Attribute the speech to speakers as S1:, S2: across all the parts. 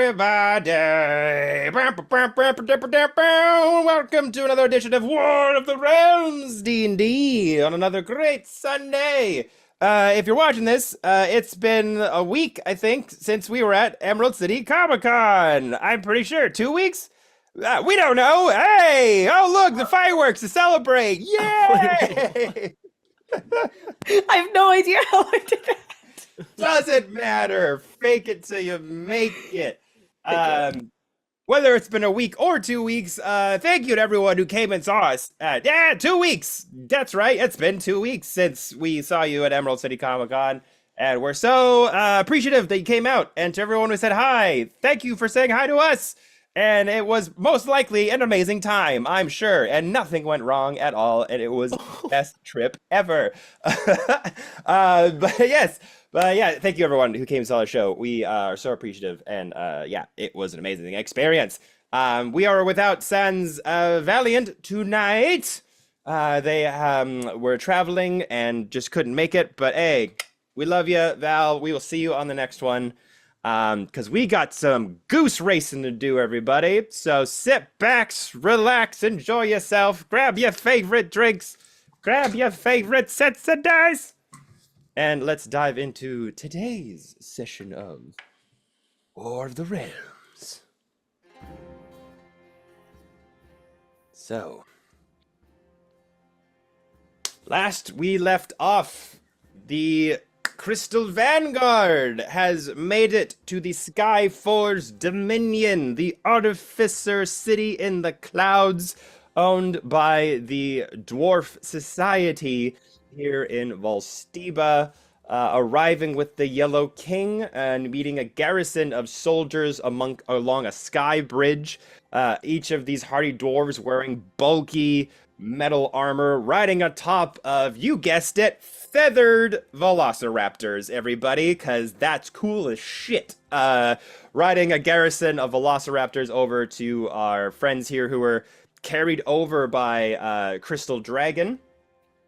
S1: everybody! Welcome to another edition of War of the Realms D&D on another great Sunday. If you're watching this, it's been a week, I think, since we were at Emerald City Comic-Con. I'm pretty sure 2 weeks. We don't know. Hey! Oh, look, the fireworks to celebrate! Yay!
S2: I have no idea how I did that.
S1: Doesn't matter. Fake it till you make it.
S2: Thank you.
S1: Whether it's been a week or 2 weeks, thank you to everyone who came and saw us. Yeah, 2 weeks. That's right. It's been 2 weeks since we saw you at Emerald City Comic Con. And we're so appreciative that you came out. And to everyone who said hi, thank you for saying hi to us. And it was most likely an amazing time, I'm sure. And nothing went wrong at all. And it was the best trip ever. But yes. But yeah, thank you everyone who came and saw the show. We are so appreciative, and yeah, it was an amazing experience. We are without Sans Valiant tonight. They were traveling and just couldn't make it, but hey, we love you, Val. We will see you on the next one, because we got some goose racing to do, everybody. So sit back, relax, enjoy yourself, grab your favorite drinks, grab your favorite sets of dice. And let's dive into today's session of War of the Realms. So, last we left off, the Crystal Vanguard has made it to the Skyforge Dominion, the Artificer City in the clouds, owned by the Dwarf Society here in Valsteba, arriving with the Yellow King and meeting a garrison of soldiers along a sky bridge. Each of these hardy dwarves wearing bulky metal armor, riding on top of, you guessed it, feathered velociraptors, everybody, because that's cool as shit. Riding a garrison of velociraptors over to our friends here who were carried over by Crystal Dragon,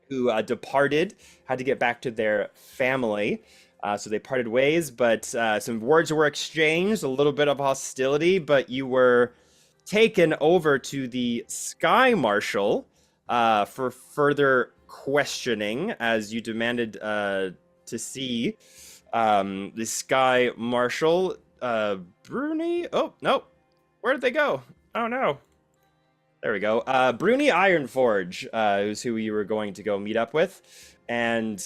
S1: who departed, had to get back to their family. So they parted ways, but some words were exchanged, a little bit of hostility, but you were taken over to the Skye Marshal for further questioning, as you demanded to see the Skye Marshal. Bruni? Oh, no. Where did they go? Oh, no. There we go. Bruni Ironforge is who you were going to go meet up with. And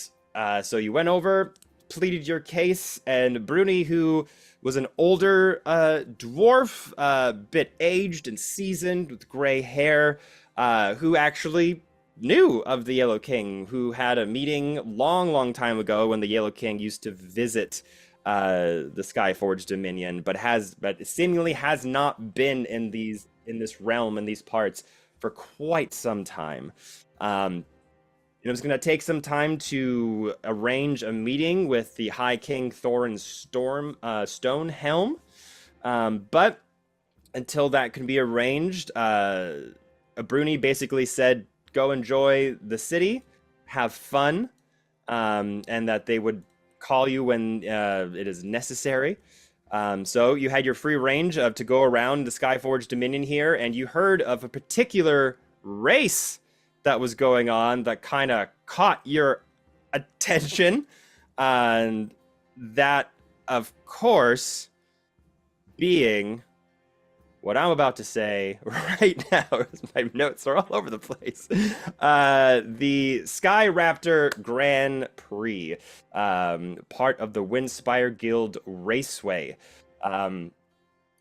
S1: so you went over, pleaded your case, and Bruni, who was an older dwarf, bit aged and seasoned with gray hair, who actually knew of the Yellow King, who had a meeting long time ago when the Yellow King used to visit the Skyforge Dominion, but seemingly has not been in this realm, in these parts, for quite some time. It was going to take some time to arrange a meeting with the High King Thorin Stonehelm, but until that can be arranged, Bruni basically said, go enjoy the city, have fun, and that they would call you when it is necessary. So you had your free range to go around the Skyforge Dominion here, and you heard of a particular race that was going on that kind of caught your attention, and that, of course, being what I'm about to say right now. My notes are all over the place. The Sky Raptor Grand Prix, part of the Windspire Guild Raceway. And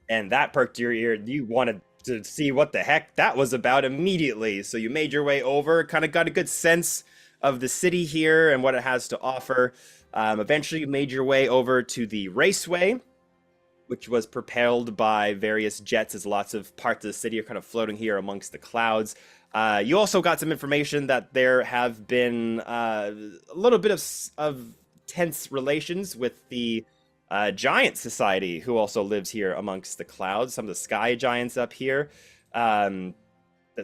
S1: that perked your ear. You wanted to see what the heck that was about immediately. So you made your way over, kind of got a good sense of the city here and what it has to offer. Eventually you made your way over to the raceway, which was propelled by various jets, as lots of parts of the city are kind of floating here amongst the clouds. You also got some information that there have been a little bit of tense relations with the Giant Society, who also lives here amongst the clouds, some of the Sky Giants up here. That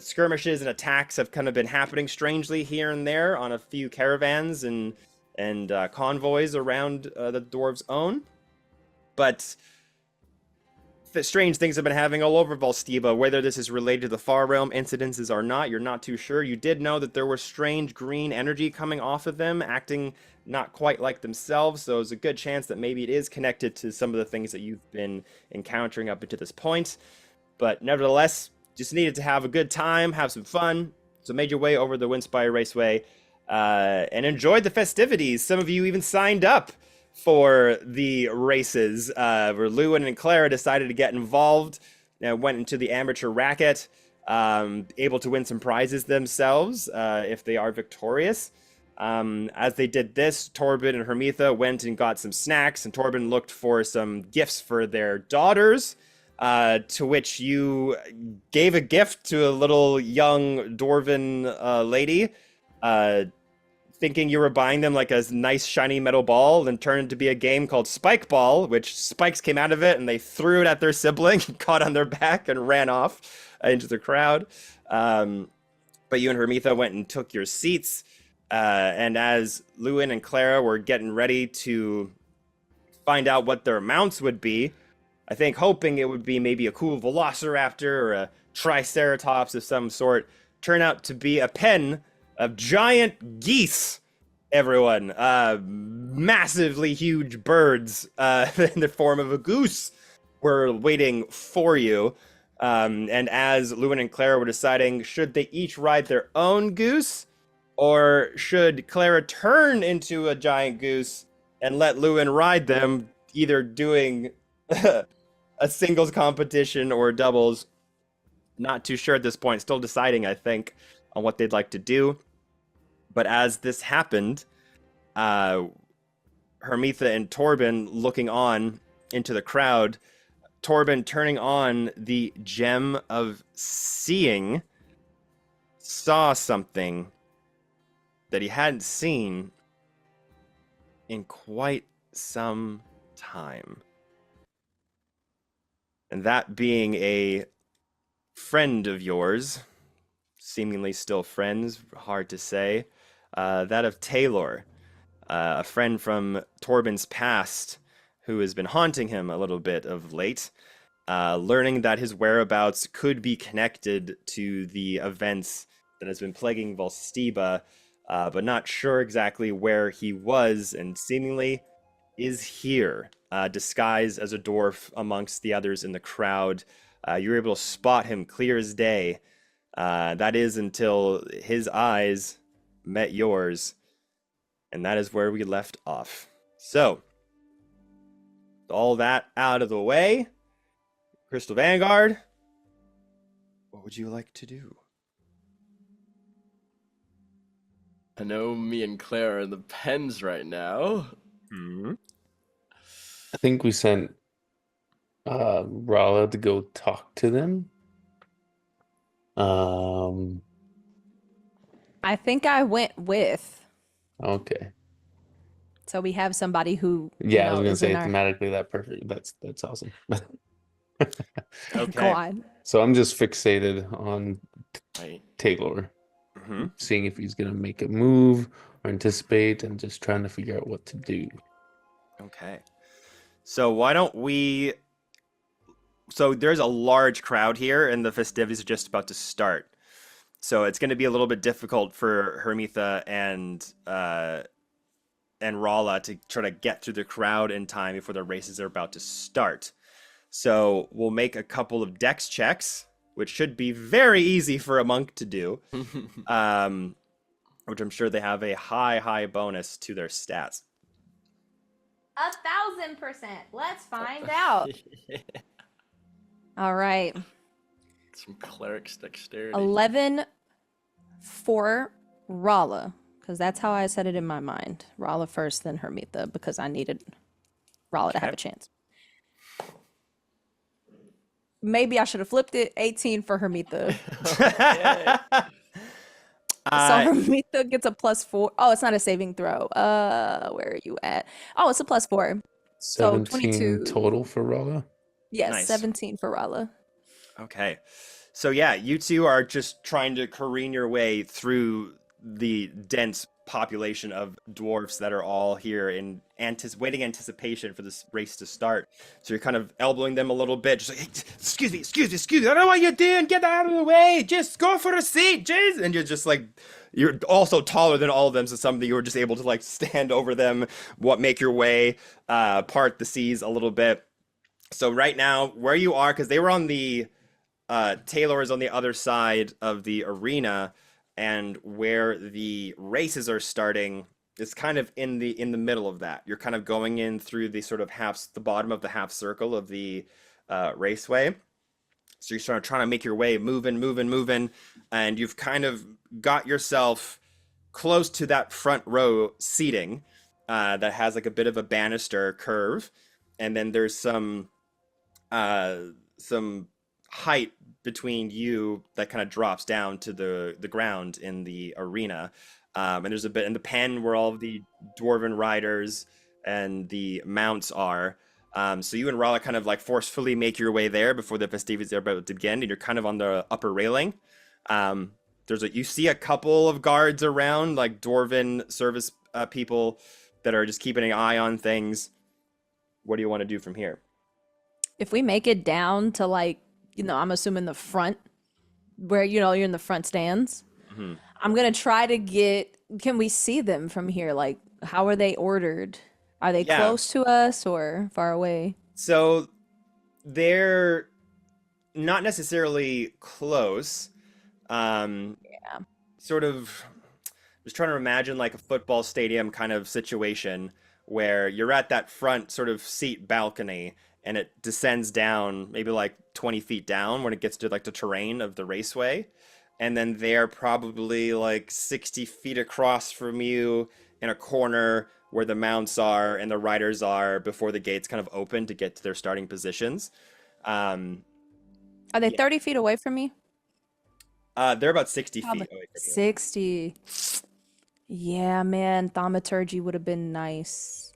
S1: skirmishes and attacks have kind of been happening strangely here and there on a few caravans and convoys around the Dwarves' Own. But strange things have been happening all over Volstiba. Whether this is related to the Far Realm incidences or not, you're not too sure. You did know that there was strange green energy coming off of them, acting not quite like themselves, so there's a good chance that maybe it is connected to some of the things that you've been encountering up until this point. But nevertheless, just needed to have a good time, have some fun. So made your way over the Windspire Raceway and enjoyed the festivities. Some of you even signed up for the races, where Lewin and Clara decided to get involved and went into the amateur racket, able to win some prizes themselves if they are victorious. As they did this, Torben and Hermitha went and got some snacks, and Torben looked for some gifts for their daughters, to which you gave a gift to a little young dwarven lady, thinking you were buying them like a nice shiny metal ball, and turned to be a game called Spike Ball, which spikes came out of it, and they threw it at their sibling, caught on their back, and ran off into the crowd. But you and Hermitha went and took your seats, and as Lewin and Clara were getting ready to find out what their mounts would be, I think hoping it would be maybe a cool velociraptor or a triceratops of some sort, turned out to be a pen of giant geese, everyone. Massively huge birds in the form of a goose were waiting for you. And as Lewin and Clara were deciding, should they each ride their own goose, or should Clara turn into a giant goose and let Lewin ride them, either doing a singles competition or doubles? Not too sure at this point. Still deciding, I think, on what they'd like to do. But as this happened, Hermitha and Torben looking on into the crowd, Torben turning on the Gem of Seeing, saw something that he hadn't seen in quite some time. And that being a friend of yours, seemingly still friends, hard to say, that of Taylor, a friend from Torben's past who has been haunting him a little bit of late, learning that his whereabouts could be connected to the events that has been plaguing Volstiba, but not sure exactly where he was, and seemingly is here, disguised as a dwarf amongst the others in the crowd. You were able to spot him clear as day. That is until his eyes met yours, and that is where we left off. So, all that out of the way, Crystal Vanguard, what would you like to do?
S3: I know me and Claire are in the pens right now.
S4: I think we sent Rala to go talk to them.
S2: I think I went with.
S4: Okay.
S2: So we have somebody who.
S4: Yeah, I was gonna
S2: is
S4: say
S2: in our-
S4: thematically that perfect. That's awesome.
S1: Okay.
S2: Go on.
S4: So I'm just fixated on
S3: Right.
S4: Taylor,
S1: Mm-hmm.
S4: seeing if he's gonna make a move or anticipate, and just trying to figure out what to do.
S1: Okay. So why don't we... So there's a large crowd here, and the festivities are just about to start. So it's going to be a little bit difficult for Hermitha and Rala to try to get through the crowd in time before the races are about to start. So we'll make a couple of dex checks, which should be very easy for a monk to do, which I'm sure they have a high bonus to their stats.
S2: 1,000%. Let's find out. All right.
S3: Some cleric's dexterity.
S2: 11 for Rala, because that's how I said it in my mind. Rala first, then Hermitha, because I needed Rala to have a chance. Maybe I should have flipped it. 18 for Hermitha. So Hermitha gets a +4. Oh, it's not a saving throw. Where are you at? Oh, it's a +4. So
S4: 17
S2: 22
S4: total for Rala.
S2: Yes,
S1: Nice.
S2: 17 for Rala.
S1: Okay. So yeah, you two are just trying to careen your way through the dense population of dwarfs that are all here in waiting anticipation for this race to start. So you're kind of elbowing them a little bit, just like, hey, excuse me, I don't know what you're doing, get out of the way, just go for a seat, jeez. And you're just like, you're also taller than all of them, so something you were just able to like stand over them, make your way, part the seas a little bit. So right now, where you are, because they were on the Taylor is on the other side of the arena, and where the races are starting is kind of in the middle of that. You're kind of going in through the sort of the bottom of the half circle of the raceway. So you're sort of trying to make your way, moving, and you've kind of got yourself close to that front row seating that has like a bit of a banister curve, and then there's some height between you that kind of drops down to the ground in the arena. And there's a bit in the pen where all of the dwarven riders and the mounts are. So you and Rala kind of like forcefully make your way there before the festivities are about to begin, and you're kind of on the upper railing. You see a couple of guards around, like dwarven service people that are just keeping an eye on things. What do you want to do from here?
S2: If we make it down to like, I'm assuming the front, where, you're in the front stands, I'm going to try to can we see them from here? Like, how are they ordered? Are they close to us or far away?
S1: So they're not necessarily close. Sort of, just trying to imagine like a football stadium kind of situation where you're at that front sort of seat balcony, and it descends down maybe like 20 feet down when it gets to like the terrain of the raceway. And then they're probably like 60 feet across from you in a corner where the mounts are and the riders are before the gates kind of open to get to their starting positions.
S2: Are they 30 feet away from me?
S1: They're about 60 feet away from you.
S2: 60. Yeah, man, thaumaturgy would have been nice.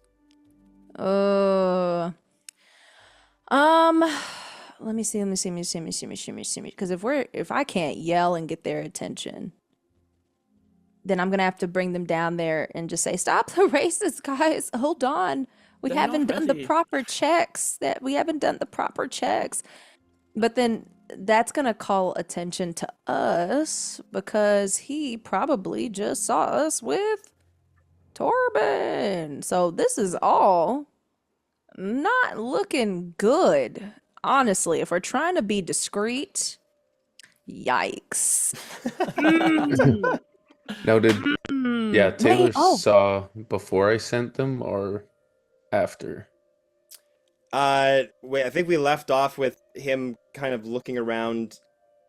S2: Let me see. Because if I can't yell and get their attention, then I'm gonna have to bring them down there and just say, "Stop the races, guys! Hold on, we
S3: They're
S2: haven't
S3: not
S2: done the
S3: ready."
S2: proper checks. But then that's gonna call attention to us because he probably just saw us with Torben. So this is all not looking good. Honestly, if we're trying to be discreet, yikes.
S4: Now, Taylor
S2: oh.
S4: saw before I sent them or after?
S1: Wait, I think we left off with him kind of looking around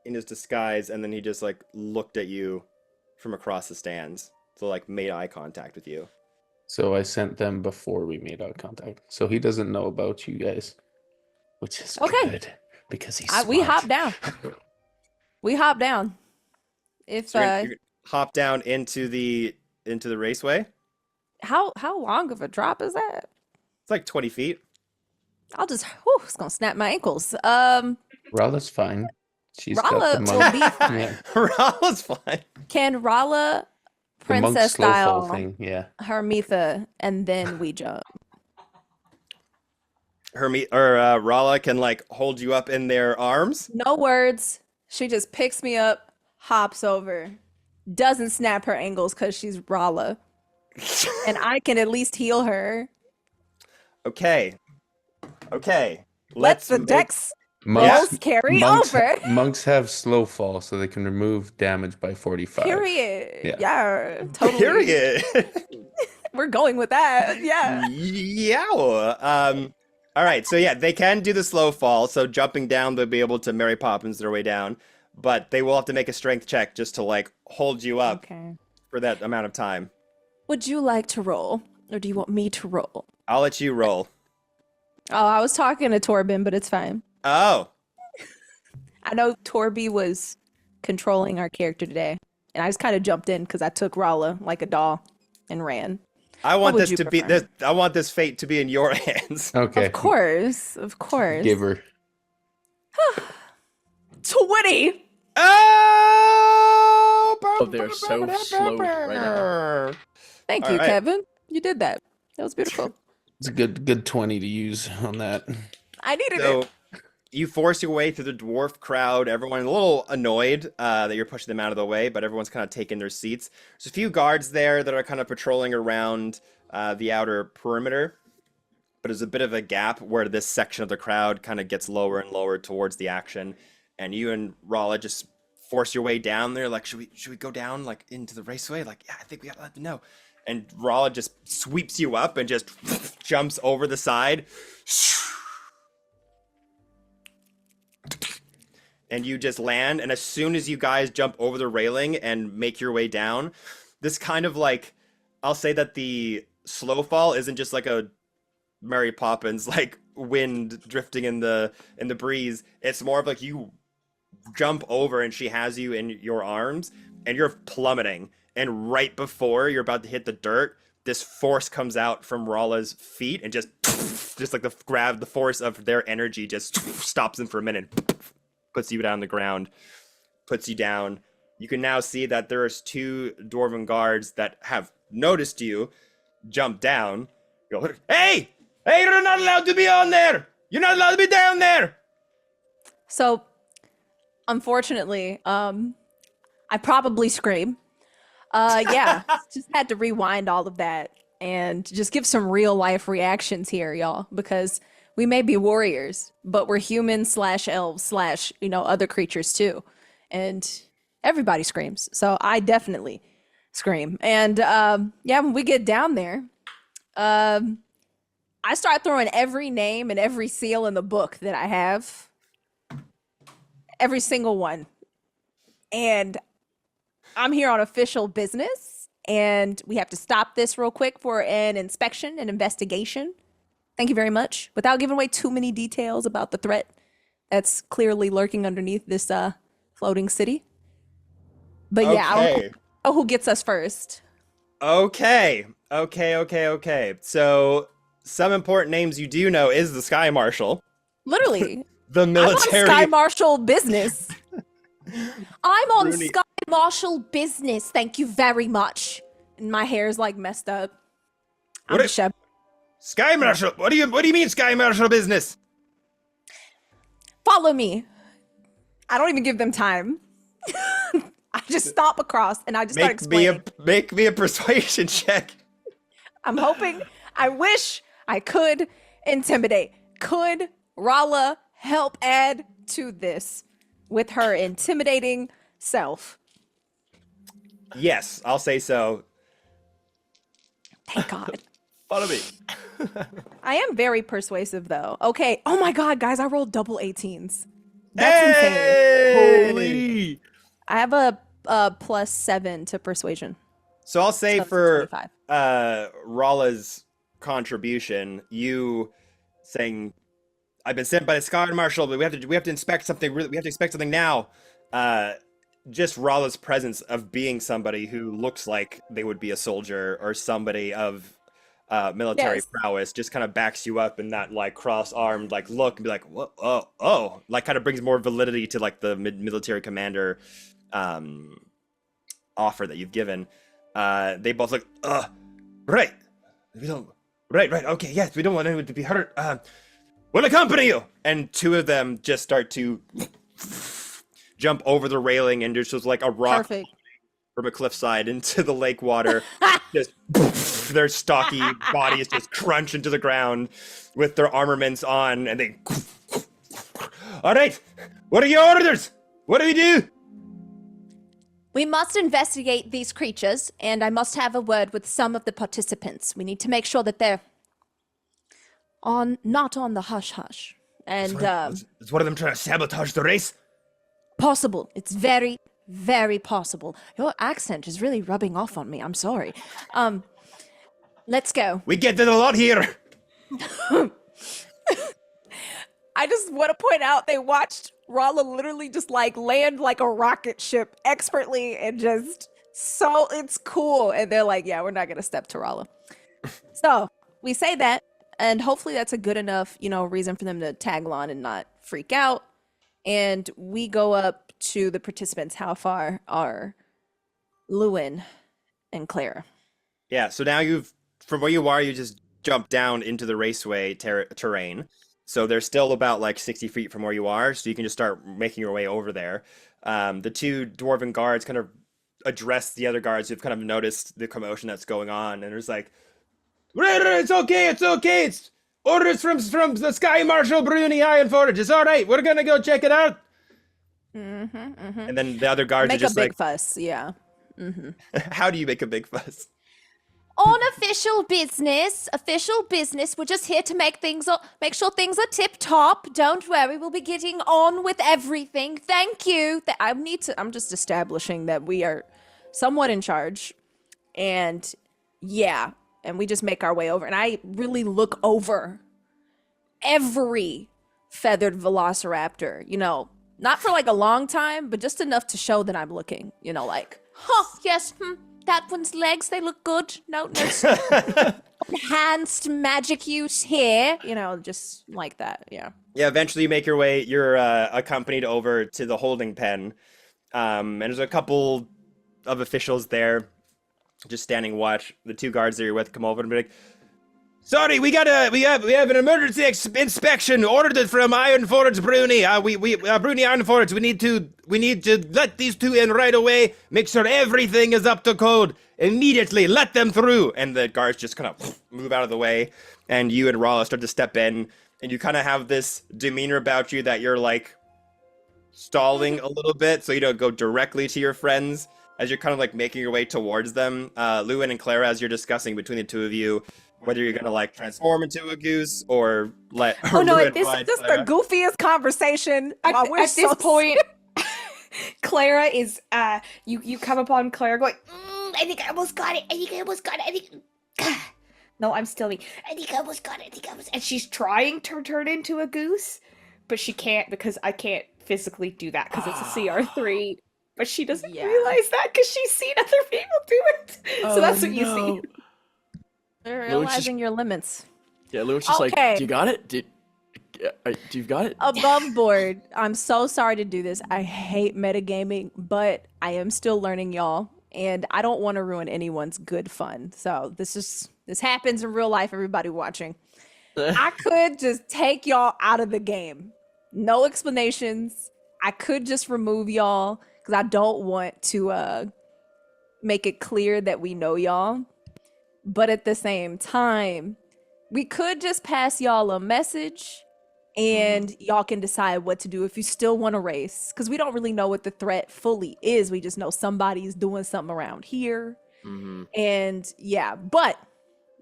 S1: in his disguise, and then he just like looked at you from across the stands. So like made eye contact with you.
S4: So I sent them before we made eye contact. So he doesn't know about you guys, which is good because he's smart.
S2: We hop down. If
S1: So you're hop down into the raceway.
S2: how long of a drop is that?
S1: It's like 20 feet.
S2: It's gonna snap my ankles.
S4: Rala's fine. She's
S2: Rala
S4: got the
S2: will
S4: monk.
S2: be fine.
S4: Yeah.
S1: Rala's fine.
S2: Can Rala
S4: The monk
S2: princess
S4: slow fall
S2: style
S4: thing, yeah.
S2: Hermitha, and then we jump?
S1: Rala can like hold you up in their arms.
S2: No words. She just picks me up, hops over, doesn't snap her ankles because she's Rala, and I can at least heal her.
S1: Okay.
S2: Let the dex
S4: Monks,
S2: rolls carry over.
S4: monks have slow fall, so they can remove damage by 45.
S2: Period.
S4: Yeah.
S2: Yeah, totally.
S1: Period.
S2: We're going with that. Yeah.
S1: Yeah. All right. So yeah, they can do the slow fall. So jumping down, they'll be able to Mary Poppins their way down, but they will have to make a strength check just to like hold you up for that amount of time.
S2: Would you like to roll, or do you want me to roll?
S1: I'll let you roll.
S2: Oh, I was talking to Torben, but it's fine.
S1: Oh.
S2: I know Torby was controlling our character today, and I just kind of jumped in because I took Rala like a doll and ran.
S1: I want
S2: would
S1: this
S2: you
S1: to be
S2: prefer?
S1: this. I want this fate to be in your hands.
S4: Okay.
S2: Of course.
S4: Give her.
S2: 20.
S1: Oh,
S3: Oh, they're so slow right now.
S2: Thank
S1: All
S2: you,
S1: right.
S2: Kevin. You did that. That was beautiful.
S4: It's a good 20 to use on that.
S2: I needed
S1: So
S2: it.
S1: you force your way through the dwarf crowd. Everyone's a little annoyed that you're pushing them out of the way, but everyone's kind of taking their seats. There's a few guards there that are kind of patrolling around the outer perimeter, but there's a bit of a gap where this section of the crowd kind of gets lower and lower towards the action. And you and Rala just force your way down there. Like, should we go down like into the raceway? Like, yeah, I think we gotta let them know. And Rala just sweeps you up and just jumps over the side. And you just land, and as soon as you guys jump over the railing and make your way down, this kind of like, I'll say that the slow fall isn't just like a Mary Poppins like wind drifting in the breeze. It's more of like you jump over and she has you in your arms and you're plummeting, and right before you're about to hit the dirt, this force comes out from Rala's feet and just like the force of their energy just stops them for a minute, puts you down on the ground, puts you down. You can now see that there's two dwarven guards that have noticed you jump down. Go, hey, you're not allowed to be on there. You're not allowed to be down there.
S2: So, unfortunately, I probably scream. Yeah, just had to rewind all of that and just give some real life reactions here, y'all, because we may be warriors, but we're humans / elves / other creatures too. And everybody screams. So I definitely scream. And yeah, when we get down there, I start throwing every name and every seal in the book that I have. Every single one. And I'm here on official business, and we have to stop this real quick for an inspection and investigation. Thank you very much. Without giving away too many details about the threat that's clearly lurking underneath this floating city. But yeah, I don't know who gets us first.
S1: Okay. So some important names you do know is the Sky Marshal.
S2: Literally.
S1: The military.
S2: I'm on Sky Marshal business. I'm on
S1: Rooney.
S2: Sky Marshal business. Thank you very much. And my hair's like messed up. I'm
S1: What
S2: a shepherd.
S1: Sky Marshal. What do you mean Sky Marshal business?
S2: Follow me. I don't even give them time. I just stop across and I just start explaining.
S1: Make me a persuasion check.
S2: I'm hoping. I wish I could intimidate. Could Rala help add to this with her intimidating self?
S1: Yes, I'll say so.
S2: Thank God.
S3: Follow me.
S2: I am very persuasive though. Okay. Oh my God, guys, I rolled double 18s. That's insane.
S1: Holy!
S2: I have a +7 to persuasion.
S1: So I'll say
S2: So
S1: for
S2: 25.
S1: Rala's contribution, you saying, "I've been sent by the Sky Marshal, but we have to inspect something. We have to inspect something now." Just Rala's presence of being somebody who looks like they would be a soldier or somebody of military
S2: Yes.
S1: prowess just kind of backs you up in that like cross-armed like look and be like, "What? Oh," like kind of brings more validity to like the military commander offer that you've given. They both look, right. We don't, right. Okay, yes, we don't want anyone to be hurt. We'll accompany you. And two of them just start to jump over the railing, and there's just like a rock
S2: Perfect.
S1: from a cliffside into the lake water. Just their stocky bodies just crunch into the ground with their armaments on, and they. All right, what are your orders? What do we do?
S5: We must investigate these creatures, and I must have a word with some of the participants. We need to make sure that they're not on the hush-hush. And
S1: Is one of them trying to sabotage the race?
S5: possible. It's very, very possible. Your accent is really rubbing off on me. I'm sorry. Let's go.
S1: We get it a lot here.
S2: I just want to point out they watched Rala literally just like land like a rocket ship expertly and just so it's cool. And they're like, yeah, we're not going to step to Rala. So we say that, and hopefully that's a good enough, reason for them to tag along and not freak out. And we go up to the participants. How far are Lewin and Clara?
S1: Yeah, so now from where you are, you just jump down into the raceway terrain. So they're still about like 60 feet from where you are, so you can just start making your way over there. The two dwarven guards kind of address the other guards who've kind of noticed the commotion that's going on, and there's like, it's okay, it's okay, it's orders from the Sky Marshal Bruni Ironforge. It's all right, we're gonna go check it out. And then the other guards are
S2: Make a
S1: just
S2: big
S1: like,
S2: fuss, yeah.
S1: how do you make a big fuss?
S5: On official business. We're just here to make sure things are tip top. Don't worry, we'll be getting on with everything. Thank you.
S2: I'm just establishing that we are somewhat in charge. And yeah, and we just make our way over. And I really look over every feathered velociraptor, not for like a long time, but just enough to show that I'm looking, like,
S5: Yes, that one's legs, they look good. No enhanced magic use here.
S2: just like that. Yeah.
S1: Yeah, eventually you make your way, you're accompanied over to the holding pen. And there's a couple of officials there just standing watch. The two guards that you're with come over and be like, sorry, we have an emergency inspection ordered from Ironforge Bruni. Bruni Ironforge, we need to let these two in right away. Make sure everything is up to code. Immediately, let them through. And the guards just kind of move out of the way, and you and Rala start to step in, and you kind of have this demeanor about you that you're like stalling a little bit, so you don't go directly to your friends as you're kind of like making your way towards them. Lewin and Clara, as you're discussing between the two of you, whether you're gonna like transform into a goose or let.
S2: Oh no!
S1: Lewin
S2: This
S1: ride
S2: is
S1: Clara.
S2: the goofiest conversation.
S6: At
S2: We're
S6: this
S2: so
S6: point, Clara is you come upon Clara going, I think I almost got it. I think no, I'm still me. I think I almost got it. And she's trying to turn into a goose, but she can't because I can't physically do that because it's a CR3. But she doesn't realize that because she's seen other people do it. So that's what you see.
S2: They're
S3: Lewin's
S2: realizing your limits.
S3: Yeah, Lewin's just like,
S2: Okay.
S3: do you got it? Do you got it?
S2: Above board. I'm so sorry to do this. I hate metagaming, but I am still learning, y'all, and I don't want to ruin anyone's good fun. So this happens in real life, everybody watching. I could just take y'all out of the game. No explanations. I could just remove y'all because I don't want to make it clear that we know y'all. But at the same time, we could just pass y'all a message and y'all can decide what to do if you still want to race. Because we don't really know what the threat fully is. We just know somebody's doing something around here. And yeah, but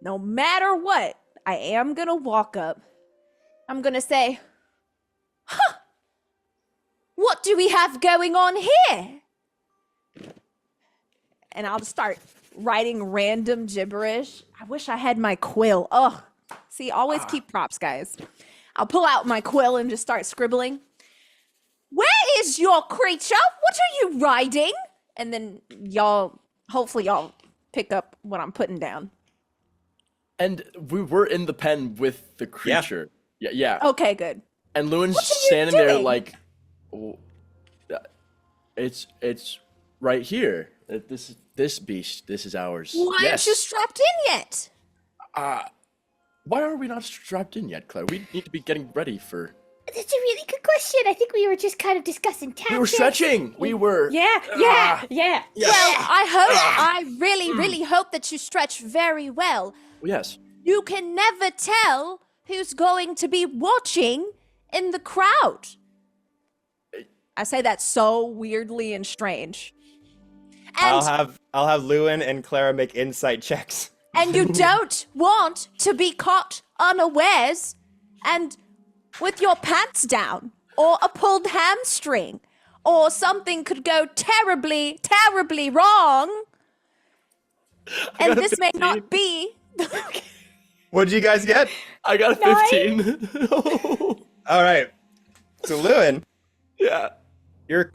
S2: no matter what, I am going to walk up. I'm going to say,
S5: What do we have going on here?
S2: and I'll just start writing random gibberish. I wish I had my quill. Oh, see, always keep props, guys. I'll pull out my quill and just start scribbling.
S5: Where is your creature? What are you riding?
S2: And then hopefully y'all pick up what I'm putting down.
S3: And we were in the pen with the creature. Yeah.
S2: Okay, good.
S3: And Lewin's
S5: What are you
S3: standing there
S5: doing?
S3: like, it's right here. This beast, this is ours.
S5: Why aren't you strapped in yet?
S3: Why are we not strapped in yet, Claire? We need to be getting ready for.
S7: That's a really good question. I think we were just kind of discussing tactics.
S3: We were stretching. We were.
S6: Yeah.
S5: Well, I really hope that you stretch very well.
S3: Yes.
S5: You can never tell who's going to be watching in the crowd.
S2: I say that so weirdly and strange.
S5: And,
S1: I'll have Lewin and Clara make insight checks.
S5: and you don't want to be caught unawares and with your pants down or a pulled hamstring or something could go terribly, terribly wrong. And
S3: got a
S5: this may
S3: 15.
S5: not be.
S1: What'd you guys get?
S3: I got a 15.
S1: All right. So Lewin,
S3: Yeah.
S1: you're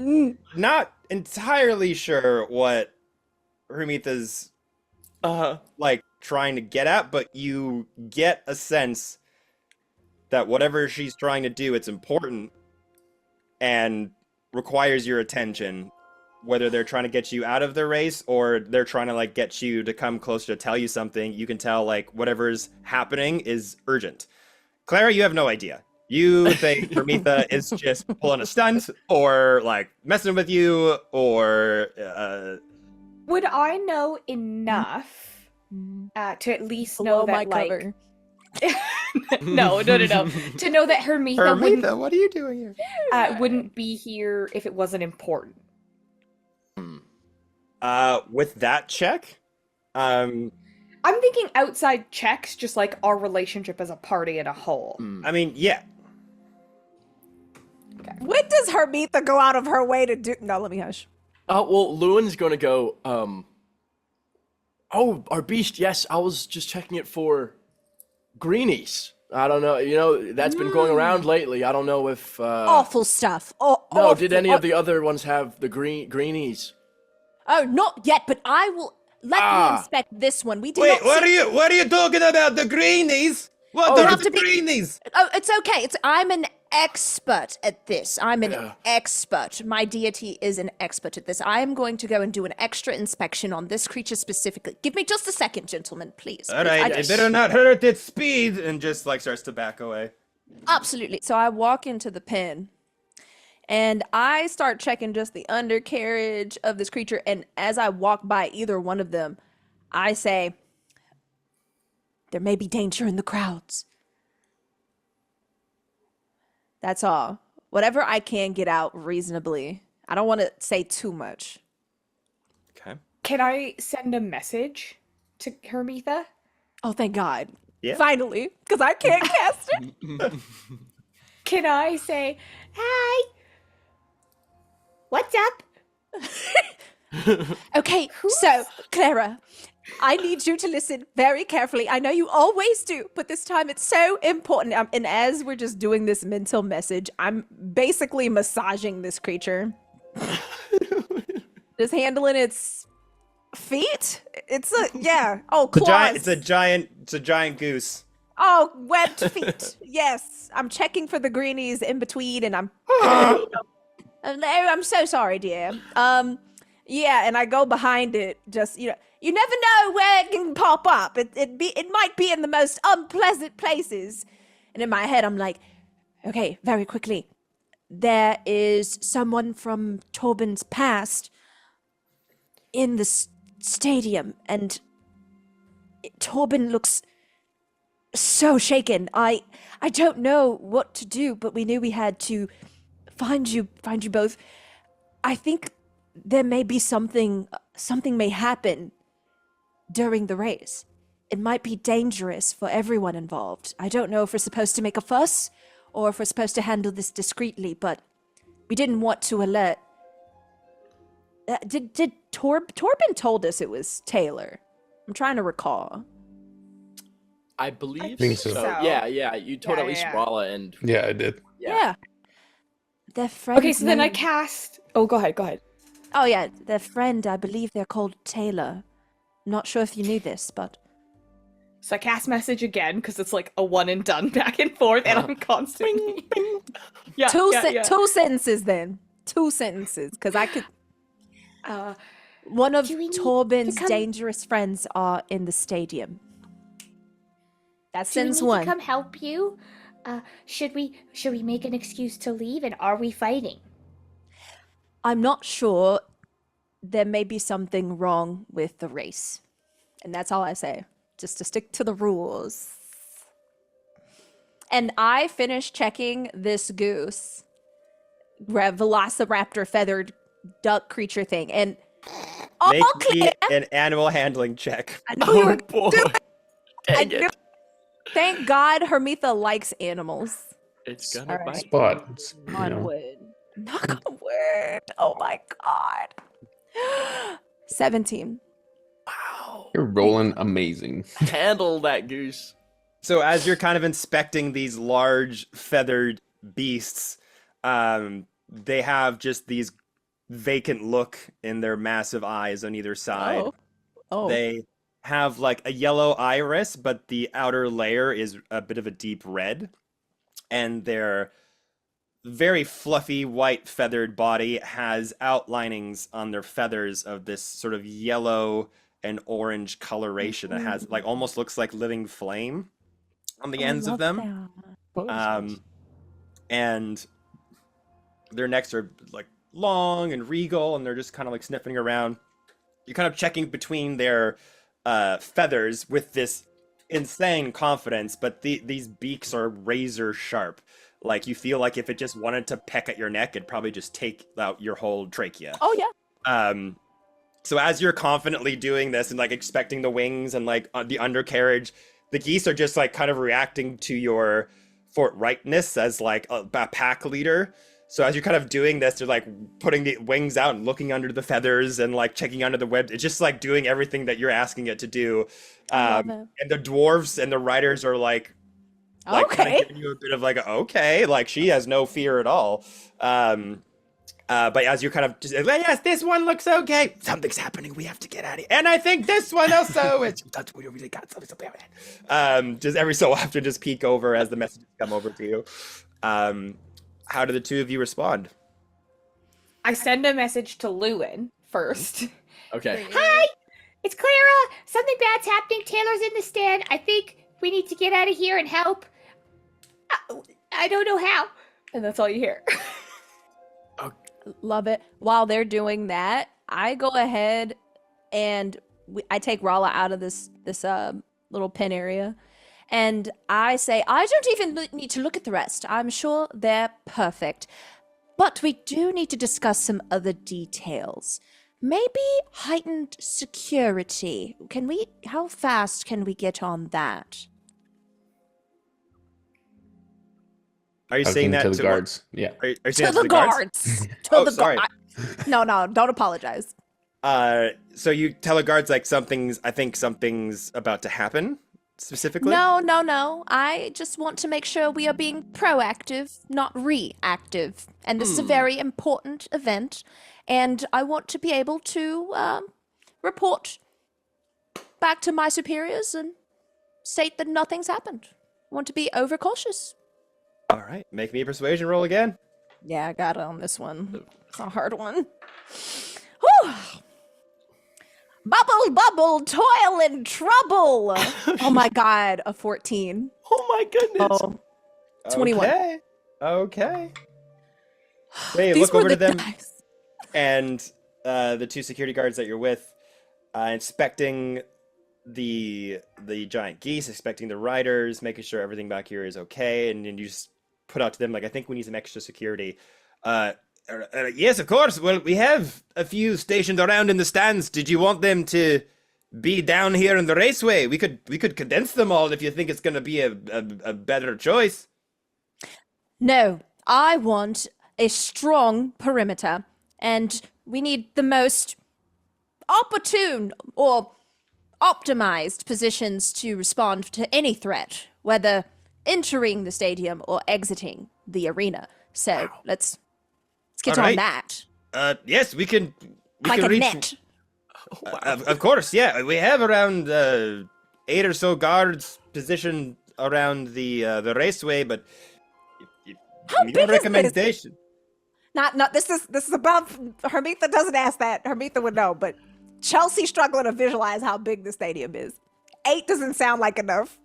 S1: not entirely sure what Hermitha's like trying to get at, but you get a sense that whatever she's trying to do, it's important and requires your attention. whether they're trying to get you out of the race or they're trying to like get you to come closer to tell you something. You can tell like whatever's happening is urgent. Clara, you have no idea. You think Hermitha is just pulling a stunt or like messing with you or
S6: Would I know enough to at least know
S2: Below
S6: that,
S2: my
S6: like...
S2: cover.
S6: No. To know that
S1: Hermitha, what are you doing here?
S6: wouldn't be here if it wasn't important.
S1: With that check,
S6: I'm thinking outside checks, just like our relationship as a party in a whole.
S1: I mean, yeah.
S2: When does Hermitha go out of her way to do? No, let me hush.
S3: Well, Lewin's gonna go, oh, our beast, yes, I was just checking it for greenies. I don't know, that's been going around lately. I don't know if,
S2: Awful stuff.
S3: No,
S2: Awful.
S3: did any of the other ones have the greenies?
S2: Oh, not yet, but I will let me inspect this one. We do not see-
S1: What are you talking about? The greenies? What
S2: you
S1: are
S2: have
S1: the
S2: to be-
S1: greenies?
S2: Oh, it's okay. I'm an expert at this. I'm an expert. My deity is an expert at this. I am going to go and do an extra inspection on this creature specifically. Give me just a second, gentlemen, please.
S1: All right, it better not hurt its speed, and just like starts to back away.
S2: Absolutely. So I walk into the pen and I start checking just the undercarriage of this creature. And as I walk by either one of them, I say, there may be danger in the crowds. That's all. Whatever I can get out reasonably. I don't want to say too much.
S1: Okay.
S6: Can I send a message to Hermitha?
S2: Oh, thank God.
S1: Yeah.
S2: Finally, because I can't cast it.
S6: Can I say,
S7: Hi. What's up?
S2: Okay, so, Clara, I need you to listen very carefully. I know you always do, but this time it's so important. And as we're just doing this mental message, I'm basically massaging this creature. Just handling its feet. It's a, yeah. Oh, claws.
S1: It's a giant goose.
S2: Oh, webbed feet. Yes. I'm checking for the greenies in between and I'm so sorry, dear. Yeah, and I go behind it, just, you never know where it can pop up. It might be in the most unpleasant places. And in my head, I'm like, okay, very quickly. There is someone from Torben's past in the stadium, and Torben looks so shaken. I don't know what to do, but we knew we had to find you both. I think there may be something may happen during the race. It might be dangerous for everyone involved. I don't know if we're supposed to make a fuss or if we're supposed to handle this discreetly, but we didn't want to alert. Did Torben told us it was Taylor? I'm trying to recall.
S3: I believe
S4: think so.
S3: Yeah, you told at least
S6: yeah.
S3: Rala and...
S4: Yeah, I did.
S2: Yeah. Their friend.
S6: okay, so then I cast... Oh, go ahead.
S2: Oh yeah, their friend, I believe they're called Taylor. Not sure if you knew this, but...
S6: So I cast message again, because it's like a one and done back and forth, and I'm constantly... yeah,
S2: Two
S6: yeah.
S2: sentences then. 2 sentences, because I could... One of
S7: Do we need to
S2: Torben's
S7: come-
S2: dangerous friends are in the stadium. That
S7: Do we
S2: sends
S7: need
S2: one.
S7: to come help you? Should we make an excuse to leave, and are we fighting?
S2: I'm not sure. There may be something wrong with the race. And that's all I say. Just to stick to the rules. And I finished checking this goose, velociraptor feathered duck creature thing. And all
S1: Make me
S2: clear.
S1: an animal handling check.
S2: I knew you were-
S3: boy.
S2: I
S3: Dang
S2: knew-
S3: it.
S2: Thank God Hermitha likes animals.
S3: It's gonna
S2: Alright.
S3: bite.
S4: Spots. You
S2: On
S4: know.
S2: wood. Knock on wood. Oh my God. 17.
S3: Wow.
S4: You're rolling amazing.
S3: Handle that goose.
S1: So as you're kind of inspecting these large feathered beasts, they have just these vacant look in their massive eyes on either side.
S2: Oh.
S1: They have like a yellow iris, but the outer layer is a bit of a deep red. And their very fluffy white feathered body has outlinings on their feathers of this sort of yellow and orange coloration that has like almost looks like living flame on the ends of them. And their necks are like long and regal, and they're just kind of like sniffing around. You're kind of checking between their feathers with this insane confidence, but these beaks are razor sharp. Like you feel like if it just wanted to peck at your neck, it'd probably just take out your whole trachea.
S2: Oh yeah.
S1: So as you're confidently doing this and like expecting the wings and like the undercarriage, the geese are just like kind of reacting to your forthrightness as like a pack leader. So as you're kind of doing this, they're like putting the wings out and looking under the feathers and like checking under the web. It's just like doing everything that you're asking it to do. And the dwarves and the riders are like kind of giving you a bit of like, okay, like she has no fear at all. But as you're kind of just, yes, this one looks okay. Something's happening. We have to get out of here. And I think this one also. We really got something. Just every so often, just peek over as the messages come over to you. How do the two of you respond?
S6: I send a message to Lewin first.
S3: Okay.
S7: Hi! It's Clara! Something bad's happening. Taylor's in the stand. I think we need to get out of here and help. I don't know how.
S6: And that's all you hear.
S2: Love it. While they're doing that, I go ahead and I take Rala out of this little pen area, and I say, I don't even need to look at the rest. I'm sure they're perfect. But we do need to discuss some other details. Maybe heightened security. How fast can we get on that?
S1: Are you saying that
S4: to the guards? Yeah.
S1: Are you saying
S2: To the guards. To the
S1: sorry.
S2: No, don't apologize.
S1: So you tell the guards like I think something's about to happen specifically?
S5: No. I just want to make sure we are being proactive, not reactive. And this is a very important event. And I want to be able to report back to my superiors and state that nothing's happened. I want to be overcautious.
S1: All right, make me a persuasion roll again.
S2: Yeah, I got it on this one. It's a hard one. Whew. Bubble, bubble, toil and trouble. Oh my god, a 14.
S3: Oh my goodness.
S2: Oh, 21.
S1: Okay. Hey,
S2: These
S1: look
S2: were
S1: over to
S2: the
S1: them,
S2: dice.
S1: and the two security guards that you're with, inspecting the giant geese, inspecting the riders, making sure everything back here is okay, and then you just put out to them like, I think we need some extra security. Yes, of course. Well, we have a few stationed around in the stands. Did you want them to be down here in the raceway? We could condense them all if you think it's going to be a better choice.
S5: No, I want a strong perimeter, and we need the most opportune or optimized positions to respond to any threat, whether entering the stadium or exiting the arena. So let's get
S1: All
S5: on
S1: right.
S5: that.
S1: Yes, we can
S5: Like a
S1: reach.
S5: net.
S1: Of course, yeah. We have around 8 or so guards positioned around the raceway, but
S2: How
S1: your
S2: big is this?
S1: recommendation.
S2: Not this is above. Hermitha doesn't ask that. Hermitha would know, but Chelsea's struggling to visualize how big the stadium is. 8 doesn't sound like enough.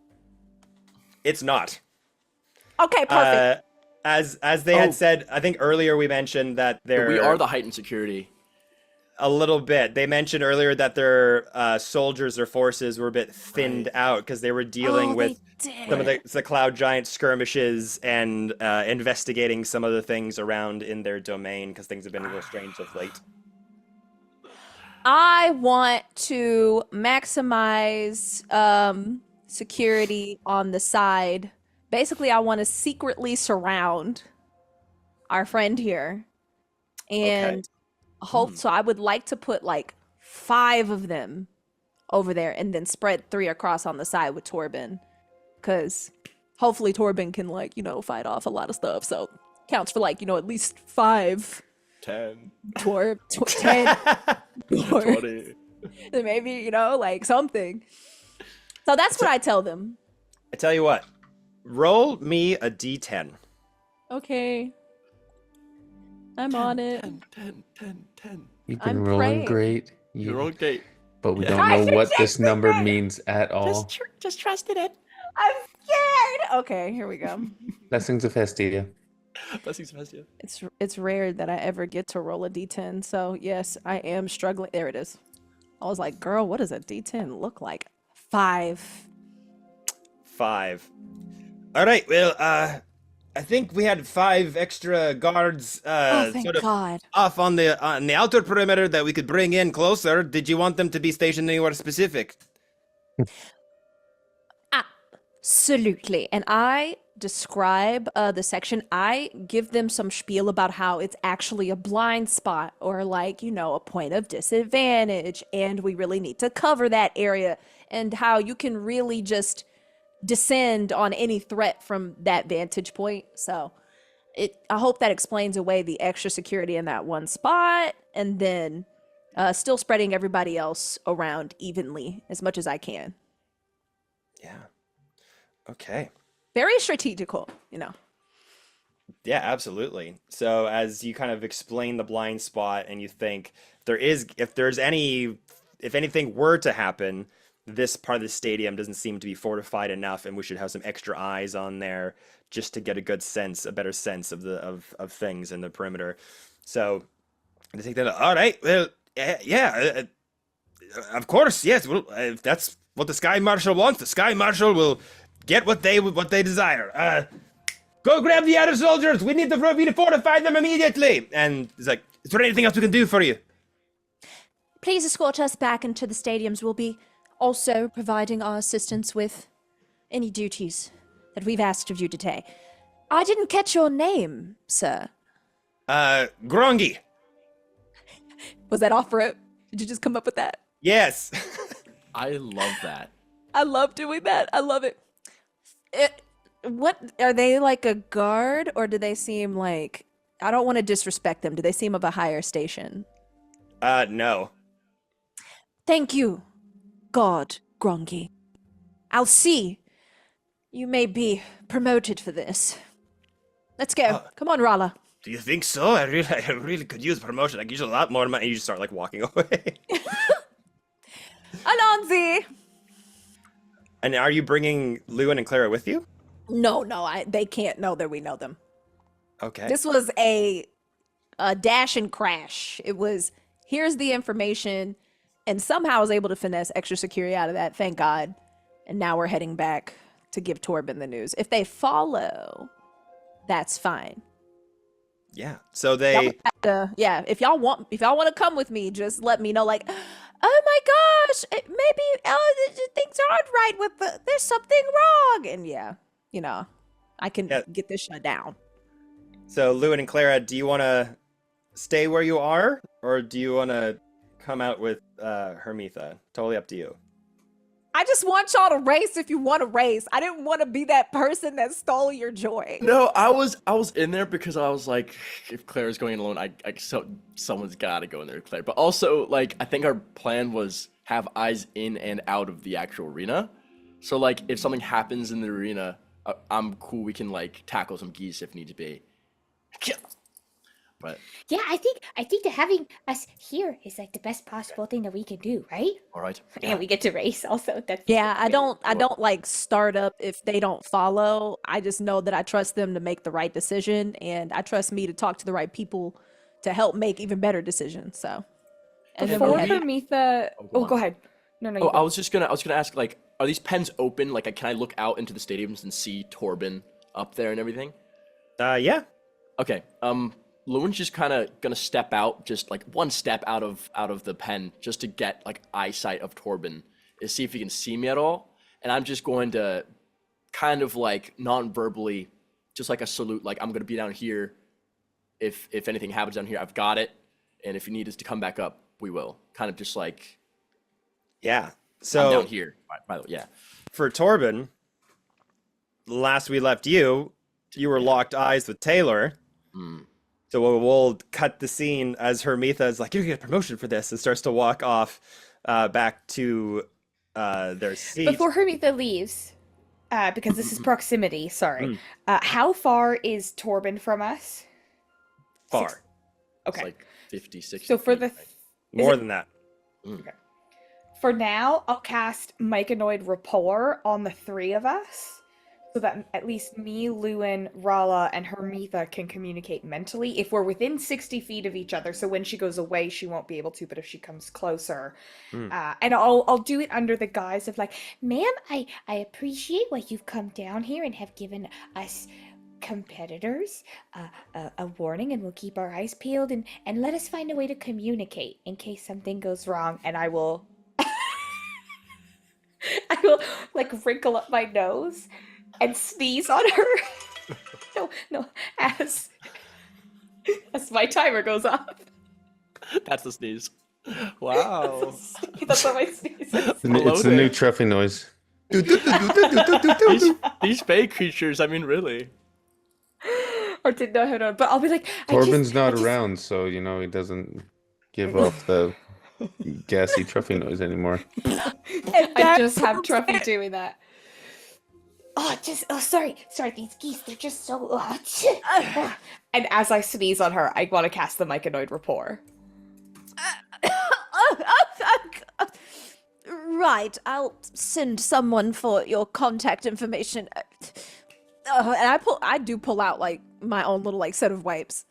S1: It's not.
S2: Okay, perfect.
S1: As they had said, I think earlier we mentioned that
S3: We are the heightened security.
S1: a little bit. They mentioned earlier that their soldiers or forces were a bit thinned out because they were dealing with some of the cloud giant skirmishes and investigating some of the things around in their domain because things have been a little strange of late.
S2: I want to maximize security on the side. Basically, I want to secretly surround our friend here. And so I would like to put like 5 of them over there and then spread 3 across on the side with Torben. Because hopefully Torben can fight off a lot of stuff. So counts for at least 5.
S3: 10.
S2: 10.
S3: 20.
S2: Maybe, something. So that's what I tell them.
S1: I tell you what, roll me a d10.
S2: Okay. I'm on it.
S3: 10.
S4: You've been
S2: I'm
S4: rolling
S2: praying.
S4: great.
S3: You're okay.
S4: But we
S3: Yeah.
S4: don't know what this number means at all.
S3: Just trust in it.
S2: I'm scared. Okay, here we go.
S4: Blessings of Hestia.
S3: Blessings of Hestia.
S2: It's rare that I ever get to roll a d10. So yes, I am struggling. There it is. I was like, girl, what does a d10 look like? 5.
S1: 5. All right. Well, I think we had 5 extra guards
S2: Oh, thank
S1: sort of
S2: God.
S1: off on the outer perimeter that we could bring in closer. Did you want them to be stationed anywhere specific?
S2: Absolutely. And I describe the section. I give them some spiel about how it's actually a blind spot or like, a point of disadvantage. And we really need to cover that area and how you can really just descend on any threat from that vantage point. So I hope that explains away the extra security in that one spot and then still spreading everybody else around evenly as much as I can.
S1: Yeah. Okay.
S2: Very strategical,
S1: Yeah, absolutely. So as you kind of explain the blind spot and you think if anything were to happen, this part of the stadium doesn't seem to be fortified enough and we should have some extra eyes on there just to get a better sense of things in the perimeter. So I think that, all right, well, yeah, of course, yes. Well, if that's what the Sky Marshal wants, the Sky Marshal will get what they desire. Go grab the other soldiers. We need to fortify them immediately. And he's like, is there anything else we can do for you?
S5: Please escort us back into the stadiums. We'll be also providing our assistance with any duties that we've asked of you today. I didn't catch your name, sir.
S1: Grongi.
S2: Was that off rip? Did you just come up with that?
S1: Yes.
S3: I love that.
S2: I love doing that. I love it. What are they, like a guard, or do they seem like, I don't want to disrespect them. Do they seem of a higher station?
S1: No.
S5: Thank you, God, Grongi. I'll see. You may be promoted for this.
S2: Let's go. Come on, Rala.
S1: Do you think so? I really could use promotion. I could use a lot more money. You just start like walking away.
S2: Anansi!
S1: And are you bringing Lewin and Clara with you?
S2: No, they can't know that we know them.
S1: Okay.
S2: This was a dash and crash. It was, here's the information, and somehow I was able to finesse extra security out of that, thank God. And now we're heading back to give Torben the news. If they follow, that's fine.
S1: Yeah. So they.
S2: If y'all want to come with me, just let me know. Like, oh my gosh, maybe things aren't right with there's something wrong, and I can get this shut down.
S1: So Lewin and Clara, do you want to stay where you are, or do you want to come out with Hermitha? Totally up to you.
S2: I just want y'all to race if you want to race. I didn't want to be that person that stole your joy.
S3: No, I was in there because I was like, if Claire's going in alone, someone's got to go in there with Claire. But also, like, I think our plan was have eyes in and out of the actual arena. So, like, if something happens in the arena, I'm cool. We can like tackle some geese if need to be. But
S7: Yeah, I think that having us here is like the best possible thing that we can do, right?
S3: all right.
S7: And we get to race also. That's
S2: I don't like start up if they don't follow. I just know that I trust them to make the right decision, and I trust me to talk to the right people to help make even better decisions. So, and then
S6: Before
S2: we'll head-
S6: Hermitha.
S3: go on.
S6: Go ahead. No, you
S3: Oh,
S6: go.
S3: I was gonna ask, like, are these pens open? Like, can I look out into the stadiums and see Torben up there and everything?
S1: Yeah.
S3: Okay. Lewin's just kind of gonna step out, just like one step out of the pen, just to get like eyesight of Torben, to see if he can see me at all. And I'm just going to kind of like non-verbally, just like a salute, like I'm gonna be down here. If anything happens down here, I've got it. And if you need us to come back up, we will. Kind of just like
S1: Yeah.
S3: I'm
S1: So
S3: down here. By the way, yeah.
S1: for Torben, last we left you were locked eyes with Taylor. So we'll cut the scene as Hermitha is like, you're gonna get a promotion for this, and starts to walk off back to their seat.
S6: Before Hermitha leaves, because this is proximity, sorry. How far is Torben from us?
S1: Far.
S3: It's
S6: Okay.
S3: like 50, 60
S6: So for
S3: feet,
S6: the
S3: right?
S1: More
S6: it-
S1: than that.
S6: for now, I'll cast Myconoid Rapport on the three of us, so that at least me, Lewin, Rala, and Hermitha can communicate mentally if we're within 60 feet of each other. So when she goes away, she won't be able to, but if she comes closer, and I'll do it under the guise of like,
S7: Ma'am, I appreciate why you've come down here and have given us competitors a warning, and we'll keep our eyes peeled and let us find a way to communicate in case something goes wrong.
S6: and I will, I will like wrinkle up my nose and sneeze on her. no, as my timer goes off.
S3: That's the sneeze. Wow.
S6: That's what my sneeze is.
S4: It's a
S3: Hello
S4: new
S3: there.
S4: Truffy noise.
S3: these fake creatures, I mean, really.
S6: Or didn't know how to, but I'll be like,
S4: Torben's not
S6: I just-
S4: around, so you know he doesn't give off the gassy Truffy noise anymore.
S6: I just have Truffy doing that.
S7: Sorry, these geese, they're just so.
S6: And as I sneeze on her, I want to cast the Myconoid Rapport.
S5: Right, I'll send someone for your contact information.
S2: And I do pull out like my own little like set of wipes.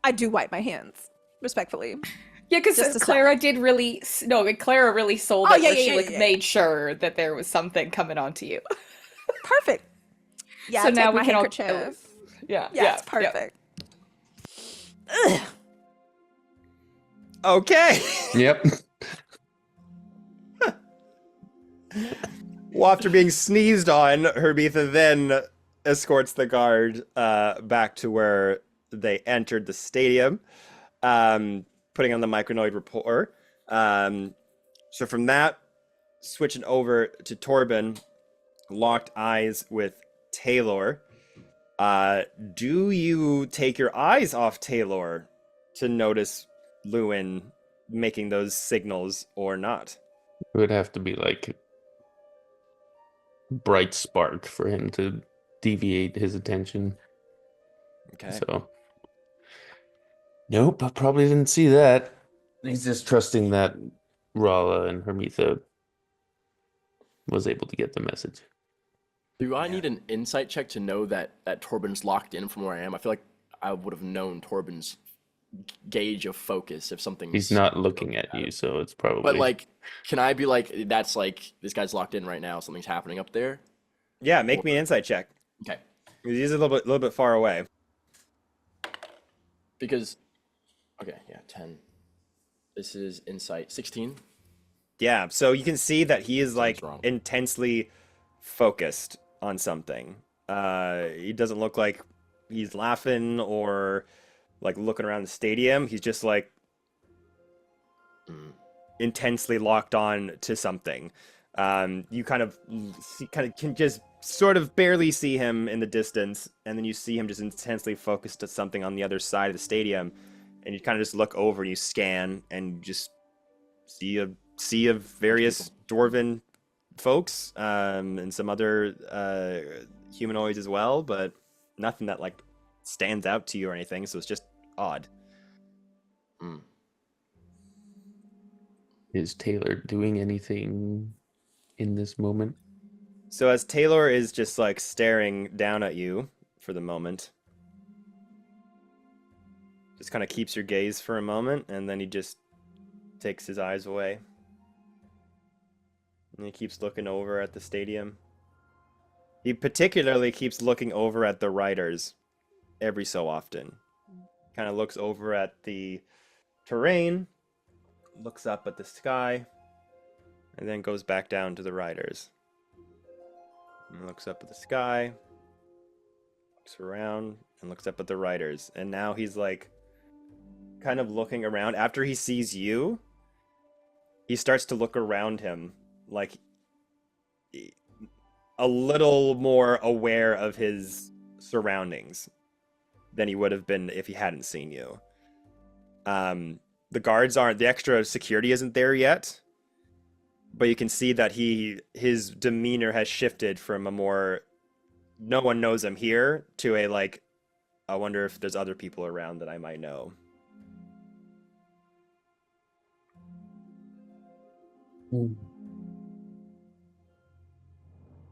S2: I do wipe my hands respectfully.
S6: Yeah,
S2: Just
S6: because
S2: to
S6: Clara did really Clara really sold
S2: Oh,
S6: it.
S2: yeah,
S6: where
S2: yeah,
S6: she
S2: yeah,
S6: like
S2: yeah.
S6: made sure that there was something coming onto you.
S2: Perfect. Yeah,
S6: So
S2: I
S6: now
S2: take
S6: we
S2: my
S6: can all-
S2: handkerchief.
S6: Yeah,
S2: Yeah, it's perfect.
S1: Okay.
S4: Yep.
S1: Well, after being sneezed on, Hermitha then escorts the guard back to where they entered the stadium, putting on the Myconoid Rapport. So from that, switching over to Torben, locked eyes with Taylor. Do you take your eyes off Taylor to notice Lewin making those signals or not?
S4: It would have to be like bright spark for him to deviate his attention.
S1: Okay.
S4: So, nope, I probably didn't see that. He's just trusting that Rala and Hermitha was able to get the message.
S3: Do I need an insight check to know that Torben's locked in from where I am? I feel like I would have known Torben's gauge of focus if something.
S4: He's not looking at you, so it's probably.
S3: But like, can I be like, that's like this guy's locked in right now. Something's happening up there.
S1: Yeah, make me an insight check.
S3: Okay.
S1: He's a little bit far away.
S3: Because, okay, yeah, 10. This is insight 16.
S1: Yeah, so you can see that he is like
S3: wrong.
S1: intensely focused on something. He doesn't look like he's laughing or like looking around the stadium. He's just like intensely locked on to something. You kind of can just sort of barely see him in the distance, and then you see him just intensely focused to something on the other side of the stadium, and you kind of just look over and you scan and you just see a sea of various dwarven folks, and some other humanoids as well, but nothing that like stands out to you or anything, so it's just odd.
S4: Is Taylor doing anything in this moment?
S1: So as Taylor is just like staring down at you for the moment, just kind of keeps your gaze for a moment, and then he just takes his eyes away. And he keeps looking over at the stadium. He particularly keeps looking over at the riders every so often. Kind of looks over at the terrain, looks up at the sky, and then goes back down to the riders. And looks up at the sky, looks around, and looks up at the riders. And now he's like kind of looking around. After he sees you, he starts to look around him like a little more aware of his surroundings than he would have been if he hadn't seen you. The guards aren't, the extra security isn't there yet, but you can see that his demeanor has shifted from a more no one knows I'm here to a like, I wonder if there's other people around that I might know.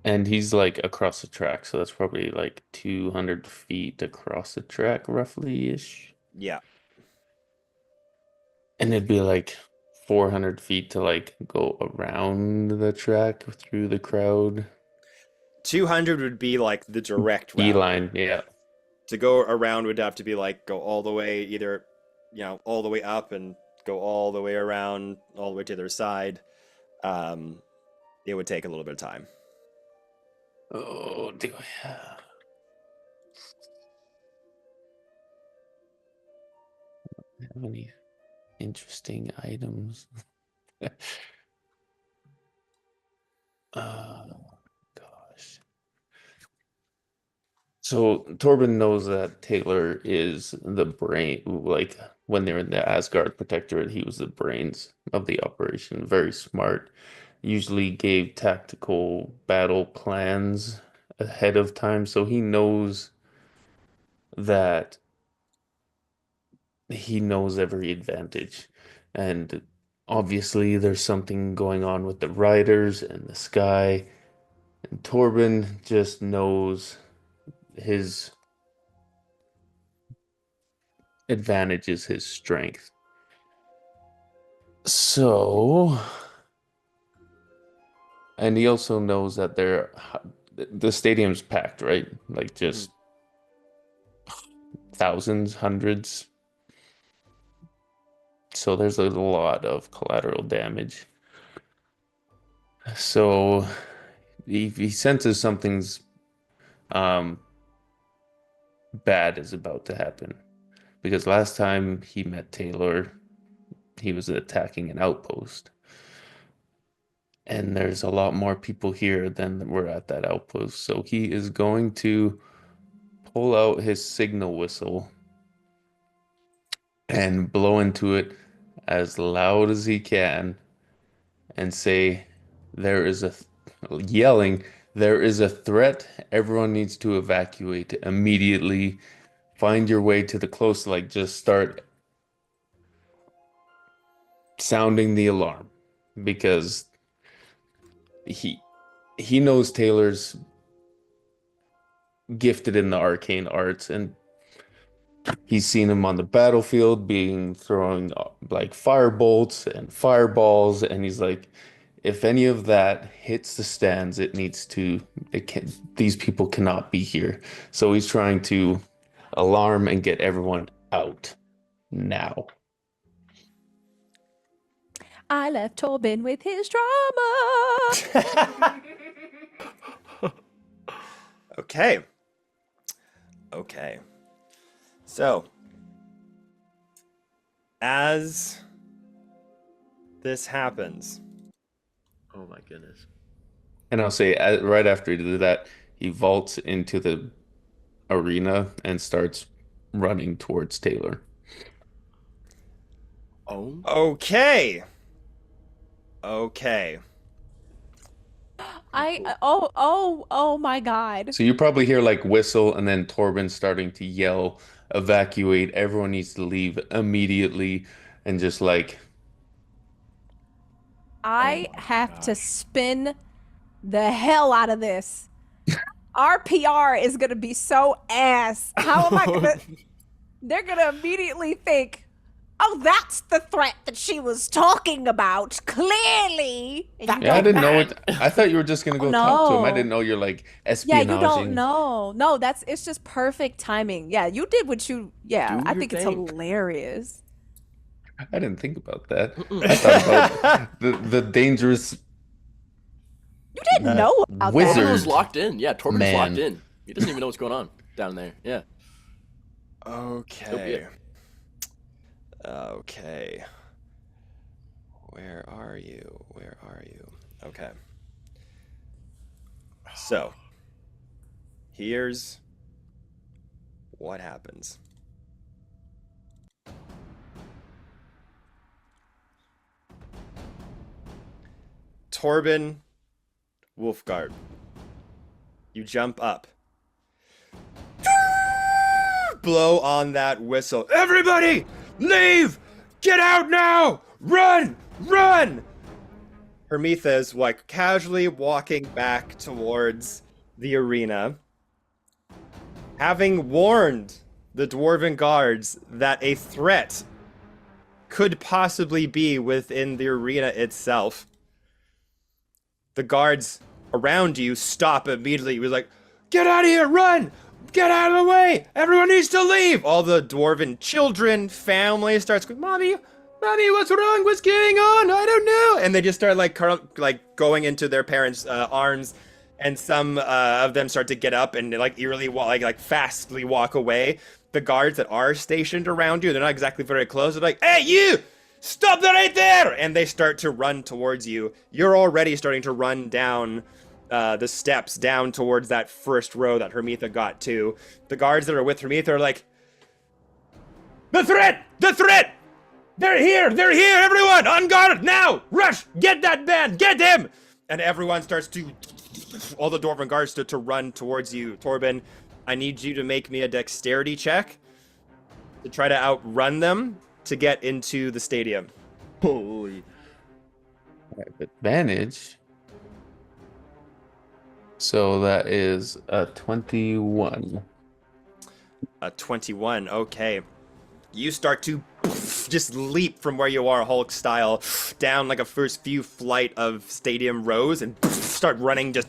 S4: And he's like across the track, so that's probably like 200 feet across the track, roughly ish.
S1: Yeah.
S4: And it'd be like 400 feet to like go around the track through the crowd.
S1: 200 would be like the direct route.
S4: Beeline, yeah.
S1: To go around would have to be like go all the way, either, all the way up and go all the way around, all the way to the other side. It would take a little bit of time.
S4: Oh, do I have any interesting items? Gosh. So Torben knows that Taylor is the brain, like when they're in the Asgard Protectorate, he was the brains of the operation. Very smart. Usually gave tactical battle plans ahead of time, so he knows that he knows every advantage. And obviously there's something going on with the riders and the Skye. And Torben just knows his advantage is his strength. So, and he also knows that the stadium's packed, right? Like just thousands, hundreds. So there's a lot of collateral damage. So he senses something's bad is about to happen. Because last time he met Taylor, he was attacking an outpost. And there's a lot more people here than were at that outpost. So he is going to pull out his signal whistle and blow into it as loud as he can and say, there is a threat. Everyone needs to evacuate immediately. Find your way to the close, just start sounding the alarm, because he knows Taylor's gifted in the arcane arts, and he's seen him on the battlefield throwing like firebolts and fireballs, and he's like, if any of that hits the stands, these people cannot be here. So he's trying to alarm and get everyone out now.
S2: I left Torben with his drama.
S1: Okay. So, as this happens.
S3: Oh my goodness.
S4: And I'll say, right after he did that, he vaults into the arena and starts running towards Taylor.
S1: Okay.
S2: Oh my God.
S4: So you probably hear like whistle, and then Torben starting to yell, evacuate, everyone needs to leave immediately, and just like...
S2: I have to spin the hell out of this. Our PR is going to be so ass. How am I going to... They're going to immediately think, oh, that's the threat that she was talking about. Clearly.
S4: Yeah, I didn't know it. I thought you were just going to go talk to him. I didn't know you're like espionaging.
S2: Yeah, you don't know. No, it's just perfect timing. Yeah, you did what you... Yeah, I think it's hilarious.
S4: I didn't think about that. I thought about the dangerous...
S2: You didn't know about
S4: wizard.
S2: that.
S3: Torben's locked in. Yeah, Torben's locked in. He doesn't even know what's going on down there. Yeah.
S1: Okay. Where are you? Okay. So, here's what happens. Torben Wolfgard, you jump up. Blow on that whistle. Everybody, leave! Get out now! Run! Hermitha is like casually walking back towards the arena, having warned the dwarven guards that a threat could possibly be within the arena itself. The guards around you stop immediately. He was like, "Get out of here! Run! Get out of the way! Everyone needs to leave!" All the dwarven children, family starts going, "Mommy, what's wrong? What's going on? I don't know." And they just start like going into their parents' arms, and some of them start to get up and like eerily like fastly walk away. The guards that are stationed around you, they're not exactly very close. They're like, "Hey, you! Stop that right there!" And they start to run towards you. You're already starting to run down the steps down towards that first row that Hermitha got to. The guards that are with Hermitha are like, The threat! They're here, everyone, on guard, now, rush, get that man, get him!" And everyone starts to, all the dwarven guards start to run towards you. Torben, I need you to make me a dexterity check to try to outrun them to get into the stadium.
S4: Holy. I have advantage. So that is a 21.
S1: A 21, okay. You start to just leap from where you are, Hulk style, down like a first few flight of stadium rows and start running just...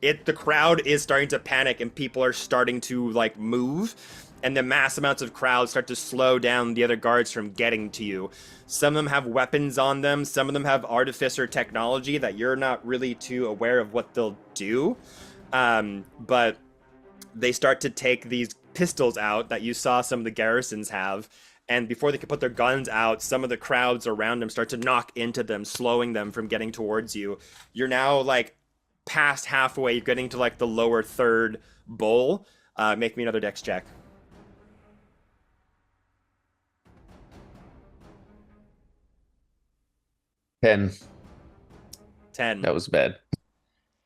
S1: The crowd is starting to panic and people are starting to like move, and the mass amounts of crowds start to slow down the other guards from getting to you. Some of them have weapons on them, some of them have artificer technology that you're not really too aware of what they'll do, but they start to take these pistols out that you saw some of the garrisons have, and before they can put their guns out, some of the crowds around them start to knock into them, slowing them from getting towards you. You're now like past halfway, you're getting to like the lower third bowl. Make me another dex check.
S4: Ten.
S1: 10.
S4: That was bad.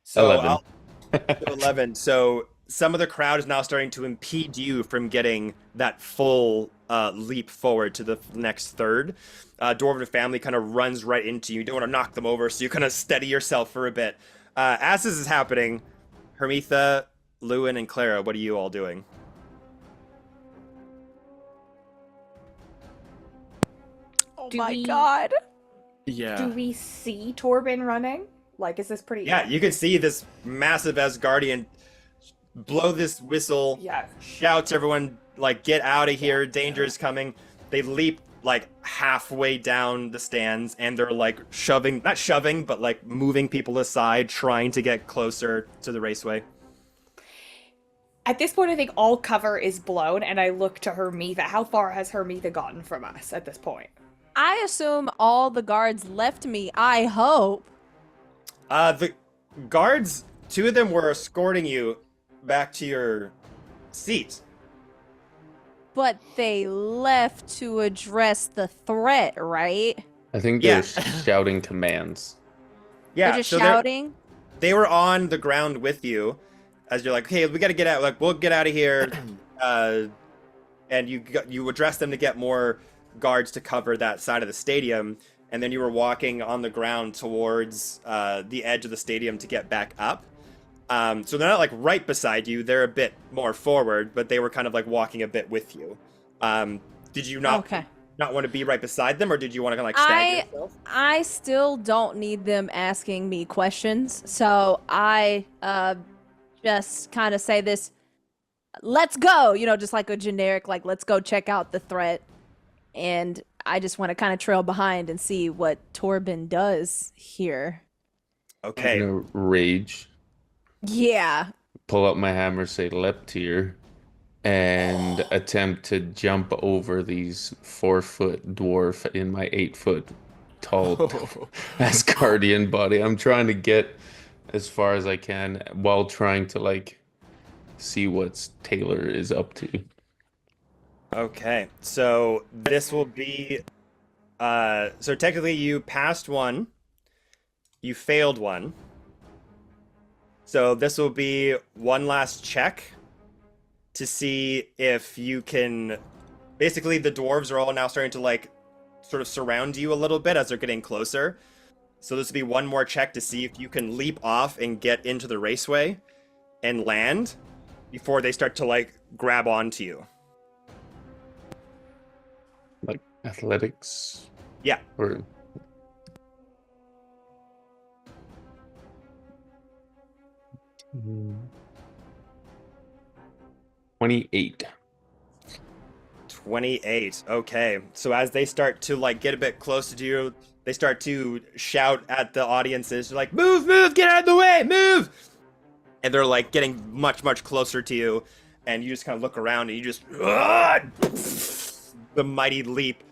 S1: So
S4: 11.
S1: I'll do 11. So some of the crowd is now starting to impede you from getting that full leap forward to the next third. Dwarven family kind of runs right into you. You don't want to knock them over, so you kind of steady yourself for a bit. As this is happening, Hermitha, Lewin, and Clara, what are you all doing?
S2: Oh
S6: Do
S2: my
S6: we-
S2: god.
S3: Yeah.
S6: Do we see Torben running? Like, is this pretty?
S1: Yeah, you can see this massive Asgardian blow this whistle,
S6: Yeah.
S1: shout to everyone, like, get out of here, danger is coming. They leap, like, halfway down the stands, and they're, like, not shoving, but, like, moving people aside, trying to get closer to the raceway.
S6: At this point, I think all cover is blown, and I look to Hermitha. How far has Hermitha gotten from us at this point?
S2: I assume all the guards left me, I hope.
S1: The guards, 2 of them were escorting you back to your seat.
S2: But they left to address the threat, right?
S4: I think
S1: Yeah.
S4: they're shouting commands.
S1: Yeah,
S2: They're just
S1: so
S2: shouting?
S1: they were on the ground with you as you're like, "Hey, we got to get out. Like, we'll get out of here." And you addressed them to get more guards to cover that side of the stadium, and then you were walking on the ground towards the edge of the stadium to get back up. So they're not like right beside you; they're a bit more forward, but they were kind of like walking a bit with you. Did you not want to be right beside them, or did you want to like stagger yourself?
S2: I still don't need them asking me questions, so I just kind of say this, "Let's go," just like a generic, like, "Let's go check out the threat." And I just want to kind of trail behind and see what Torben does here.
S1: Okay.
S4: I'm gonna rage,
S2: Yeah.
S4: pull out my hammer, say Leptir, and attempt to jump over these 4-foot dwarf in my 8-foot tall Asgardian body. I'm trying to get as far as I can while trying to like see what Taylor is up to.
S1: Okay, so this will be, so technically you passed one, you failed one. So this will be one last check to see if you can, basically the dwarves are all now starting to like, sort of surround you a little bit as they're getting closer. So this will be one more check to see if you can leap off and get into the raceway and land before they start to like grab onto you.
S4: Like athletics?
S1: Yeah.
S4: Or 28.
S1: 28. Okay. So as they start to like get a bit closer to you, they start to shout at the audiences, they're like, move, get out of the way, move! And they're like getting much, much closer to you, and you just kind of look around and you just the mighty leap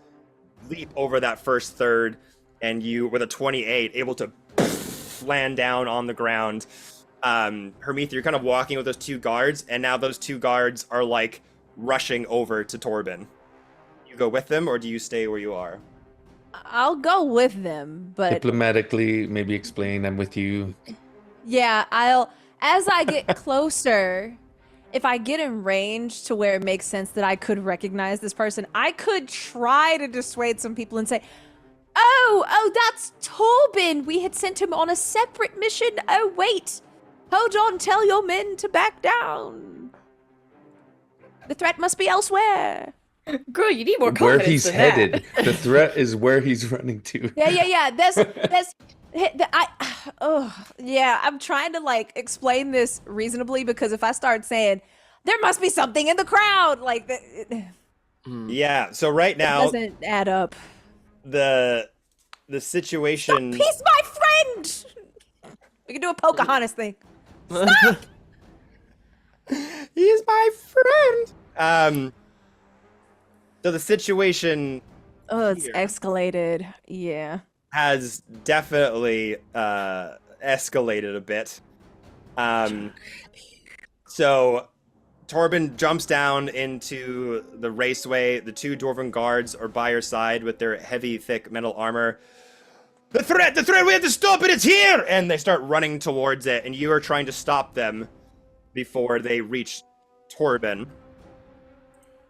S1: over that first third, and you with a 28 able to land down on the ground. Hermetha, you're kind of walking with those two guards, and now those two guards are like rushing over to Torben. You go with them, or do you stay where you are?
S2: I'll go with them, but
S4: Diplomatically, maybe explain I'm with you.
S2: yeah, as I get closer, if I get in range to where it makes sense that I could recognize this person, I could try to dissuade some people and say, oh, that's Torben. We had sent him on a separate mission. Oh, wait. Hold on, tell your men to back down. The threat must be elsewhere.
S6: Girl, you need more
S4: Where
S6: confidence
S4: he's
S6: than
S4: headed. The threat is where he's running to.
S2: Yeah. I'm trying to like explain this reasonably, because if I start saying there must be something in the crowd, like it
S1: Yeah, so right now
S2: doesn't add up.
S1: the situation
S2: He's my friend. We can do a Pocahontas thing.
S1: He's my friend. So the situation
S2: Oh, it's
S1: Here.
S2: escalated. Yeah.
S1: has definitely escalated a bit. So Torben jumps down into the raceway. The two dwarven guards are by your side with their heavy, thick metal armor. The threat, we have to stop it, it's here! And they start running towards it, and you are trying to stop them before they reach Torben.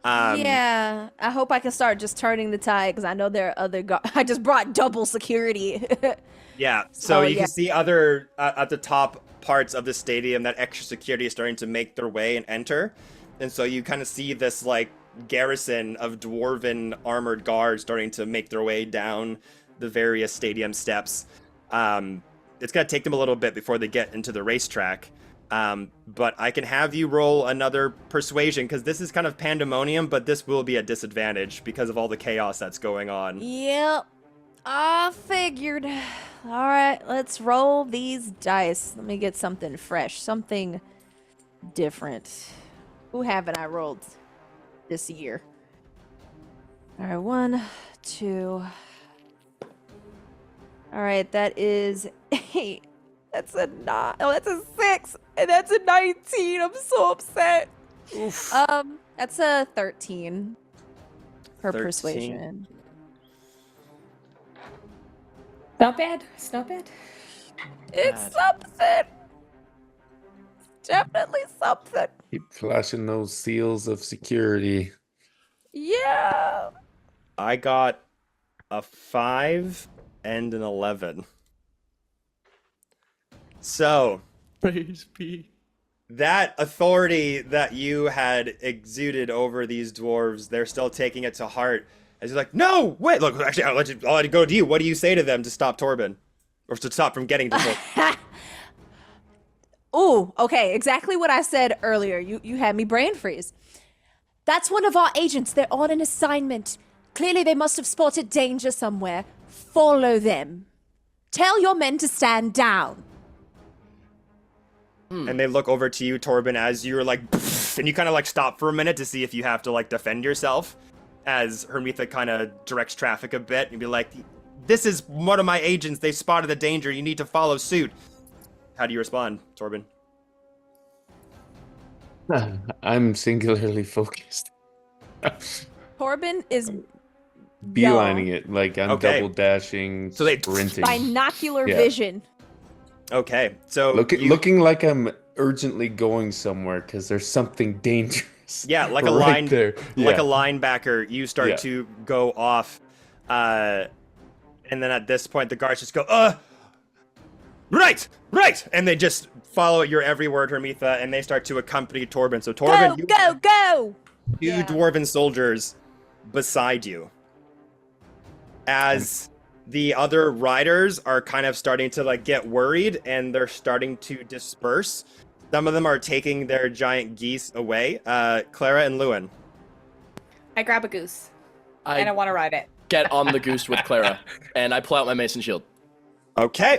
S2: Yeah. I hope I can start just turning the tide, because I know there are other I just brought double security.
S1: Yeah, so you
S2: yeah.
S1: can see other, at the top parts of the stadium, that extra security is starting to make their way and enter. And so you kind of see this, like, garrison of dwarven armored guards starting to make their way down the various stadium steps. It's going to take them a little bit before they get into the racetrack. But I can have you roll another persuasion, because this is kind of pandemonium, but this will be a disadvantage because of all the chaos that's going on.
S2: Yep. I figured. All right, let's roll these dice. Let me get something fresh, something different. Who haven't I rolled this year? All right, 1, 2. All right, that is 8. That's a 9. Oh, that's a 6, and that's a 19. I'm so upset.
S1: Oof.
S2: That's a 13 for
S1: 13.
S2: persuasion.
S6: Not bad. It's not bad.
S2: It's something. Definitely something.
S4: Keep flashing those seals of security.
S2: Yeah.
S1: I got a 5 and an 11. So,
S3: Praise be.
S1: that authority that you had exuded over these dwarves, they're still taking it to heart. As you're like, no, wait, look, actually, I'll let it go to you. What do you say to them to stop Torben? Or to stop from getting to Torben?
S2: Ooh, okay, exactly what I said earlier. You had me brain freeze. That's one of our agents. They're on an assignment. Clearly they must have spotted danger somewhere. Follow them. Tell your men to stand down.
S1: And they look over to you, Torben, as you're like, and you kind of like stop for a minute to see if you have to like defend yourself. As Hermetha kind of directs traffic a bit, and be like, this is one of my agents. They spotted the danger. You need to follow suit. How do you respond, Torben?
S4: I'm singularly focused.
S2: Torben is
S4: Beelining it, like I'm
S1: Okay.
S4: double dashing,
S1: So they-
S4: sprinting.
S2: binocular
S4: Yeah.
S2: vision.
S1: Okay, so
S4: Looking like I'm urgently going somewhere because there's something dangerous.
S1: Yeah, like a
S4: right
S1: line,
S4: there.
S1: like
S4: Yeah.
S1: a linebacker, you start
S4: Yeah.
S1: to go off, and then at this point, the guards just go, Right, right, and they just follow your every word, Hermitha, and they start to accompany Torben. So Torben, you have
S2: Go!
S1: two dwarven soldiers beside you. As the other riders are kind of starting to like get worried, and they're starting to disperse. Some of them are taking their giant geese away. Clara and Lewin.
S6: I grab a goose, and I want to ride it.
S3: Get on the goose with Clara, and I pull out my mason shield.
S1: Okay.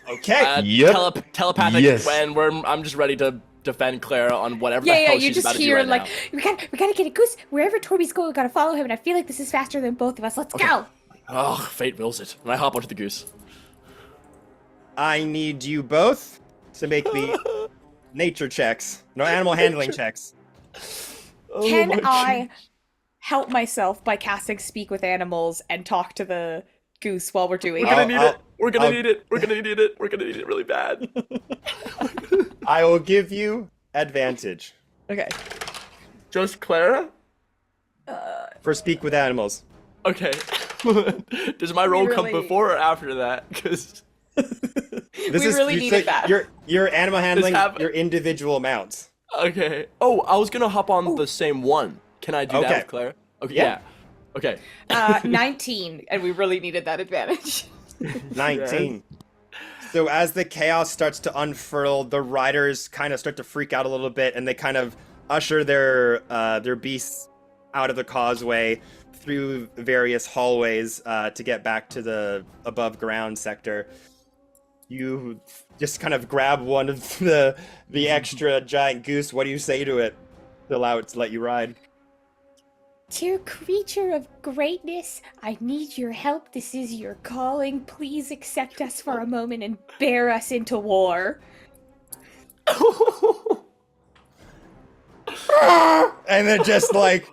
S1: Okay.
S4: Yep.
S3: Telepathic,
S4: Yes.
S3: and I'm just ready to defend Clara on whatever the
S6: Yeah,
S3: hell
S6: you
S3: she's
S6: just
S3: about to do
S6: hear
S3: right
S6: like
S3: now.
S6: we gotta get a goose. Wherever Torby's going, we gotta follow him. And I feel like this is faster than both of us. Let's go.
S3: Oh, fate wills it. And I hop onto the goose.
S1: I need you both to make me nature checks. No animal handling checks.
S6: Can I help myself by casting Speak with Animals and talk to the goose while we're doing
S3: We're gonna
S6: it?
S3: need it. We're gonna need it. We're gonna need it. We're gonna need it really bad.
S1: I will give you advantage
S6: Okay.
S3: Just Clara?
S1: for speak with animals.
S3: Okay. Does my roll come
S6: really-
S3: before or after that? Because
S1: This
S6: We really need it bad.
S1: Your animal handling
S3: happened.
S1: your individual mounts.
S3: okay. Oh, I was gonna hop on the same one. Can I do that
S1: Okay.
S3: with Clara? Okay.
S1: Yeah.
S3: Yeah. Okay.
S6: 19, and we really needed that advantage.
S1: 19. So as the chaos starts to unfurl, the riders kind of start to freak out a little bit, and they kind of usher their beasts out of the causeway through various hallways to get back to the above ground sector. You just kind of grab one of the extra giant goose. What do you say to it to allow it to let you ride?
S7: Dear creature of greatness, I need your help. This is your calling. Please accept us for a moment and bear us into war.
S1: And it just like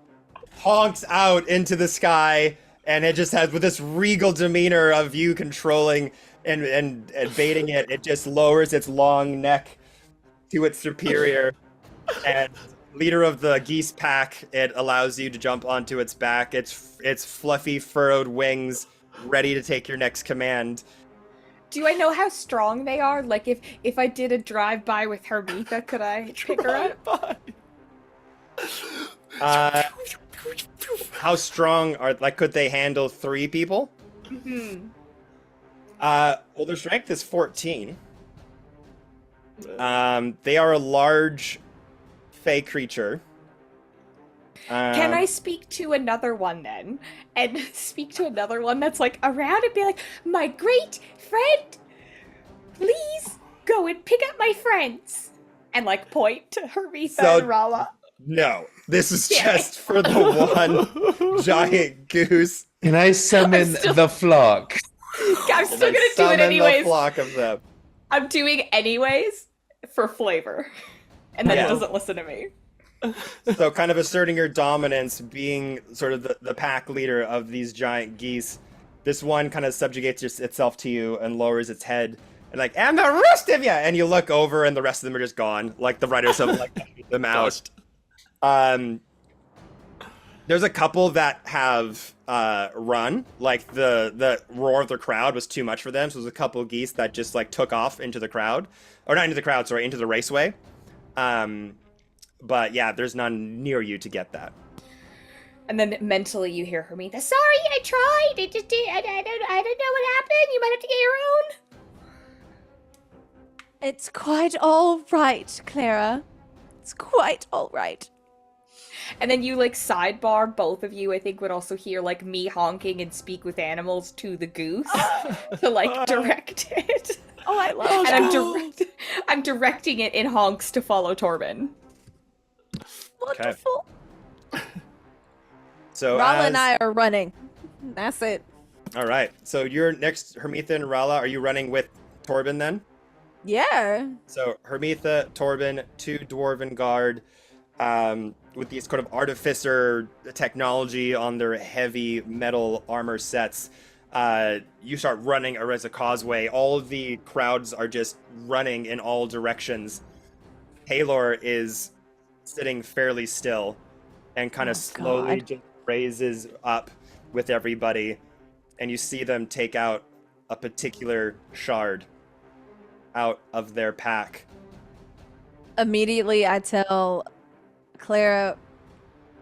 S1: honks out into the sky, and it just has with this regal demeanor of you controlling and baiting it. It just lowers its long neck to its superior, and leader of the geese pack, it allows you to jump onto its back. Its fluffy furrowed wings ready to take your next command.
S6: Do I know how strong they are? Like, if I did a drive-by with Hermitha, could I pick her up?
S1: How strong are could they handle 3 people?
S6: Mm-hmm.
S1: Well, their strength is 14. They are a large fey creature.
S6: Can I speak to another one then? And speak to another one that's like around and be like, my great friend, please go and pick up my friends. And like point to Hermitha
S1: So-
S6: and Rala.
S1: No, this is just for the one giant goose.
S4: Can I summon the flock?
S6: I'm still gonna do it
S1: Summon the
S6: anyways.
S1: flock of them.
S6: I'm doing anyways for flavor. And then
S1: Yeah.
S6: it doesn't listen to me.
S1: So kind of asserting your dominance, being sort of the pack leader of these giant geese. This one kind of subjugates itself to you and lowers its head. And like, and the rest of you! And you look over and the rest of them are just gone. Like the riders have like beat them out.
S3: Dust.
S1: There's a couple that have run. Like the roar of the crowd was too much for them. So there's a couple of geese that just like took off into the crowd. Or not into the crowd, sorry, into the raceway. But yeah, there's none near you to get that.
S6: And then mentally you hear Hermitha,
S7: Sorry, I tried. It just did. I don't know what happened. You might have to get your own.
S2: It's quite all right, Clara. It's quite all right.
S6: and then you like sidebar, both of you I think would also hear like me honking and speak with animals to the goose to like direct it.
S2: Oh, I love
S6: And I'm directing it in honks to follow Torben.
S2: Wonderful.
S1: So
S2: Rala
S1: as-
S2: and I are running. That's it.
S1: All right. So you're next, Hermitha and Rala. Are you running with Torben then?
S2: Yeah.
S1: So Hermitha, Torben, 2 dwarven guard, with these kind of artificer technology on their heavy metal armor sets. You start running around the causeway. All of the crowds are just running in all directions. Halor is sitting fairly still and kind of slowly
S2: God.
S1: just raises up with everybody. And you see them take out a particular shard out of their pack.
S2: Immediately, I tell Clara,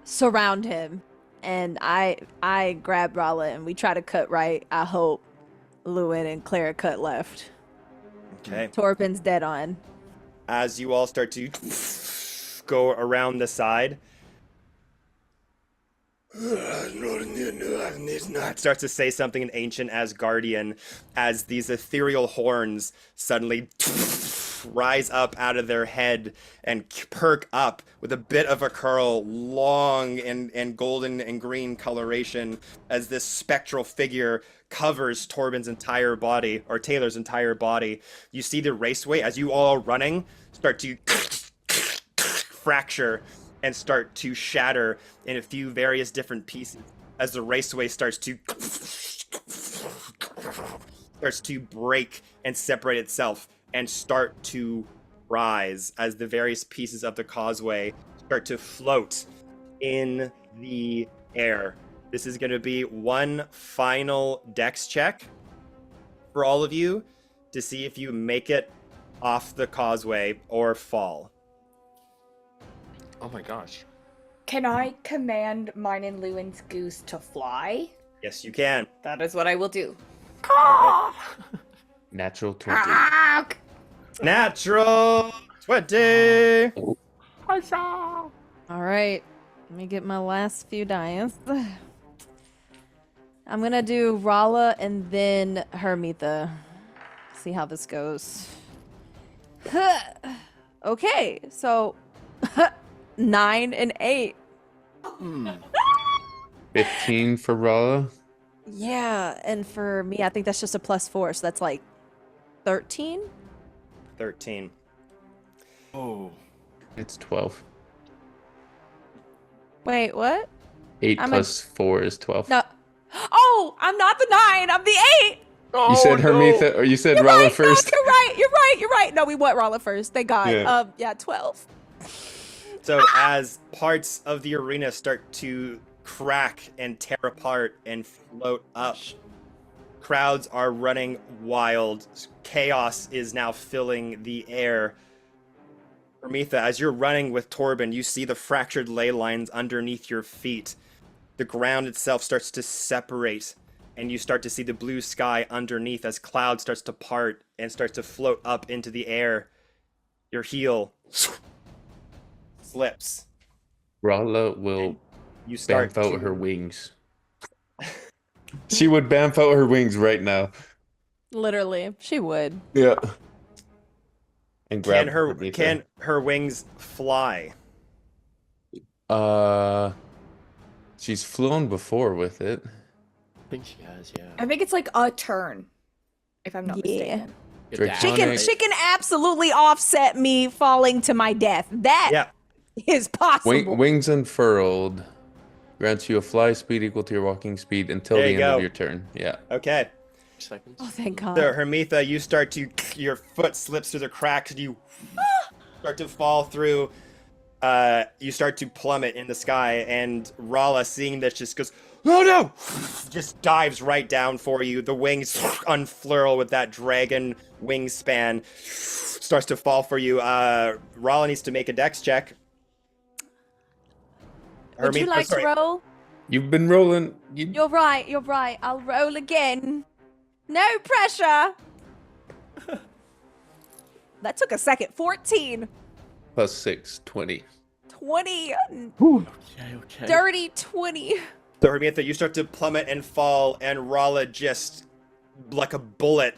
S2: surround him, and I grab Rala and we try to cut right. I hope Lewin and Clara cut left.
S1: Okay.
S2: Torben's dead on.
S1: As you all start to go around the side, starts to say something in ancient Asgardian as these ethereal horns suddenly rise up out of their head and perk up with a bit of a curl, long and golden and green coloration, as this spectral figure covers Torben's entire body, or Taylor's entire body. You see the raceway, as you all are running, start to fracture and start to shatter in a few various different pieces as the raceway starts to break and separate itself and start to rise as the various pieces of the causeway start to float in the air. This is going to be one final dex check for all of you to see if you make it off the causeway or fall.
S3: Oh my gosh.
S6: Can I command mine and Lewin's goose to fly?
S1: Yes, you can.
S6: That is what I will do.
S4: Natural 20.
S1: Natural 20.
S2: All right, let me get my last few dice. I'm gonna do Rala and then Hermitha. See how this goes. Okay, so 9 and 8.
S4: 15 for Rala.
S2: Yeah, and for me, I think that's just a +4, so that's like 13.
S1: 13.
S3: Oh.
S4: It's 12.
S2: Wait, what?
S4: 8
S2: I'm
S4: plus 4 is 12.
S2: No. Oh, I'm not the 9. I'm the 8.
S4: You said Hermitha, or you said Rala first.
S2: No, you're right. No, we went Rala first. Thank God.
S4: Yeah.
S2: 12.
S1: So as parts of the arena start to crack and tear apart and float up, crowds are running wild. Chaos is now filling the air. Hermitha, as you're running with Torben, you see the fractured ley lines underneath your feet. The ground itself starts to separate, and you start to see the blue sky underneath as cloud starts to part and starts to float up into the air. Your heel slips.
S4: Rala will
S1: You start
S4: bamf out
S1: to...
S4: her wings. She would bamf out her wings right now.
S2: Literally, she would.
S4: Yeah. And grab
S1: Can her wings fly?
S4: She's flown before with it.
S3: I think she has, yeah.
S6: I think it's like a turn, if I'm not mistaken.
S4: Draconic.
S2: She can absolutely offset me falling to my death. That is possible.
S4: Wings unfurled grants you a fly speed equal to your walking speed until
S1: There
S4: the
S1: you
S4: end
S1: go.
S4: of your turn. Yeah.
S1: Okay.
S3: Seconds.
S2: Oh, thank God.
S1: So, Hermitha, you start to... Your foot slips through the cracks and you start to fall through. You start to plummet in the sky, and Rala, seeing this, just goes, "Oh no!" Just dives right down for you. The wings unfurl with that dragon wingspan. Starts to fall for you. Rala needs to make a dex check.
S2: Would you like to roll?
S4: You've been rolling.
S2: You're right. I'll roll again. No pressure. That took a second. 14.
S4: Plus 6, 20.
S2: 20.
S3: Okay.
S2: Dirty 20.
S1: So, Hermitha, you start to plummet and fall, and Rala just, like a bullet,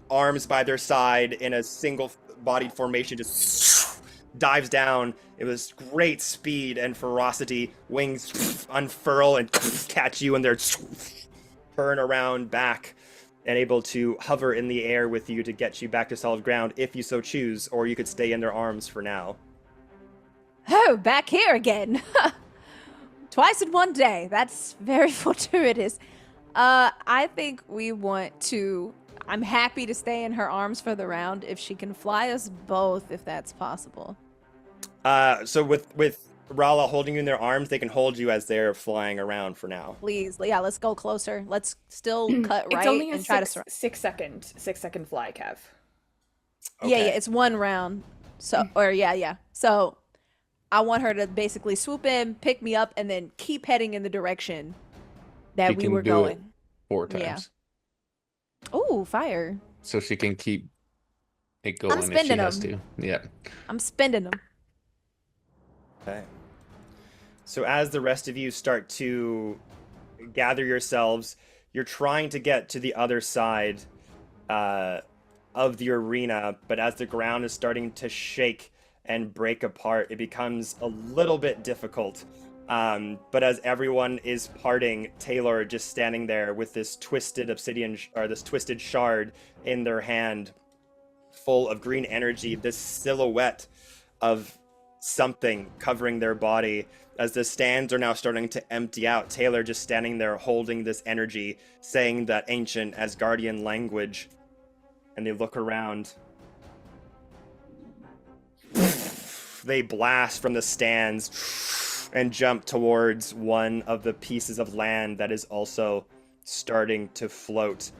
S1: arms by their side in a single-bodied formation, just dives down. It was great speed and ferocity. Wings unfurl and catch you, and they're turn around back and able to hover in the air with you to get you back to solid ground if you so choose, or you could stay in their arms for now.
S2: Oh, back here again. Twice in one day. That's very fortuitous. I think we want to... I'm happy to stay in her arms for the round if she can fly us both, if that's possible.
S1: So with Rala holding you in their arms, they can hold you as they're flying around for now.
S2: Please, yeah, let's go closer. Let's still cut
S6: It's
S2: right
S6: only a
S2: and try to
S6: six,
S2: surround.
S6: 6 second fly, Kev.
S2: Yeah,
S1: Okay.
S2: it's one round. So, or yeah. So, I want her to basically swoop in, pick me up, and then keep heading in the direction that
S4: She
S2: we
S4: can
S2: were
S4: do
S2: going.
S4: it 4
S2: Yeah.
S4: times.
S2: Ooh, fire!
S4: So she can keep it going if she
S2: spending
S4: has
S2: them.
S4: to. Yeah.
S2: I'm spending them.
S1: Okay. So as the rest of you start to gather yourselves, you're trying to get to the other side of the arena, but as the ground is starting to shake and break apart, it becomes a little bit difficult. But as everyone is parting, Taylor just standing there with this twisted obsidian or this twisted shard in their hand, full of green energy, this silhouette of something covering their body. As the stands are now starting to empty out, Taylor just standing there holding this energy, saying that ancient Asgardian language, and they look around. They blast from the stands and jump towards one of the pieces of land that is also starting to float.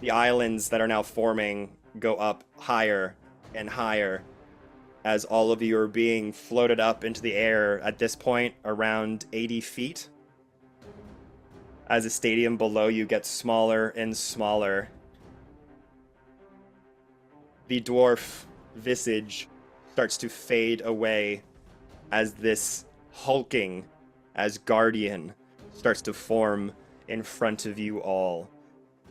S1: The islands that are now forming go up higher and higher as all of you are being floated up into the air at this point around 80 feet. As the stadium below you gets smaller and smaller, the dwarf visage starts to fade away as this hulking Asgardian starts to form in front of you all.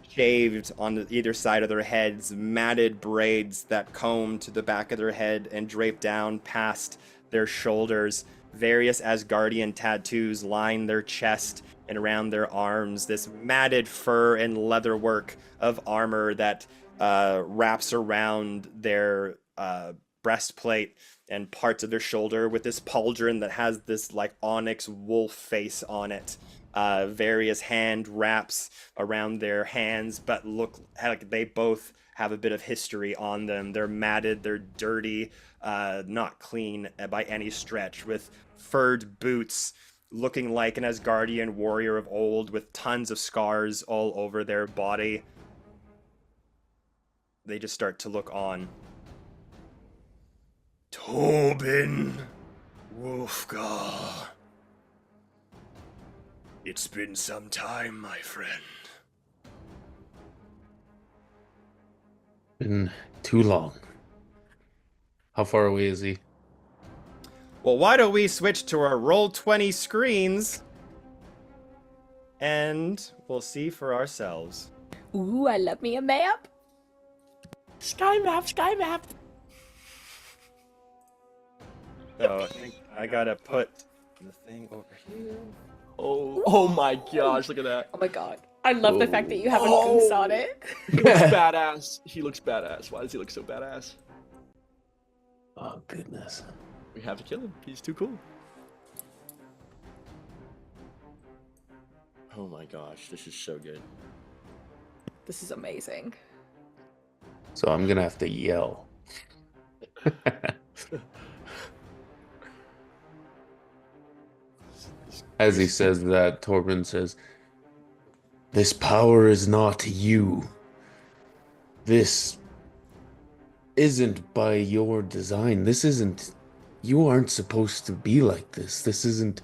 S1: Shaved on either side of their heads, matted braids that comb to the back of their head and drape down past their shoulders. Various Asgardian tattoos line their chest and around their arms. This matted fur and leatherwork of armor that wraps around their breastplate and parts of their shoulder, with this pauldron that has this like onyx wolf face on it. Various hand wraps around their hands, but look like they both have a bit of history on them. They're matted, they're dirty, not clean by any stretch, with furred boots, looking like an Asgardian warrior of old, with tons of scars all over their body. They just start to look on. Tobin Wolfgar. It's been some time, my friend.
S4: Been too long. How far away is he?
S1: Well, why don't we switch to our Roll20 screens and we'll see for ourselves.
S6: Ooh, I love me a map.
S3: Sky map, sky map.
S1: So I think I gotta put the thing over here.
S3: Oh my gosh, look at that.
S6: Oh my god. I love the fact that you have a
S3: Oh.
S6: goose on it.
S3: He looks badass. He looks badass. Why does he look so badass?
S4: Oh, goodness.
S3: We have to kill him. He's too cool. Oh my gosh, this is so good.
S6: This is amazing.
S4: So I'm gonna have to yell. As he says that, Torben says, "This power is not you. This isn't by your design. This isn't... You aren't supposed to be like this. This isn't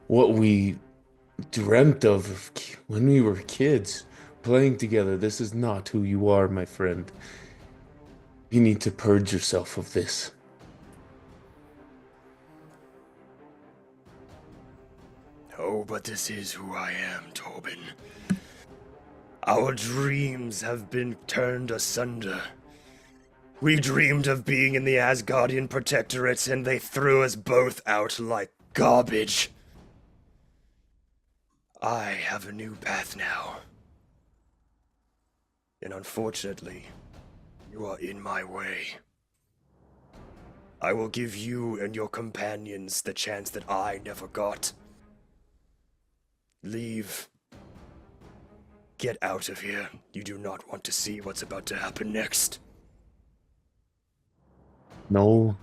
S4: what we dreamt of when we were kids, playing together. This is not who you are, my friend. You need to purge yourself of this."
S1: Oh, but this is who I am, Tobin. Our dreams have been turned asunder. We dreamed of being in the Asgardian Protectorate, and they threw us both out like garbage. I have a new path now. And unfortunately, you are in my way. I will give you and your companions the chance that I never got. Leave. Get out of here. You do not want to see what's about to happen next.
S4: No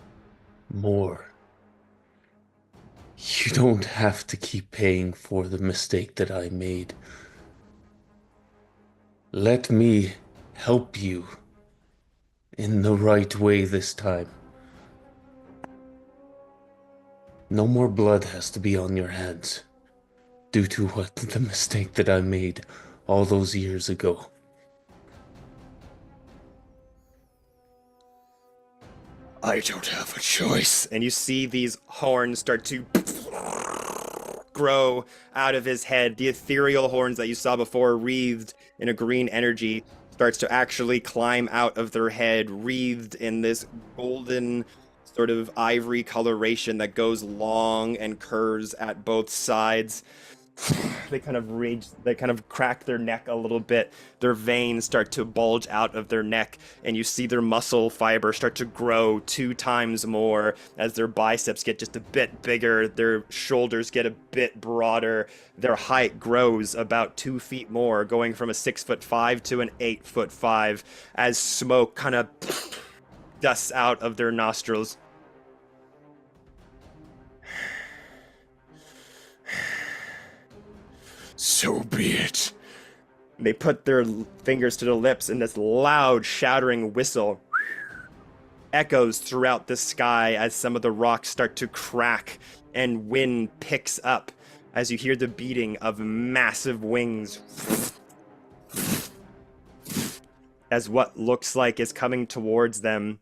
S4: more. You don't have to keep paying for the mistake that I made. Let me help you in the right way this time. No more blood has to be on your hands due to the mistake that I made all those years ago.
S1: I don't have a choice. And you see these horns start to grow out of his head. The ethereal horns that you saw before, wreathed in a green energy, starts to actually climb out of their head, wreathed in this golden sort of ivory coloration that goes long and curves at both sides. They kind of crack their neck a little bit. Their veins start to bulge out of their neck, and you see their muscle fiber start to grow 2 times more as their biceps get just a bit bigger, their shoulders get a bit broader, their height grows about 2 feet more, going from a 6'5" to an 8'5", as smoke kind of dusts out of their nostrils. So be it. They put their fingers to their lips, and this loud, shattering whistle echoes throughout the sky as some of the rocks start to crack and wind picks up as you hear the beating of massive wings as what looks like is coming towards them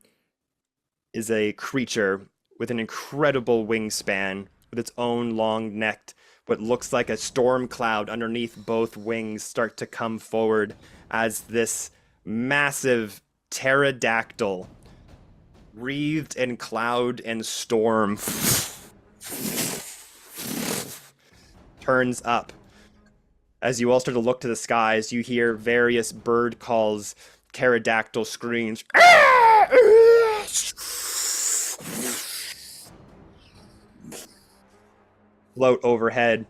S1: is a creature with an incredible wingspan, with its own long neck. What looks like a storm cloud underneath both wings start to come forward as this massive pterodactyl, wreathed in cloud and storm, turns up. As you all start to look to the skies, you hear various bird calls, pterodactyl screams, float overhead,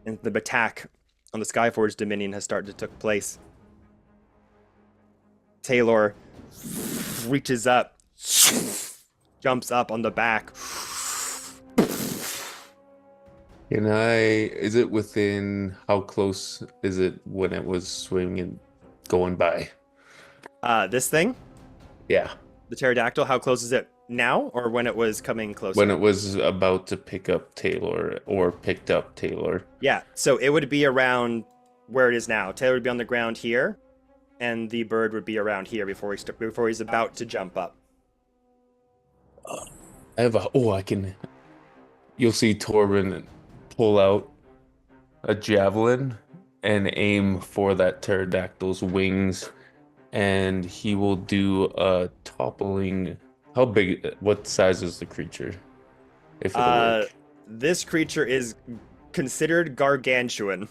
S1: and the attack on the Skyforge Dominion has started to take place. Taylor reaches up, jumps up on the back.
S4: Is it within, how close is it when it was swinging and going by?
S1: This thing,
S4: Yeah,
S1: the pterodactyl, how close is it now, or when it was coming closer?
S4: when it was about to pick up Taylor, or picked up Taylor.
S1: Yeah, so it would be around where it is now. Taylor would be on the ground here, and the bird would be around here before he's about to jump up.
S4: You'll see Torben pull out a javelin and aim for that pterodactyl's wings, and he will do a toppling. What size is the creature? If it'll work.
S1: This creature is considered gargantuan.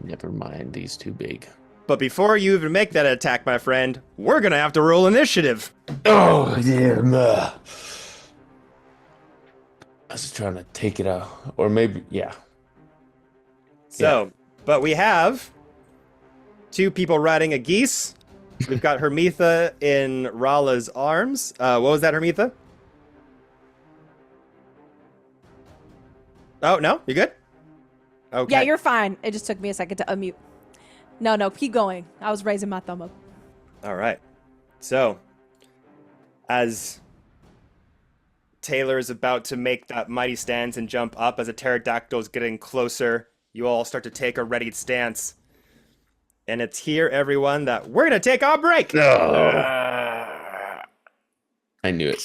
S4: Never mind, he's too big.
S1: But before you even make that attack, my friend, we're gonna have to roll initiative.
S4: Oh, damn. I was trying to take it out. Or maybe, yeah.
S1: So, but we have 2 people riding a geese. We've got Hermitha in Rala's arms. What was that, Hermitha? Oh, no? You good? Okay.
S2: Yeah, you're fine. It just took me a second to unmute. No, keep going. I was raising my thumb up.
S1: All right. So, as Taylor is about to make that mighty stance and jump up, as a pterodactyl is getting closer, you all start to take a ready stance. And it's here, everyone, that we're going to take our break.
S4: I knew it.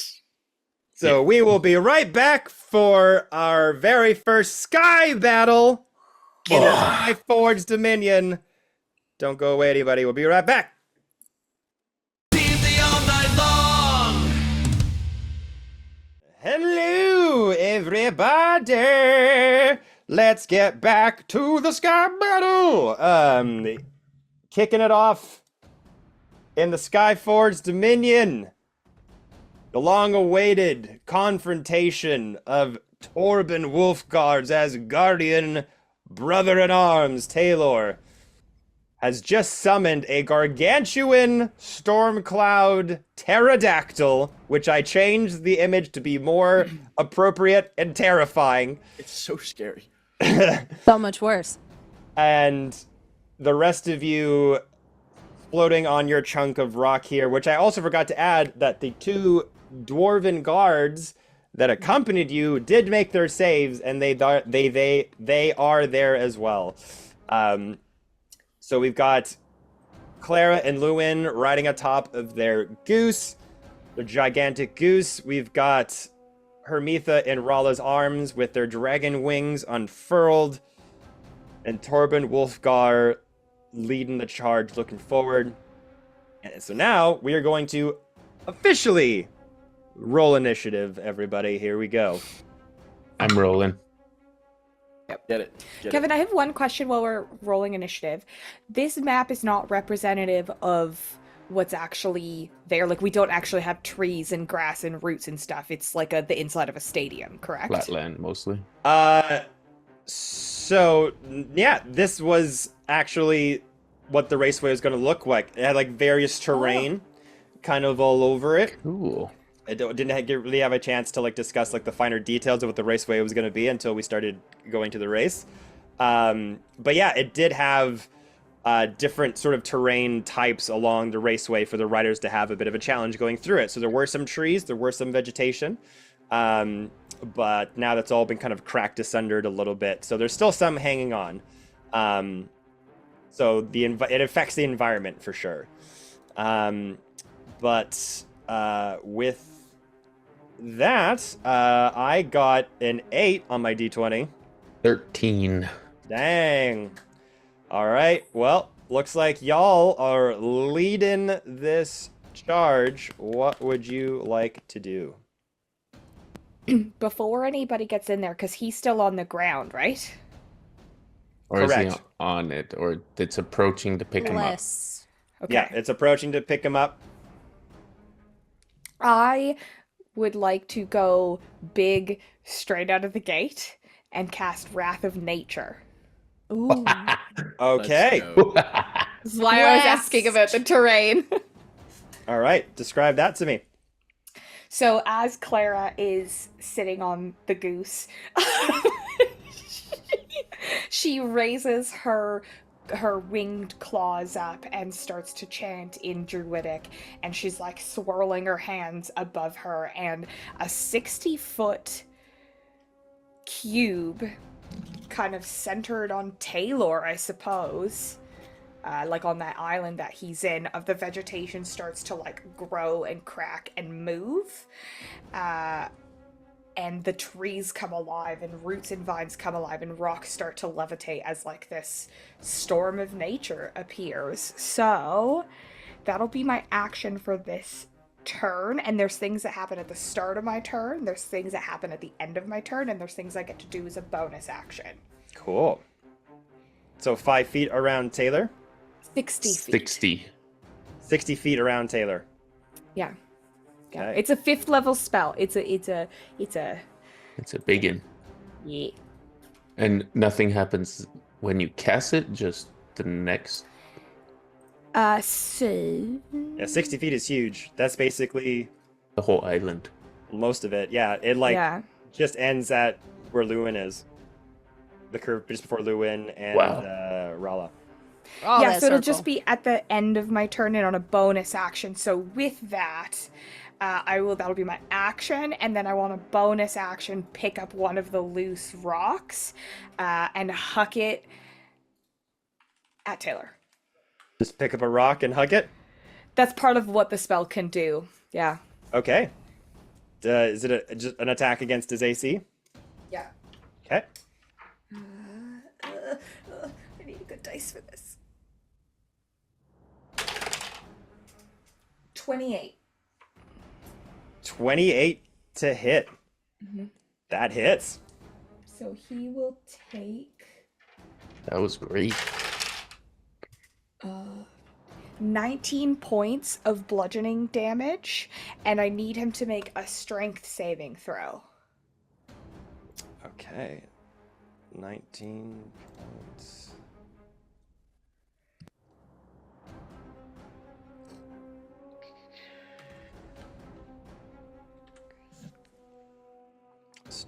S1: So we will be right back for our very first Skye battle in Skyforge Dominion. Don't go away, anybody. We'll be right back. Hello, everybody. Let's get back to the Skye battle. Kicking it off in the Skyforge Dominion. The long-awaited confrontation of Torben Wolfguard's Asgardian brother-in-arms, Taylor, has just summoned a gargantuan storm cloud pterodactyl, which I changed the image to be more appropriate and terrifying.
S3: It's so scary.
S2: So much worse.
S1: And the rest of you floating on your chunk of rock here, which I also forgot to add that the 2 dwarven guards that accompanied you did make their saves, and they are there as well. So we've got Clara and Lewin riding atop of their goose, the gigantic goose. We've got Hermitha in Rala's arms with their dragon wings unfurled, and Torben Wolfgar leading the charge, looking forward. And so now we are going to officially roll initiative, everybody. Here we go.
S4: I'm rolling.
S3: Get it.
S6: Kevin, I have one question while we're rolling initiative. This map is not representative of what's actually there. Like, we don't actually have trees and grass and roots and stuff. It's like the inside of a stadium, correct?
S4: Flatland mostly.
S1: So yeah, this was actually what the raceway was going to look like. It had like various terrain kind of all over it.
S4: Cool.
S1: I didn't really have a chance to like discuss like the finer details of what the raceway was going to be until we started going to the race. But yeah, it did have different sort of terrain types along the raceway for the riders to have a bit of a challenge going through it. So there were some trees, there were some vegetation, but now that's all been kind of cracked asunder a little bit. So there's still some hanging on. So it affects the environment for sure. But with that, I got an 8 on my d20.
S4: 13.
S1: Dang. All right. Well, looks like y'all are leading this charge. What would you like to do?
S6: Before anybody gets in there, because he's still on the ground, right?
S4: Or is
S1: Correct.
S4: he on it? Or it's approaching to pick him up?
S2: Less.
S6: Okay.
S1: Yeah, it's approaching to pick him up.
S6: I would like to go big straight out of the gate and cast Wrath of Nature.
S2: Ooh.
S1: Okay.
S3: Let's go.
S6: This is why I was
S2: Yes.
S6: asking about the terrain.
S1: All right. Describe that to me.
S6: So as Clara is sitting on the goose, she raises her winged claws up and starts to chant in Druidic, and she's like swirling her hands above her, and a 60-foot cube kind of centered on Taylor, I suppose, like on that island that he's in, of the vegetation starts to like grow and crack and move, and the trees come alive and roots and vines come alive and rocks start to levitate as like this storm of nature appears. So that'll be my action for this turn, and there's things that happen at the start of my turn, there's things that happen at the end of my turn, and there's things I get to do as a bonus action.
S1: Cool. So 5 feet around Taylor.
S6: 60 feet.
S4: 60.
S1: 60 feet around Taylor.
S6: Yeah. Yeah.
S1: Okay.
S6: It's a 5th level spell. It's a
S4: It's a biggin.
S6: yeah.
S4: And nothing happens when you cast it, just the next.
S6: So
S1: Yeah, 60 feet is huge. That's basically
S4: The whole island.
S1: most of it. Yeah, it like
S6: yeah.
S1: just ends at where Lewin is. The curve just before Lewin and
S4: Wow.
S1: Rala.
S2: Oh,
S6: Yeah,
S2: that
S6: so it'll
S2: circle.
S6: just be at the end of my turn and on a bonus action. So with that, that'll be my action, and then I want a bonus action pick up one of the loose rocks, and huck it at Taylor.
S1: Just pick up a rock and hug it.
S6: That's part of what the spell can do. Yeah.
S1: Okay. Is it just an attack against his AC?
S6: Yeah.
S1: Okay.
S6: I need a good dice for this. 28.
S1: 28 to hit. That hits.
S6: So he will take
S4: That was great.
S6: 19 points of bludgeoning damage, and I need him to make a strength saving throw.
S1: Okay. 19 points.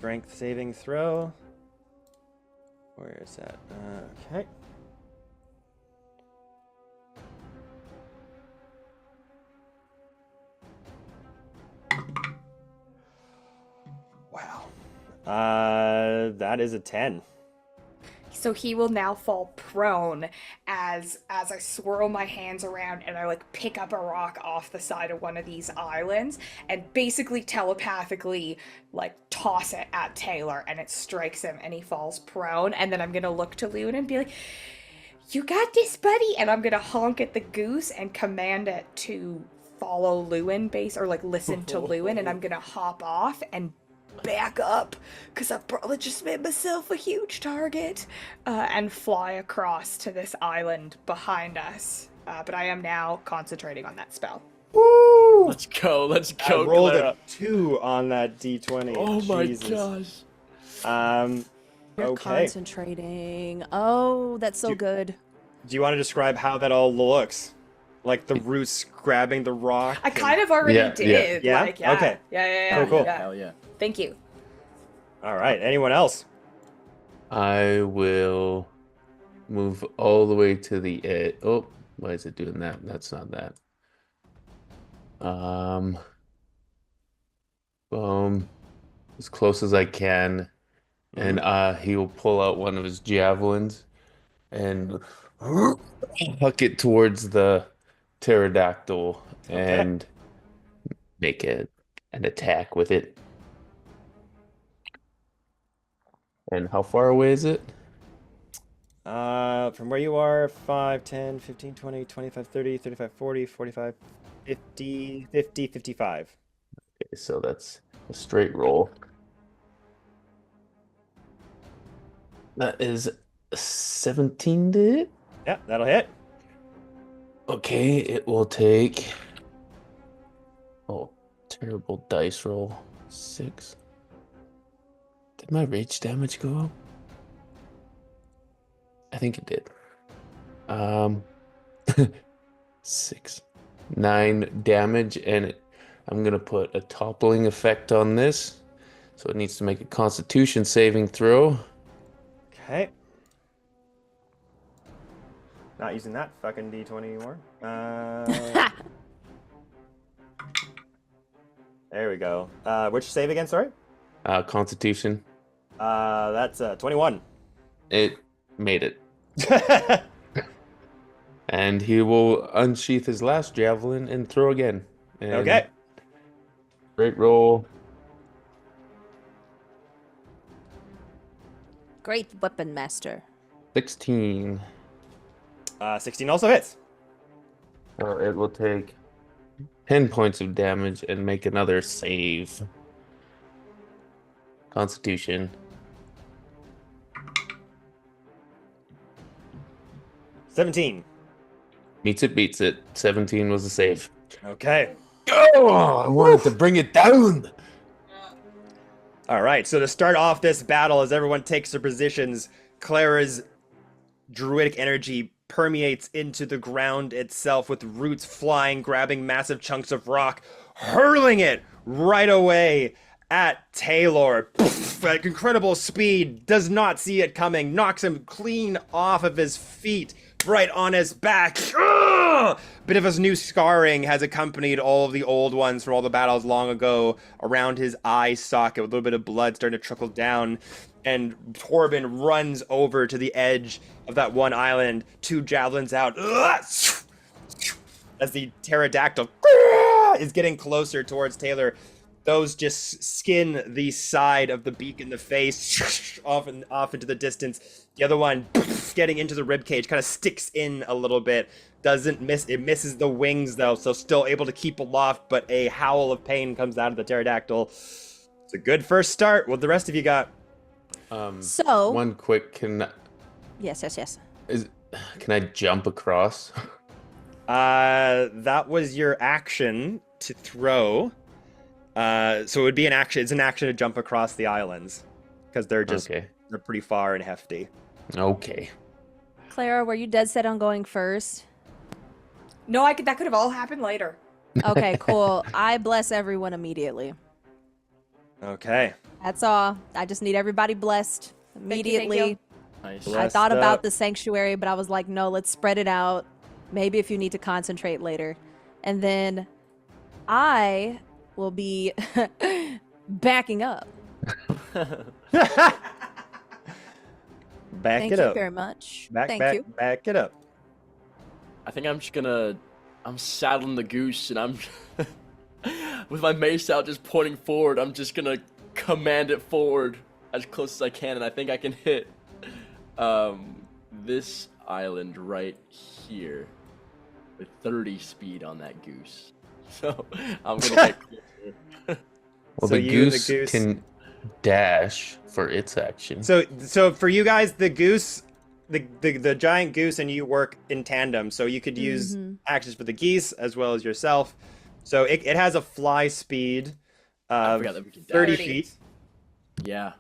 S1: strength saving throw. Where is that? Okay. Wow. That is a 10.
S6: So he will now fall prone as I swirl my hands around and I like pick up a rock off the side of one of these islands and basically telepathically like toss it at Taylor and it strikes him and he falls prone. And then I'm gonna look to Lewin and be like, "You got this, buddy!" And I'm gonna honk at the goose and command it to follow Lewin or like listen to Lewin, and I'm gonna hop off and back up because I've probably just made myself a huge target and fly across to this island behind us. But I am now concentrating on that spell.
S1: Woo!
S3: Let's go,
S1: I rolled
S3: Clara.
S1: a 2 on that d20.
S3: Oh my
S1: Jesus.
S3: gosh.
S2: You're
S1: Okay.
S2: concentrating. Oh, that's so good.
S1: Do you want to describe how that all looks? Like the roots grabbing the rock?
S6: I kind of already
S4: Yeah,
S6: did.
S1: yeah.
S6: Like, yeah.
S1: Okay.
S6: Yeah.
S1: Cool.
S6: Yeah.
S3: Hell yeah.
S6: Thank you.
S1: All right. Anyone else?
S4: I will move all the way to the edge. Oh, why is it doing that? That's not that. Boom. As close as I can. And he will pull out one of his javelins and huck it towards the pterodactyl and make an attack with it. And how far away is it?
S1: From where you are, 5, 10, 15, 20, 25, 30, 35, 40, 45, 50, 50, 55.
S4: Okay, so that's a straight roll. That is 17 to hit.
S1: Yeah, that'll hit.
S4: Okay, it will take. Oh, terrible dice roll. 6. Did my rage damage go up? I think it did. 6. 9 damage, and I'm gonna put a toppling effect on this. So it needs to make a Constitution saving throw.
S1: Okay. Not using that fucking d20 anymore. There we go. Which save again, sorry?
S4: Constitution.
S1: That's 21.
S4: It made it. And he will unsheath his last javelin and throw again. And
S1: Okay.
S4: Great roll.
S2: Great weapon master.
S4: 16.
S1: 16 also hits.
S4: So it will take 10 points of damage and make another save. Constitution.
S1: $17.
S4: Meets it, beats it. 17 was the save.
S1: Okay.
S4: Oh, I wanted to bring it down.
S1: All right, so to start off this battle, as everyone takes their positions, Clara's druidic energy permeates into the ground itself with roots flying, grabbing massive chunks of rock, hurling it right away at Taylor. At incredible speed, does not see it coming, knocks him clean off of his feet, right on his back. Ugh! Bit of his new scarring has accompanied all of the old ones from all the battles long ago around his eye socket, with a little bit of blood starting to trickle down. And Torben runs over to the edge of that one island, 2 javelins out. Ugh! As the pterodactyl is getting closer towards Taylor, those just skin the side of the beak in the face, off into the distance. The other one getting into the ribcage, kind of sticks in a little bit. Doesn't miss. It misses the wings though, so still able to keep aloft. But a howl of pain comes out of the pterodactyl. It's a good first start. What the rest of you got?
S2: So
S4: One quick
S2: yes.
S4: can I jump across?
S1: That was your action to throw. So it would be an action. It's an action to jump across the islands because they're just
S4: Okay.
S1: they're pretty far and hefty.
S4: Okay.
S2: Clara, were you dead set on going first?
S6: No, that could have all happened later.
S2: Okay, cool. I bless everyone immediately.
S1: Okay.
S2: That's all. I just need everybody blessed
S6: you, thank
S2: immediately.
S6: you.
S3: Nice.
S2: I
S1: Blessed
S2: thought about
S1: up.
S2: the sanctuary, but I was like, no, let's spread it out. Maybe if you need to concentrate later. And then I will be backing up.
S1: Back
S2: Thank
S1: it
S2: you
S1: up.
S2: very much.
S1: Back,
S2: Thank
S1: back,
S2: you.
S1: back it up.
S3: I think I'm saddling the goose and I'm with my mace out just pointing forward. I'm just gonna command it forward as close as I can, and I think I can hit this island right here with 30 speed on that goose. So I'm gonna get closer.
S4: Well,
S1: So
S4: the
S1: you and the
S4: goose
S1: goose-
S4: can dash for its action.
S1: So for you guys, the goose, the giant goose and you work in tandem. So you could use actions for the geese as well as yourself. So it has a fly speed
S3: I
S1: of
S3: forgot that we can
S1: 30
S3: dash.
S1: feet.
S3: Yeah.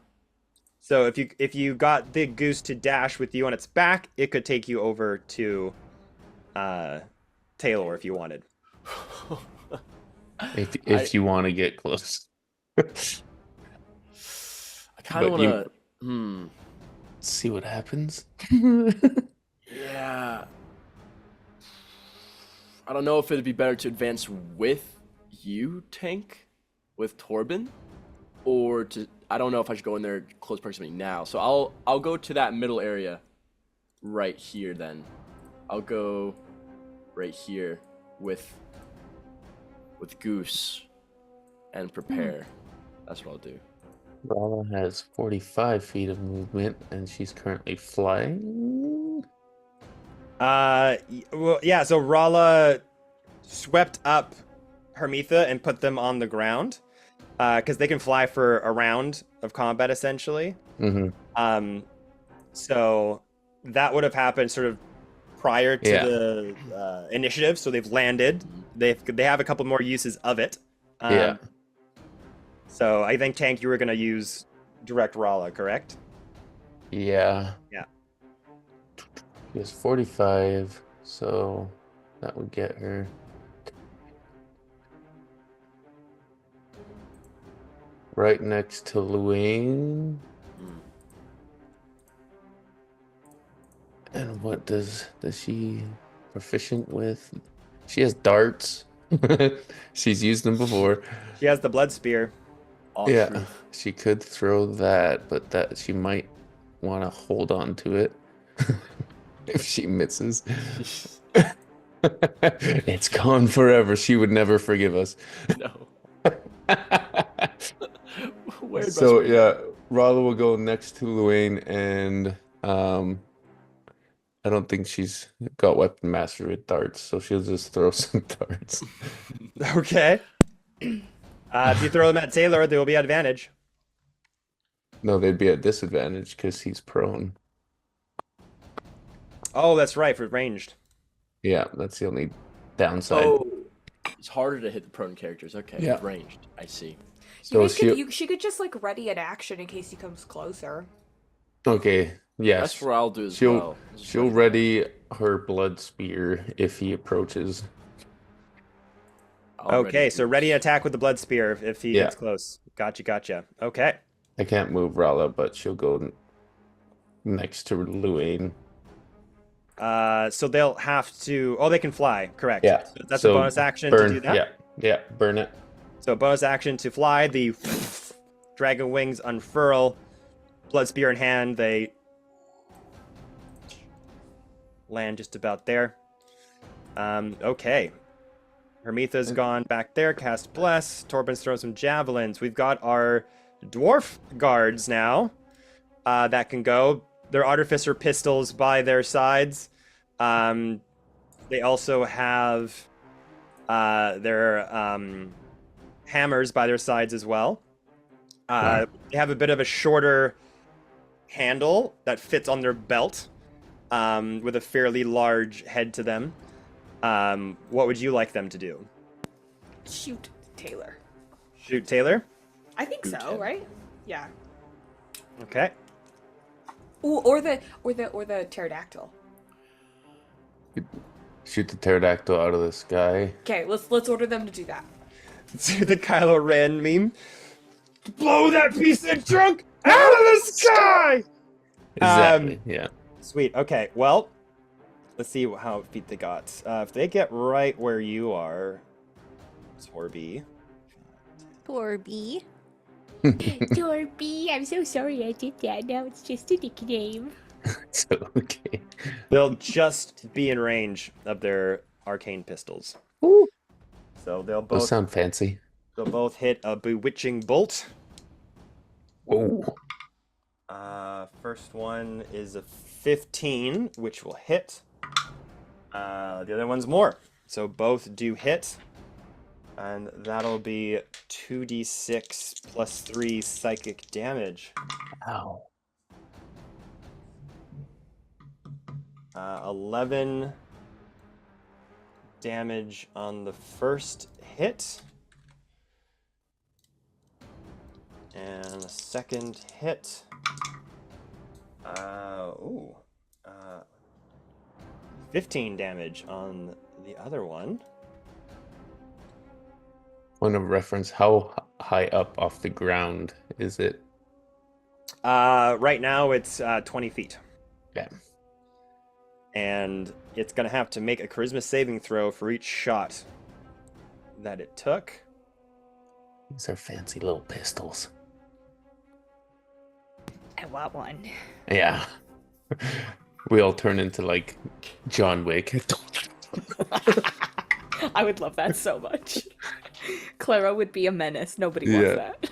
S1: So if you got the goose to dash with you on its back, it could take you over to Taylor if you wanted.
S4: If you want to get close.
S3: I kind of
S4: But you-
S3: want to.
S4: See what happens.
S3: Yeah. I don't know if it'd be better to advance with you, Tank, with Torben, or to. I don't know if I should go in there close proximity now. So I'll go to that middle area, right here. Then, I'll go right here with Goose, and prepare. That's what I'll do.
S4: Rala has 45 feet of movement, and she's currently flying.
S1: Well, yeah. So Rala swept up Hermitha and put them on the ground, because they can fly for a round of combat essentially.
S4: Mm-hmm.
S1: So that would have happened sort of prior to
S4: Yeah.
S1: the initiative. So they've landed. They have a couple more uses of it.
S4: Yeah.
S1: So I think Tank, you were gonna use direct Rala, correct?
S4: Yeah.
S1: Yeah.
S4: She has 45, so that would get her. Right next to Luane. And what does she proficient with? She has darts. She's used them before.
S1: She has the blood spear.
S3: All
S4: Yeah,
S3: truth.
S4: she could throw that, but that she might want to hold on to it if she misses. It's gone forever. She would never forgive us.
S3: No. Where'd my
S4: So
S3: spear
S4: yeah,
S3: go?
S4: Rala will go next to Luane, and I don't think she's got weapon mastery with darts, so she'll just throw some darts.
S1: Okay. If you throw them at Taylor, there will be advantage.
S4: No, they'd be at disadvantage because he's prone.
S1: Oh, that's right, for ranged.
S4: Yeah, that's the only downside.
S3: Oh, it's harder to hit the prone characters. Okay,
S4: Yeah.
S3: with ranged. I see.
S4: So
S6: She could just like ready an action in case he comes closer.
S4: okay, yes.
S3: That's what I'll do as
S4: She'll
S3: well.
S4: she'll ready her blood spear if he approaches.
S3: I'll
S1: Okay, so ready attack with the blood spear if he
S4: Yeah.
S1: gets close. Gotcha. Okay.
S4: I can't move Rala, but she'll go next to Luane.
S1: So they'll have to. Oh, they can fly. Correct.
S4: Yeah.
S1: So that's
S4: So
S1: a bonus action
S4: burn.
S1: to do that.
S4: Yeah, burn it.
S1: So bonus action to fly. The dragon wings unfurl. Blood spear in hand. They land just about there. Okay. Hermitha's gone back there. Cast bless. Torben's thrown some javelins. We've got our dwarf guards now that can go. Their artificer pistols by their sides. They also have their hammers by their sides as well. They have a bit of a shorter handle that fits on their belt with a fairly large head to them. What would you like them to do?
S6: Shoot Taylor.
S1: Shoot Taylor?
S6: I think so,
S3: him.
S6: right? Yeah.
S1: Okay.
S6: Ooh, or the pterodactyl.
S4: Shoot the pterodactyl out of the sky.
S6: Okay, let's order them to do that.
S1: The Kylo Ren meme. blow that piece of junk out of the sky!
S4: Exactly. Yeah.
S1: Sweet. Okay. Well, let's see how feet they got. If they get right where you are, Torby.
S2: Poor bee.
S7: Dorby, I'm so sorry I did that. Now it's just a nickname.
S4: So okay.
S1: They'll just be in range of their arcane pistols.
S4: Ooh.
S1: So they'll
S4: Those
S1: both
S4: sound fancy.
S1: they'll both hit a bewitching bolt.
S4: Whoa.
S1: First one is a 15, which will hit. The other one's more. So both do hit. And that'll be 2d6 plus 3 psychic damage.
S4: Ow.
S1: 11 damage on the first hit. And the second hit. 15 damage on the other one.
S4: Point of reference, how high up off the ground is it?
S1: Right now it's 20 feet.
S4: Yeah.
S1: And it's going to have to make a charisma saving throw for each shot that it took.
S4: These are fancy little pistols.
S6: I want one.
S4: Yeah. We all turn into like John Wick.
S6: I would love that so much. Clara would be a menace. Nobody
S4: Yeah.
S6: wants that.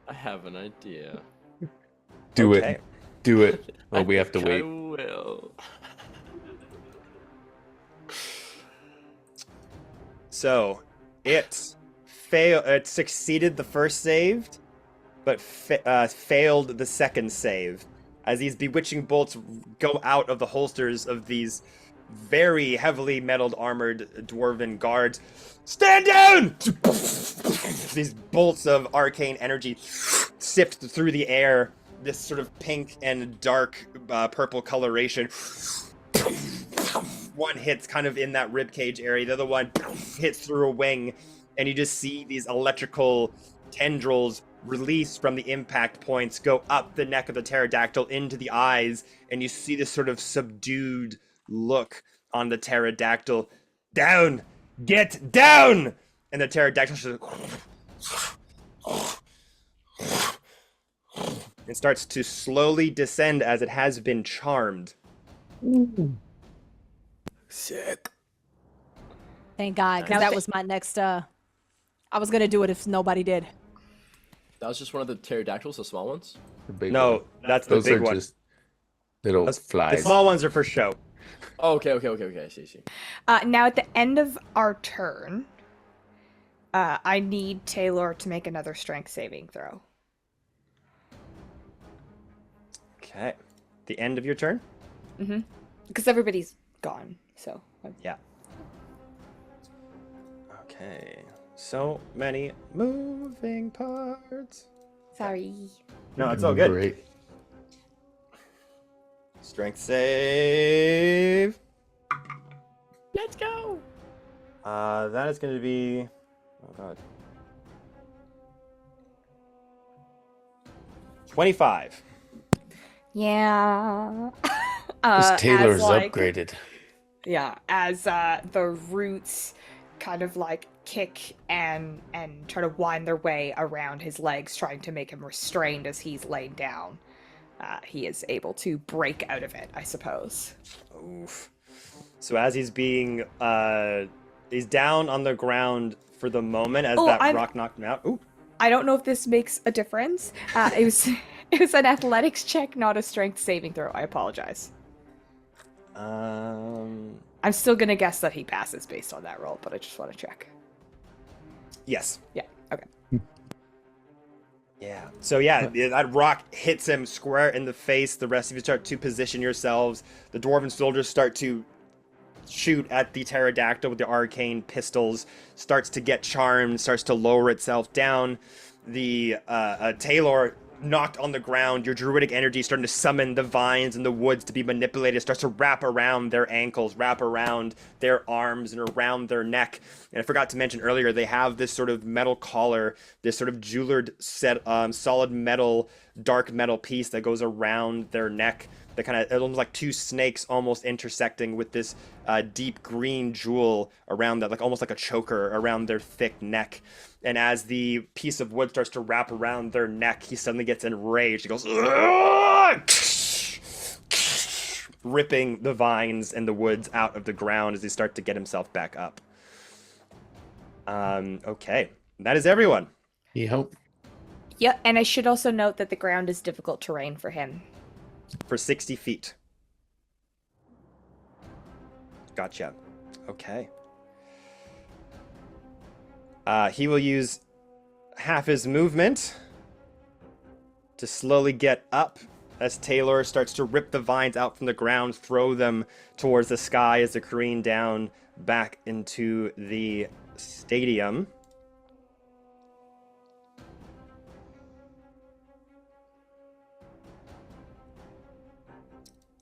S3: I have an idea.
S4: Do
S1: Okay.
S4: it. Do it. Oh, we have to
S3: I
S4: wait.
S3: will.
S1: So, it succeeded the first save, but failed the second save. As these bewitching bolts go out of the holsters of these very heavily metalled armored dwarven guards. Stand down! These bolts of arcane energy sift through the air. This sort of pink and dark purple coloration. One hits kind of in that ribcage area. The other one hits through a wing. And you just see these electrical tendrils release from the impact points, go up the neck of the pterodactyl into the eyes. And you see this sort of subdued look on the pterodactyl. Down! Get down! And the pterodactyl just it starts to slowly descend as it has been charmed.
S3: Sick.
S2: Thank God, because that was my next. I was gonna do it if nobody did.
S3: That was just one of the pterodactyls, the small ones?
S4: The big
S1: No,
S4: one.
S1: that's the
S4: Those
S1: big
S4: are
S1: one.
S4: just little
S1: The
S4: flies.
S1: small ones are for show.
S3: Oh, okay. I see.
S6: Now, at the end of our turn, I need Taylor to make another strength saving throw.
S1: Okay. The end of your turn?
S6: Because everybody's gone, so.
S1: Yeah. Okay. So many moving parts.
S6: Sorry.
S1: No, it's all good.
S4: Great.
S1: Strength save.
S6: Let's go!
S1: That is going to be. Oh god. 25.
S6: Yeah.
S4: This Taylor's
S6: as, like,
S4: upgraded.
S6: Yeah, as the roots kind of like kick and try to wind their way around his legs, trying to make him restrained as he's laid down. He is able to break out of it, I suppose.
S1: Oof. So as he's being he's down on the ground for the moment as rock knocked him out. Ooh.
S6: I don't know if this makes a difference. It was an athletics check, not a strength saving throw. I apologize. I'm still gonna guess that he passes based on that roll, but I just want to check.
S1: Yes.
S6: Yeah. Okay.
S1: Yeah. So yeah, that rock hits him square in the face. The rest of you start to position yourselves. The dwarven soldiers start to shoot at the pterodactyl with the arcane pistols. Starts to get charmed. Starts to lower itself down. The Taylor knocked on the ground, your druidic energy is starting to summon the vines and the woods to be manipulated. It starts to wrap around their ankles, wrap around their arms, and around their neck. And I forgot to mention earlier, they have this sort of metal collar, this sort of jeweler solid metal, dark metal piece that goes around their neck. That kind of almost like two snakes almost intersecting with this deep green jewel around that, like almost like a choker around their thick neck. And as the piece of wood starts to wrap around their neck, he suddenly gets enraged. He goes, ripping the vines and the woods out of the ground as he starts to get himself back up. Okay, that is everyone.
S4: Yep.
S6: Yeah, and I should also note that the ground is difficult terrain for him.
S1: For 60 feet. Gotcha. Okay. He will use half his movement to slowly get up as Taylor starts to rip the vines out from the ground, throw them towards the sky as they careen down back into the stadium.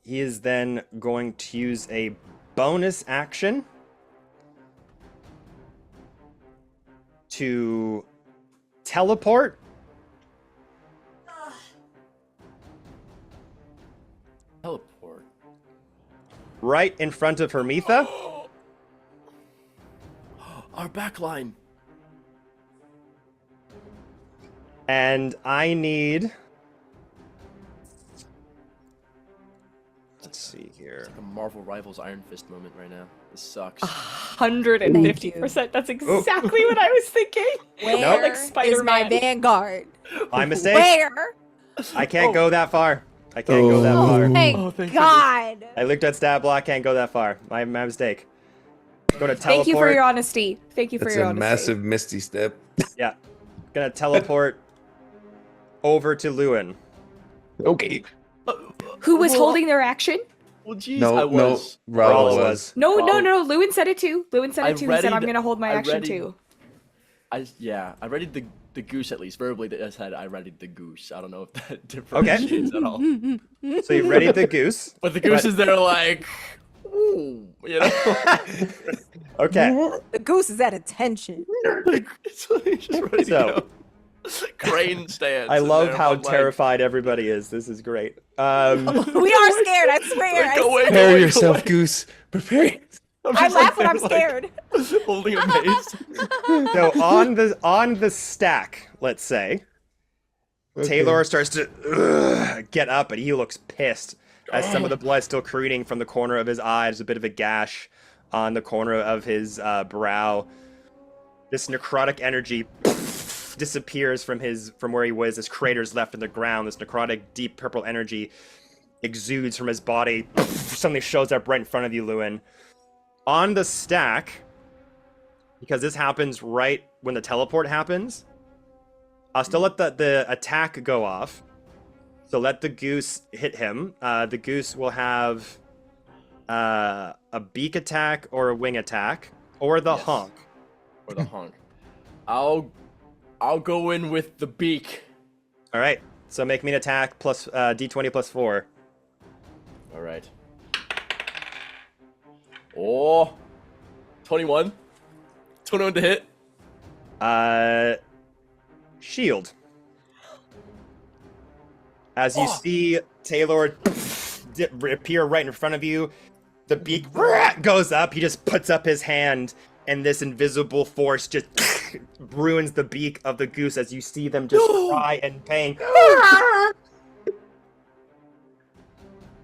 S1: He is then going to use a bonus action to teleport
S3: Teleport.
S1: right in front of Hermitha.
S3: Our backline.
S1: And I need... Let's see here.
S3: Like a Marvel Rivals Iron Fist moment right now. This sucks.
S6: 150%. That's exactly what I was thinking.
S2: Where
S6: Like
S2: is
S6: Spider-Man.
S2: my vanguard?
S1: My mistake.
S2: Where?
S1: I can't go that far. I can't go that far.
S5: Thank
S3: thank
S5: God.
S1: I looked at stat block, can't go that far. My mistake. Go to teleport.
S6: Thank you for your honesty. Thank you for
S4: That's
S6: your
S4: a
S6: honesty.
S4: massive misty step.
S1: Yeah. Gonna teleport over to Lewin.
S4: Okay.
S6: Who was holding their action?
S3: Well, geez,
S4: No,
S3: I was.
S1: Rala
S4: Rala
S1: was.
S4: was.
S6: No,
S3: Well,
S6: Lewin said it too. Lewin said
S3: I
S6: it too. He said, I'm
S3: readied-
S6: going to hold my
S3: I
S6: action
S3: readied-
S6: too.
S3: I readied the goose at least. Verbally, I said I readied the goose. I don't know if that differentiates at all.
S1: So you readied the goose.
S3: But the goose is there like, ooh, you know?
S1: Okay.
S2: The goose is at attention.
S3: It's like just ready
S1: So-
S3: to go. Crane stance.
S1: I
S3: in
S1: love
S3: there,
S1: how
S3: one leg.
S1: terrified everybody is. This is great.
S2: We are scared, I swear.
S3: Like, go away, go
S4: Prepare
S3: away,
S4: yourself,
S3: go away.
S4: Goose. Prepare.
S2: I laugh when I'm scared.
S3: Holding a mace.
S1: So on the stack, let's say, Taylor starts to get up, and he looks pissed as some of the blood still careening from the corner of his eye. There's a bit of a gash on the corner of his brow. This necrotic energy disappears from where he was. This crater's left in the ground. This necrotic, deep purple energy exudes from his body. Suddenly shows up right in front of you, Lewin. On the stack, because this happens right when the teleport happens, I'll still let the attack go off. So let the goose hit him. The goose will have a beak attack or a wing attack or the
S3: Yes.
S1: honk.
S3: Or the honk. I'll go in with the beak.
S1: All right. So make me an attack plus d20 plus 4.
S3: All right. Oh, 21. 21 to hit.
S1: Shield. As you see Taylor appear right in front of you, the beak goes up. He just puts up his hand, and this invisible force just ruins the beak of the goose as you see them just cry in pain.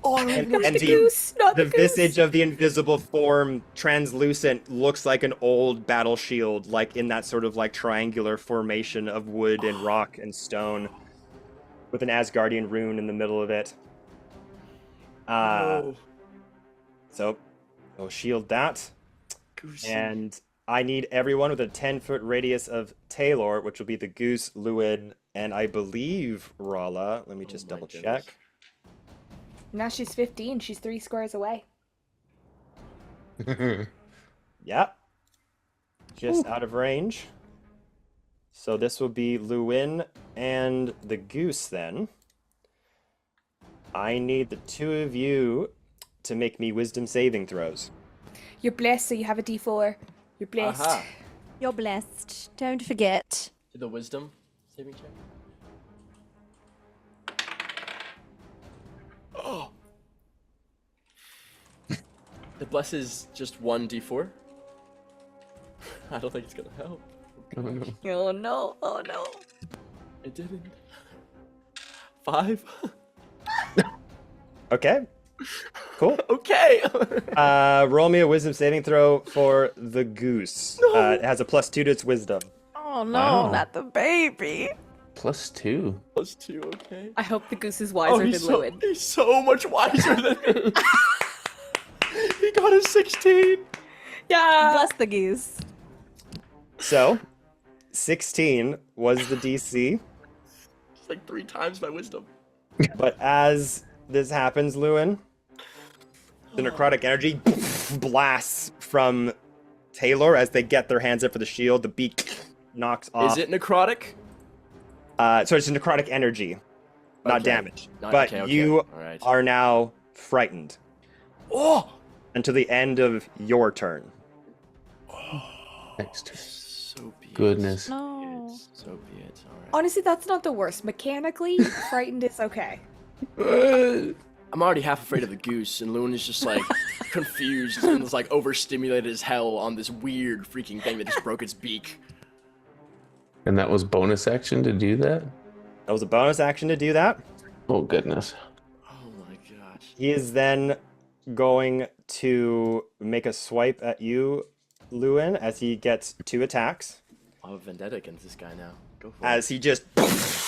S1: And
S6: the goose, not
S1: the
S6: the goose.
S1: visage of the invisible form, translucent, looks like an old battle shield, like in that sort of like triangular formation of wood and rock and stone, with an Asgardian rune in the middle of it. So, we'll shield that.
S3: Goosey.
S1: And I need everyone with a 10-foot radius of Taylor, which will be the goose, Lewin, and I believe Rala. Let me just
S3: my
S1: double
S3: goodness.
S1: check.
S6: Now she's 15. She's 3 squares away.
S1: Yep. Just out of range. So this will be Lewin and the goose, then, I need the two of you to make me wisdom saving throws.
S6: You're blessed, so you have a D4. You're blessed.
S3: Aha.
S2: You're blessed. Don't forget.
S3: To the wisdom saving check. Oh. The bless is just 1d4. I don't think it's gonna help.
S4: Oh, no.
S2: Oh no! Oh no!
S3: It didn't. 5.
S1: Okay. Cool.
S3: Okay.
S1: Roll me a wisdom saving throw for the goose. It has a +2 to its wisdom.
S2: Oh no!
S4: Wow.
S2: Not the baby.
S4: +2.
S3: +2. Okay.
S6: I hope the goose is wiser than Lewin.
S3: He's so much wiser than me. He got a 16.
S6: Yeah.
S2: Bless the geese.
S1: So, 16 was the DC.
S3: It's like 3 times my wisdom.
S1: But as this happens, Lewin, the necrotic energy blasts from Taylor as they get their hands up for the shield. The beak knocks off.
S3: Is it necrotic?
S1: So it's necrotic energy, not
S3: Okay.
S1: damage.
S3: Not-
S1: But
S3: okay,
S1: you
S3: alright.
S1: are now frightened
S3: Oh!
S1: until the end of your turn.
S4: Next.
S3: So be it.
S4: Goodness.
S2: No.
S3: So be it. Alright.
S6: Honestly, that's not the worst. Mechanically, frightened is okay.
S3: I'm already half afraid of the goose, and Loon is just like confused and is like overstimulated as hell on this weird freaking thing that just broke its beak.
S4: And that was bonus action to do that?
S1: That was a bonus action to do that.
S4: Oh, goodness.
S3: Oh my gosh.
S1: He is then going to make a swipe at you, Lewin, as he gets 2 attacks.
S3: I have a vendetta against this guy now. Go for
S1: As he just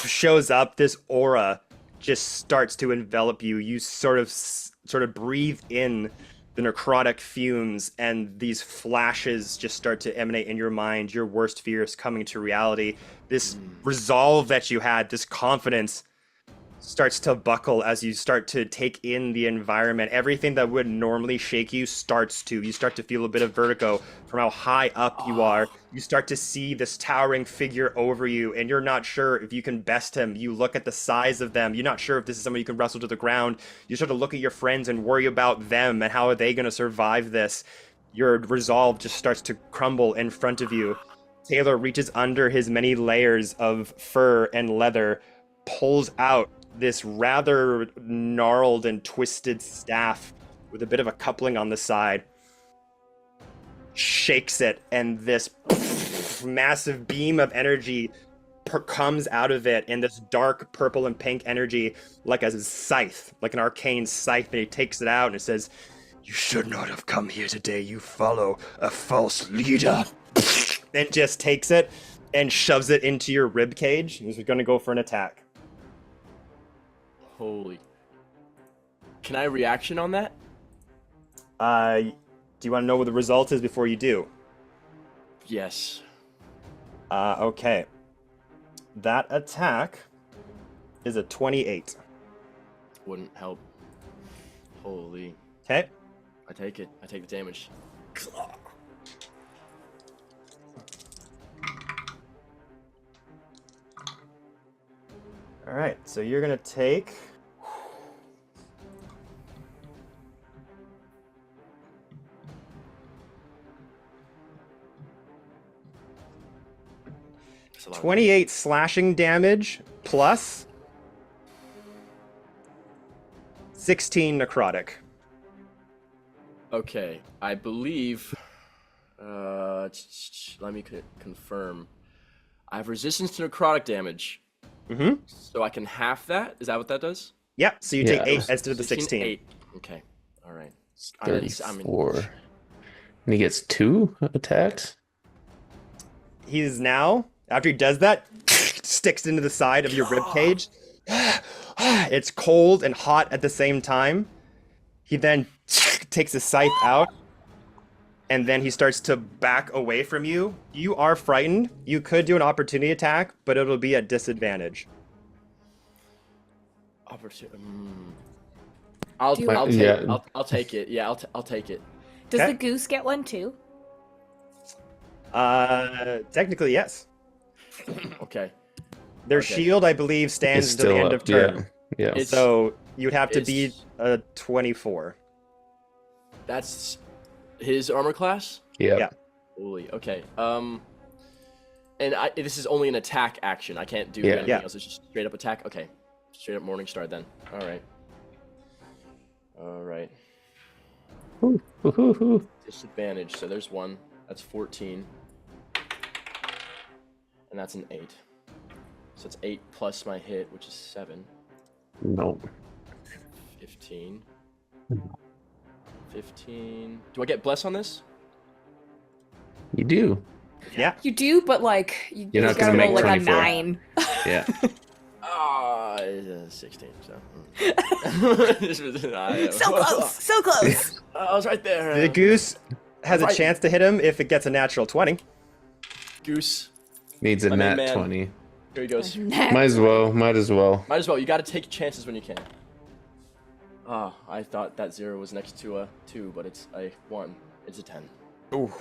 S1: shows up, this aura just starts to envelop you. You sort of breathe in the necrotic fumes, and these flashes just start to emanate in your mind. Your worst fears coming to reality. This resolve that you had, this confidence, starts to buckle as you start to take in the environment. Everything that would normally shake you starts to. You start to feel a bit of vertigo from how high up you are. You start to see this towering figure over you, and you're not sure if you can best him. You look at the size of them. You're not sure if this is someone you can wrestle to the ground. You start to look at your friends and worry about them and how are they going to survive this. Your resolve just starts to crumble in front of you. Taylor reaches under his many layers of fur and leather, pulls out this rather gnarled and twisted staff with a bit of a coupling on the side, shakes it, and this massive beam of energy comes out of it in this dark purple and pink energy, like a scythe, like an arcane scythe, and he takes it out and it says, "You should not have come here today. You follow a false leader." And just takes it and shoves it into your rib cage. He's going to go for an attack.
S3: Holy. Can I reaction on that?
S1: Do you want to know what the result is before you do?
S3: Yes.
S1: Okay. That attack is a 28.
S3: Wouldn't help. Holy.
S1: Okay.
S3: I take it. I take the damage.
S1: All right. So you're going to take...
S3: That's a lot of
S1: 28 slashing damage plus 16 necrotic.
S3: Okay, I believe. Let me confirm. I have resistance to necrotic damage,
S1: Mm-hmm.
S3: so I can half that. Is that what that does?
S1: Yep. So you
S4: Yeah.
S1: take 8 instead of the 16.
S3: 8. Okay. All right.
S4: It's
S3: I mean,
S4: 34. And he gets 2 attacks?
S1: He's now, after he does that, sticks into the side of your rib cage. It's cold and hot at the same time. He then takes his scythe out, and then he starts to back away from you. You are frightened. You could do an opportunity attack, but it'll be at disadvantage.
S3: I'll
S6: Do-
S3: take
S4: Yeah.
S3: I'll take it. Yeah, I'll take it.
S6: Does
S1: Okay.
S6: the goose get one too?
S1: Technically, yes.
S3: Okay.
S1: Their
S3: Okay.
S1: shield, I believe, stands
S4: It's
S1: until the
S4: still
S1: end
S4: up.
S1: of turn.
S4: Yeah.
S3: It's-
S1: So you'd have to
S3: it's-
S1: beat a 24.
S3: That's his armor class?
S4: Yeah.
S1: Yeah.
S3: Holy, okay. And this is only an attack action. I can't do
S4: Yeah.
S3: anything
S1: Yeah.
S3: else. It's just straight up attack. Okay. Straight up Morningstar then. All right. All right.
S4: Ooh, ooh, ooh, ooh.
S3: Disadvantage. So there's 1. That's 14. And that's an 8. So it's 8 plus my hit, which is 7.
S4: No.
S3: 15. 15. Do I get bless on this?
S4: You do.
S1: Yeah.
S6: You do, but like
S4: You're not
S6: gotta
S4: gonna
S6: roll
S4: make
S6: like
S4: 24.
S6: a 9.
S4: Yeah.
S3: 16. So.
S6: So close, so close.
S3: I was right there.
S1: The goose has a
S3: Right.
S1: chance to hit him if it gets a natural 20.
S3: Goose.
S4: Needs a
S3: My main
S4: nat
S3: man.
S4: 20.
S3: Here he goes.
S4: Might as well. Might as well.
S3: Might as well. You got to take chances when you can. Ah, I thought that 0 was next to a 2, but it's a 1. It's a 10.
S1: Ooh.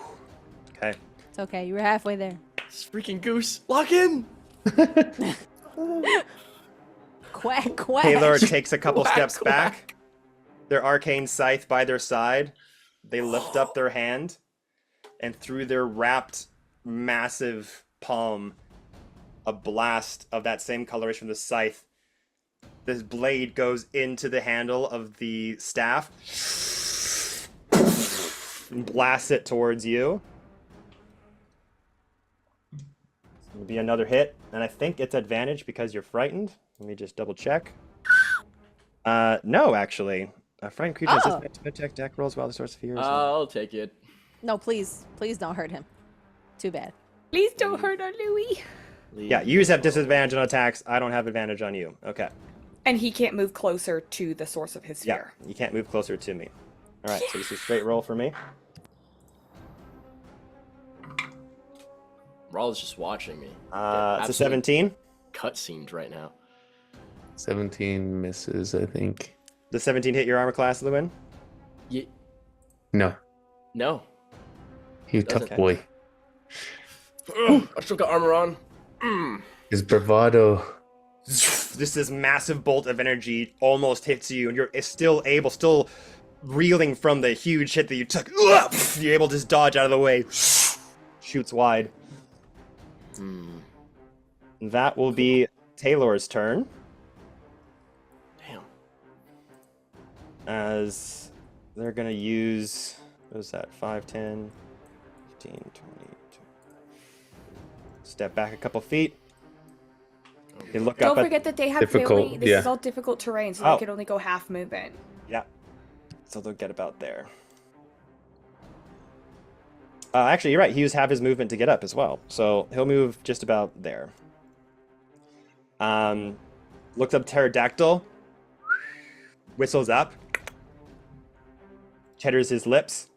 S1: Okay.
S2: It's okay. You were halfway there.
S3: It's freaking goose. Lock in.
S2: Quack, quack.
S1: Taylor takes a couple
S3: Quack,
S1: steps
S3: quack.
S1: back. Their arcane scythe by their side. They lift up their hand, and through their wrapped, massive palm, a blast of that same coloration from the scythe. This blade goes into the handle of the staff and blasts it towards you. It'll be another hit, and I think it's advantage because you're frightened. Let me just double check. No, actually. A frightened creature has
S2: Oh.
S1: this attack deck rolls while the source of fear is.
S3: I'll take it.
S2: No, please. Please don't hurt him. Too bad.
S6: Please don't hurt our Louis.
S1: Yeah, you have disadvantage on attacks. I don't have advantage on you. Okay.
S6: And he can't move closer to the source of his
S1: Yeah,
S6: fear.
S1: you can't move closer to me. All right, so this is a straight roll for me.
S3: Rawl's just watching me.
S1: It's a
S3: Absolute
S1: 17.
S3: Cutscenes right now.
S4: 17 misses, I think.
S1: Does 17 hit your armor class, Lewin?
S4: No.
S3: No.
S4: You tough
S3: Doesn't.
S4: boy.
S3: Ugh, I still got armor on.
S4: His bravado.
S1: This massive bolt of energy almost hits you, and you're still reeling from the huge hit that you took. You're able to just dodge out of the way. Shoots wide. That will be Taylor's turn,
S3: Damn.
S1: as they're going to use, what is that, 5, 10, 15, 20. Step back a couple feet. You look
S6: Don't
S1: up at,
S6: forget that they have
S4: Difficult,
S6: very, this
S4: yeah.
S6: is all difficult terrain, so
S1: Oh.
S6: they can only go half movement.
S1: yeah. So they'll get about there. Actually, you're right. He used half his movement to get up as well. So he'll move just about there. Looks up pterodactyl. Whistles up. Cheddars his lips.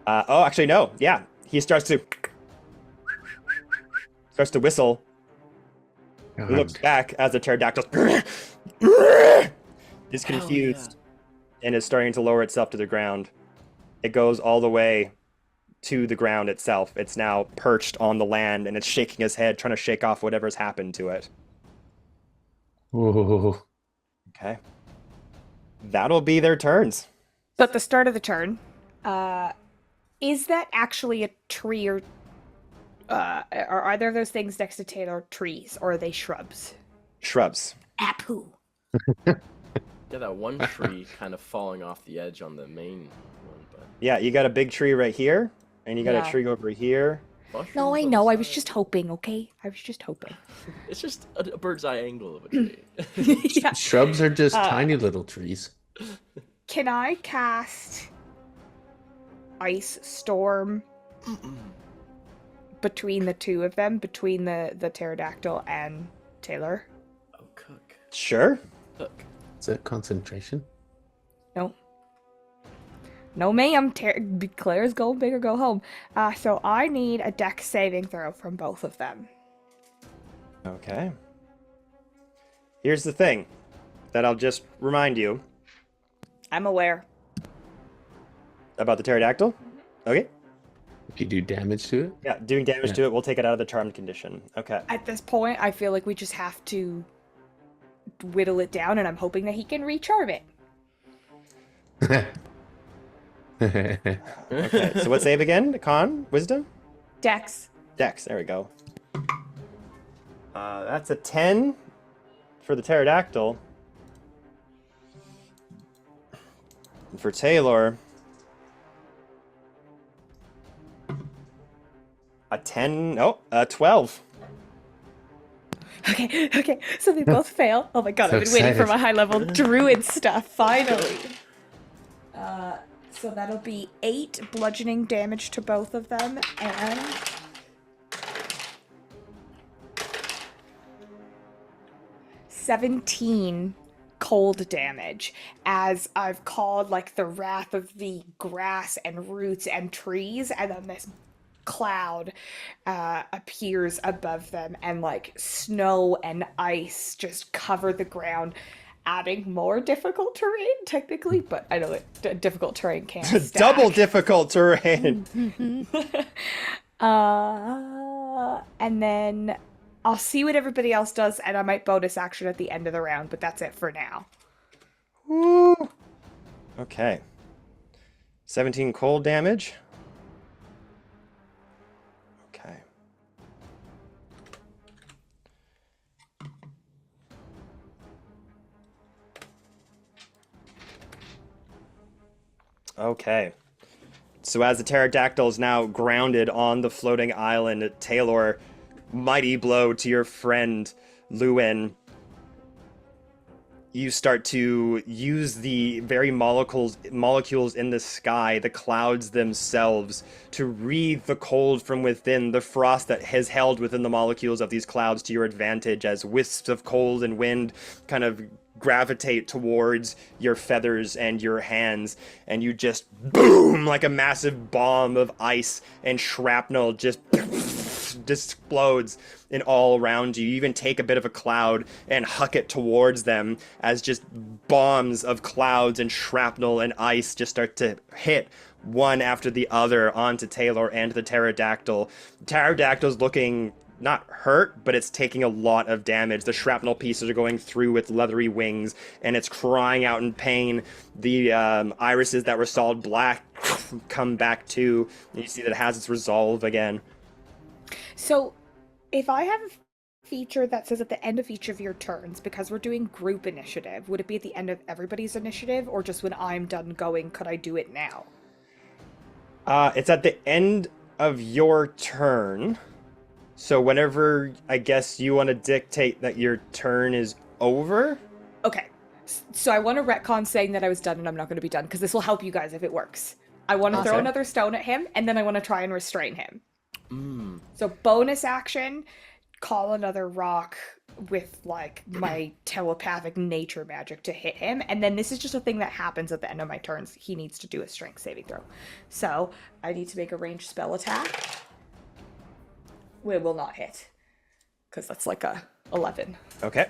S1: Oh, actually, no. Yeah. He starts to whistle. He looks back as the pterodactyl is confused and is starting to lower itself to the ground. It goes all the way to the ground itself. It's now perched on the land and it's shaking his head, trying to shake off whatever's happened to it.
S4: Ooh.
S1: Okay. That'll be their turns.
S6: So at the start of the turn, is that actually a tree or are either of those things next to Taylor trees or are they shrubs?
S1: Shrubs.
S5: Apu.
S3: Yeah, that one tree kind of falling off the edge on the main one, but
S1: Yeah, you got a big tree right here, and you got
S6: Yeah.
S1: a tree over here.
S3: mushrooms
S6: No, I
S3: on the
S6: know. I was
S3: side.
S6: just hoping, okay? I was just hoping.
S3: It's just a bird's eye angle of a tree.
S6: Yeah.
S4: Shrubs are just tiny little trees.
S6: Can I cast Ice Storm between the two of them, between the pterodactyl and Taylor?
S3: Oh, cook.
S1: Sure.
S3: Cook.
S4: Is that concentration?
S6: No. No, ma'am. Claire's go big or go home. So I need a dex saving throw from both of them.
S1: Okay. Here's the thing that I'll just remind you
S6: I'm aware.
S1: about the pterodactyl. Okay.
S4: You do damage to it?
S1: Yeah, doing damage to it will take it out of the charmed condition. Okay.
S6: At this point, I feel like we just have to whittle it down, and I'm hoping that he can recharm it.
S1: Okay, so what save again? Con? Wisdom?
S6: Dex.
S1: Dex, there we go. That's a 10 for the pterodactyl. And for Taylor, a 12.
S6: Okay, so they both fail. Oh my god,
S4: So
S6: I've been waiting for
S4: excited.
S6: my high-level druid stuff, finally. So that'll be 8 bludgeoning damage to both of them, and... 17 cold damage, as I've called, like, the wrath of the grass and roots and trees, and then this cloud appears above them, and like snow and ice just cover the ground, adding more difficult terrain technically, but I know that difficult terrain can't stack.
S1: Double difficult terrain.
S6: And then I'll see what everybody else does, and I might bonus action at the end of the round, but that's it for now.
S1: Woo. Okay. 17 cold damage. Okay. Okay. So as the pterodactyl is now grounded on the floating island, Taylor, mighty blow to your friend Lewin. You start to use the very molecules in the sky, the clouds themselves, to read the cold from within, the frost that has held within the molecules of these clouds to your advantage, as wisps of cold and wind kind of gravitate towards your feathers and your hands, and you just boom, like a massive bomb of ice and shrapnel just explodes in all around you. You even take a bit of a cloud and huck it towards them, as just bombs of clouds and shrapnel and ice just start to hit one after the other onto Taylor and the pterodactyl. Pterodactyl's looking not hurt, but it's taking a lot of damage. The shrapnel pieces are going through its leathery wings, and it's crying out in pain. The irises that were solid black come back too, and you see that it has its resolve again.
S6: So, if I have a feature that says at the end of each of your turns, because we're doing group initiative, would it be at the end of everybody's initiative, or just when I'm done going, could I do it now?
S1: It's at the end of your turn. So whenever, I guess, you want to dictate that your turn is over?
S6: Okay. So I want to retcon saying that I was done and I'm not going to be done, because this will help you guys if it works. I want to throw another stone at him, and then I want to try and restrain him. So bonus action, call another rock with like my telepathic nature magic to hit him, and then this is just a thing that happens at the end of my turns. He needs to do a strength saving throw. So I need to make a ranged spell attack. It will not hit, because that's like a 11.
S1: Okay.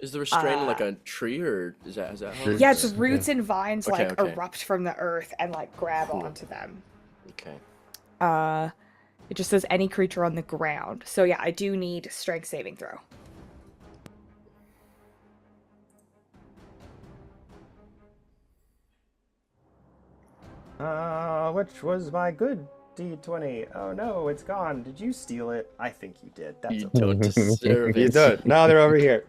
S3: Is the restraint like a tree, or is that how?
S6: Yeah, it's roots and vines
S3: Okay,
S6: like
S3: okay.
S6: erupt from the earth and like grab onto them.
S3: Okay.
S6: It just says any creature on the ground. So yeah, I do need strength saving throw.
S1: Which was my good D20? Oh no, it's gone. Did you steal it? I think you did. That's
S3: You
S1: okay.
S3: don't deserve
S1: You
S3: it.
S1: don't. No, they're over here.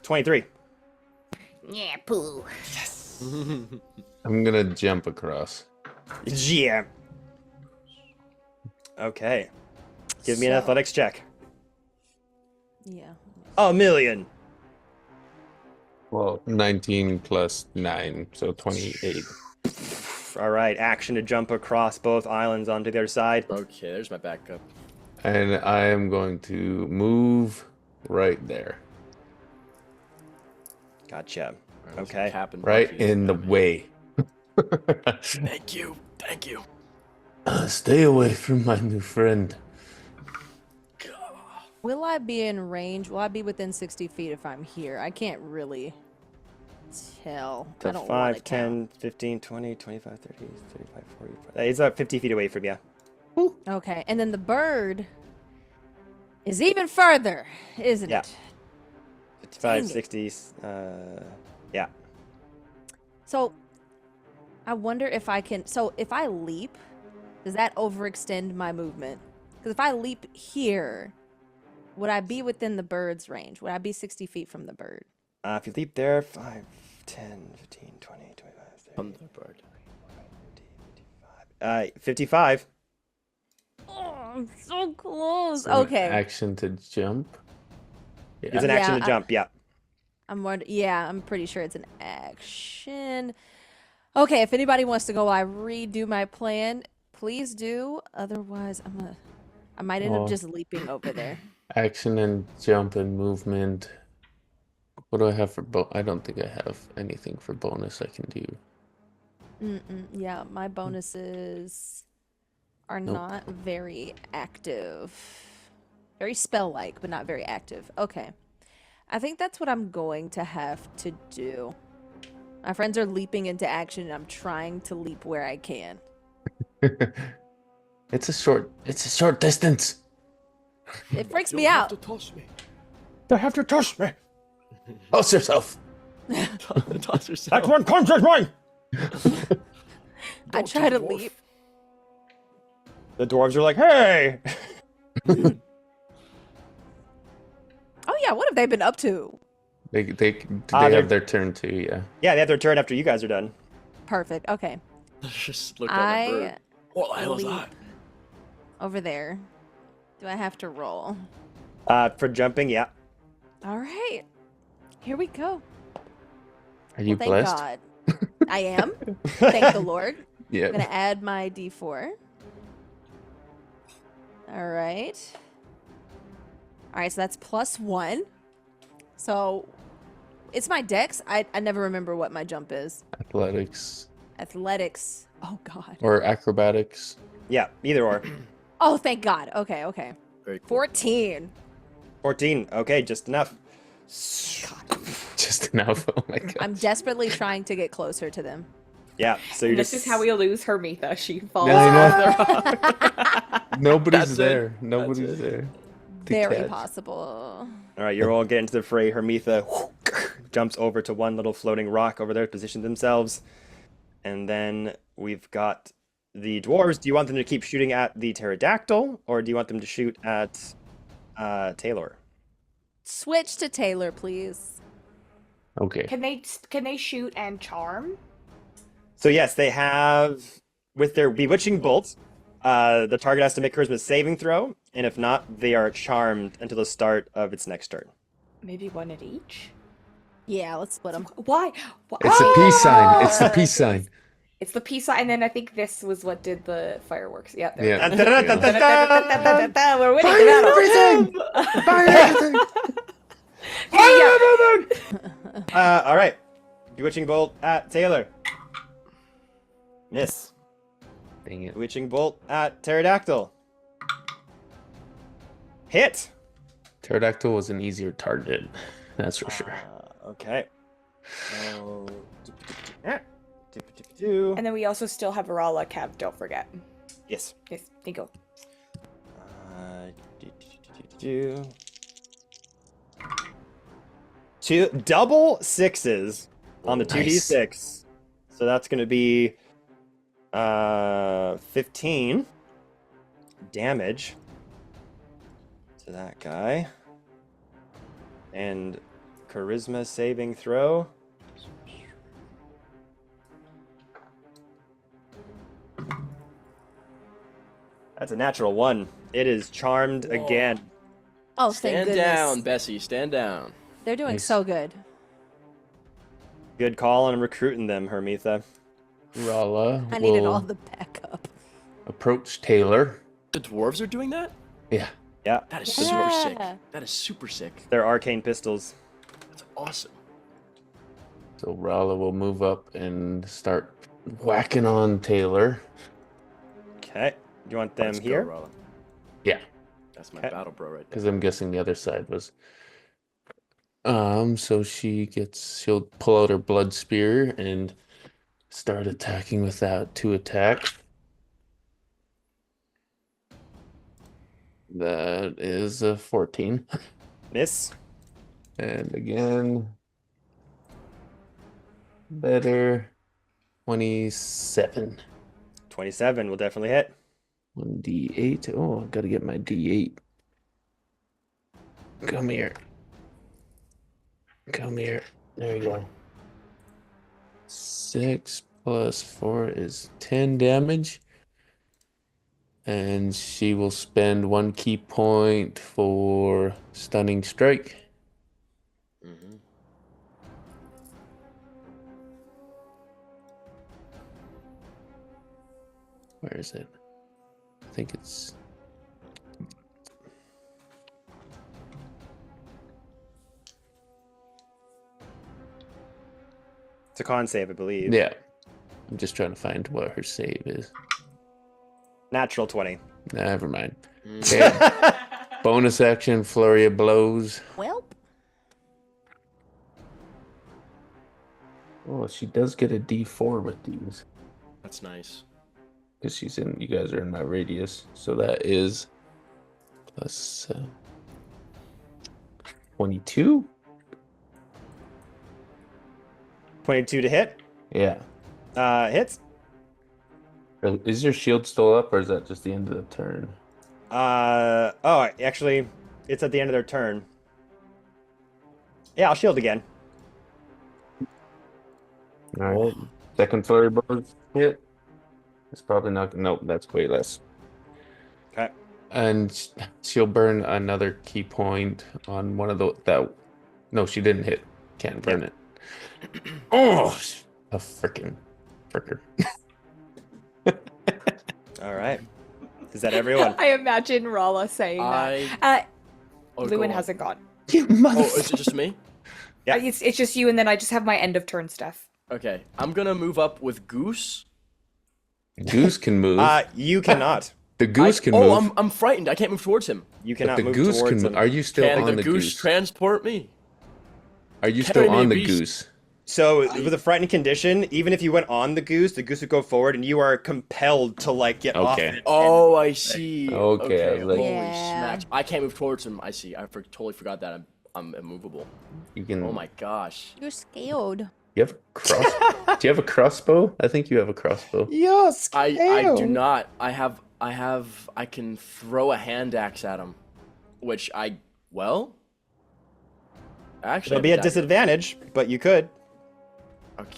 S1: 23.
S5: Yeah, poo.
S4: I'm gonna jump across.
S1: Yeah. Okay. Give me an athletics check.
S2: Yeah.
S1: A million.
S4: Well, 19 plus 9, so 28.
S1: All right, action to jump across both islands onto the other side.
S3: Okay, there's my backup.
S4: And I am going to move right there.
S1: Gotcha.
S3: Alright,
S1: Okay.
S3: Cap and
S4: Right
S3: Buffy.
S4: in the way.
S3: Thank you. Thank you.
S4: Stay away from my new friend.
S2: Will I be in range? Will I be within 60 feet if I'm here? I can't really tell. I
S1: So
S2: don't
S1: 5,
S2: want to count.
S1: 10, 15, 20, 25, 30, 35, 40. He's about 50 feet away from you.
S2: Okay, and then the bird is even further, isn't
S1: Yeah.
S2: it?
S1: 55,
S2: Dang it.
S1: 60. Yeah.
S2: So, I wonder if I can. So, if I leap, does that overextend my movement? Because if I leap here, would I be within the bird's range? Would I be 60 feet from the bird?
S1: If you leap there, 5, 10, 15, 20, 25, 30,
S3: From the bird.
S1: 55.
S2: Oh, I'm so close.
S4: So an
S2: Okay.
S4: Action to jump.
S1: It's
S4: Yeah.
S1: an action
S2: Yeah,
S1: to jump, yeah.
S2: I'm pretty sure it's an action. Okay, if anybody wants to go while I redo my plan, please do. Otherwise, I might end
S4: Oh.
S2: up just leaping over there.
S4: Action and jump and movement. What do I have for I don't think I have anything for bonus I can do.
S2: Yeah, my bonuses are
S4: Nope.
S2: not very active. Very spell-like, but not very active. Okay. I think that's what I'm going to have to do. My friends are leaping into action, and I'm trying to leap where I can.
S4: It's a short distance.
S2: It freaks me out.
S3: Toss me.
S1: They have to touch me.
S4: Toss yourself.
S3: Toss yourself.
S1: That one comes as mine.
S2: I try to leap.
S1: The dwarves are like, hey.
S2: Oh yeah, what have they been up to?
S4: They
S1: they're-
S4: have their turn too, yeah.
S1: Yeah, they have their turn after you guys are done.
S2: Perfect. Okay.
S3: Just look at the bird. What the hell is
S2: leap
S3: that?
S2: over there. Do I have to roll?
S1: For jumping, yeah.
S2: All right. Here we go.
S4: Are you
S2: Thank
S4: blessed?
S2: God. I am. Thank the Lord.
S4: Yeah.
S2: I'm gonna add my d4. All right. All right, so that's +1. So it's my dex. I never remember what my jump is.
S4: Athletics
S2: Athletics. Oh God.
S4: or acrobatics.
S1: Yeah, either or.
S2: Oh, thank God. Okay, okay.
S3: Very cool.
S2: 14.
S1: 14. Okay, just enough.
S4: Just enough. Oh my god.
S2: I'm desperately trying to get closer to them.
S1: Yeah, so you're
S6: This
S1: just...
S6: is how we lose Hermitha. She falls
S4: Yeah, I
S6: off the rock.
S4: Nobody's
S3: That's it.
S4: there. Nobody's there. to
S2: Very
S4: catch.
S2: possible.
S1: All right, you're all getting to the fray. Hermitha jumps over to one little floating rock over there, position themselves. And then we've got the dwarves. Do you want them to keep shooting at the pterodactyl, or do you want them to shoot at Taylor?
S2: Switch to Taylor, please.
S4: Okay.
S6: Can they shoot and charm?
S1: So yes, they have, with their bewitching bolt, the target has to make charisma saving throw, and if not, they are charmed until the start of its next turn.
S6: Maybe one at each.
S2: Yeah, let's split them.
S6: Why?
S4: It's the peace sign. It's the peace sign.
S6: It's the peace sign, and then I think this was what did the fireworks. Yeah. There
S4: Yeah.
S6: we go.
S1: Dun-dun-dun-dun-dun-dun!
S6: We're winning the battle.
S4: Fire everything!
S1: All right, bewitching bolt at Taylor. Miss.
S4: Dang it.
S1: Bewitching bolt at pterodactyl. Hit.
S4: Pterodactyl was an easier target. That's for sure.
S1: Okay. So,
S6: And then we also still have Rala Cav, don't forget.
S1: yes.
S6: Yes, there you go.
S1: Two double sixes on the 2d6. So that's going to be 15 damage to that guy. And charisma saving throw. That's a natural 1. It is charmed again.
S2: Oh, thank
S3: Stand
S2: goodness.
S3: down, Bessie. Stand down.
S2: They're doing
S4: Nice.
S2: so good.
S1: Good call on recruiting them, Hermitha.
S4: Rala
S2: I needed
S4: will
S2: all the backup.
S4: approach Taylor.
S3: The dwarves are doing that?
S4: Yeah.
S1: Yeah,
S3: That is super sick.
S2: Yeah.
S3: That is super sick.
S1: they're arcane pistols.
S3: That's awesome.
S4: So Rala will move up and start whacking on Taylor.
S1: Okay. Do you want them
S3: Let's go,
S1: here?
S3: Rala.
S4: Yeah.
S3: That's my
S1: Okay.
S3: battle bro right there.
S4: Because I'm guessing the other side was. So she'll pull out her blood spear and start attacking with that 2 attack. That is a 14.
S1: Miss.
S4: And again, better. 27.
S1: 27 will definitely hit.
S4: 1d8. Oh, I gotta get my d8. Come here. Come here. There you go. 6 plus 4 is 10 damage. And she will spend 1 key point for stunning strike.
S3: Mm-hmm.
S4: Where is it? I think it's.
S1: It's a con save, I believe.
S4: Yeah. I'm just trying to find what her save is.
S1: Natural 20.
S4: Never mind. Okay. Bonus action, flurry of blows.
S5: Well,
S4: Oh, she does get a D4 with these.
S3: That's nice.
S4: Because you guys are in my radius. So that is plus 22?
S1: 22 to hit.
S4: Yeah.
S1: Hits.
S4: Is your shield still up, or is that just the end of the turn?
S1: Oh, actually, it's at the end of their turn. Yeah, I'll shield again.
S4: All right. Second flurry blows hit. It's probably not. Nope, that's way less.
S1: Okay.
S4: And she'll burn another key point on one of No, she didn't hit. Can't burn it. Oh, a fricker.
S1: All right. Is that everyone?
S6: I imagine Rala saying that.
S3: Oh,
S6: Lewin
S3: go on.
S6: hasn't gone.
S4: You
S3: Oh, is it just me?
S1: Yeah.
S6: It's just you, and then I just have my end of turn stuff.
S3: Okay, I'm gonna move up with Goose.
S4: Goose can move.
S1: You cannot.
S4: The goose can move.
S3: Oh, I'm frightened. I can't move towards him.
S1: You
S4: But
S1: cannot
S4: the
S1: move
S4: goose
S1: towards
S4: can.
S1: him.
S4: Are you still
S3: Can
S4: on
S3: the goose transport me?
S4: Are you
S3: carry
S4: still
S3: me,
S4: on the
S3: beast?
S4: goose?
S1: So with a frightening condition, even if you went on the goose would go forward, and you are compelled to get off.
S4: Okay.
S1: it.
S3: Oh, I see.
S4: Okay, I was like-
S3: holy
S2: Yeah.
S3: smacks! I can't move towards him. I see. Totally forgot that I'm immovable.
S4: You can.
S3: Oh my gosh.
S2: You're scared.
S4: You have a cross. Do you have a crossbow? I think you have a crossbow.
S1: Yes.
S3: I do not. I can throw a hand axe at him, which actually
S1: It'll be a
S3: that-
S1: disadvantage, but you could.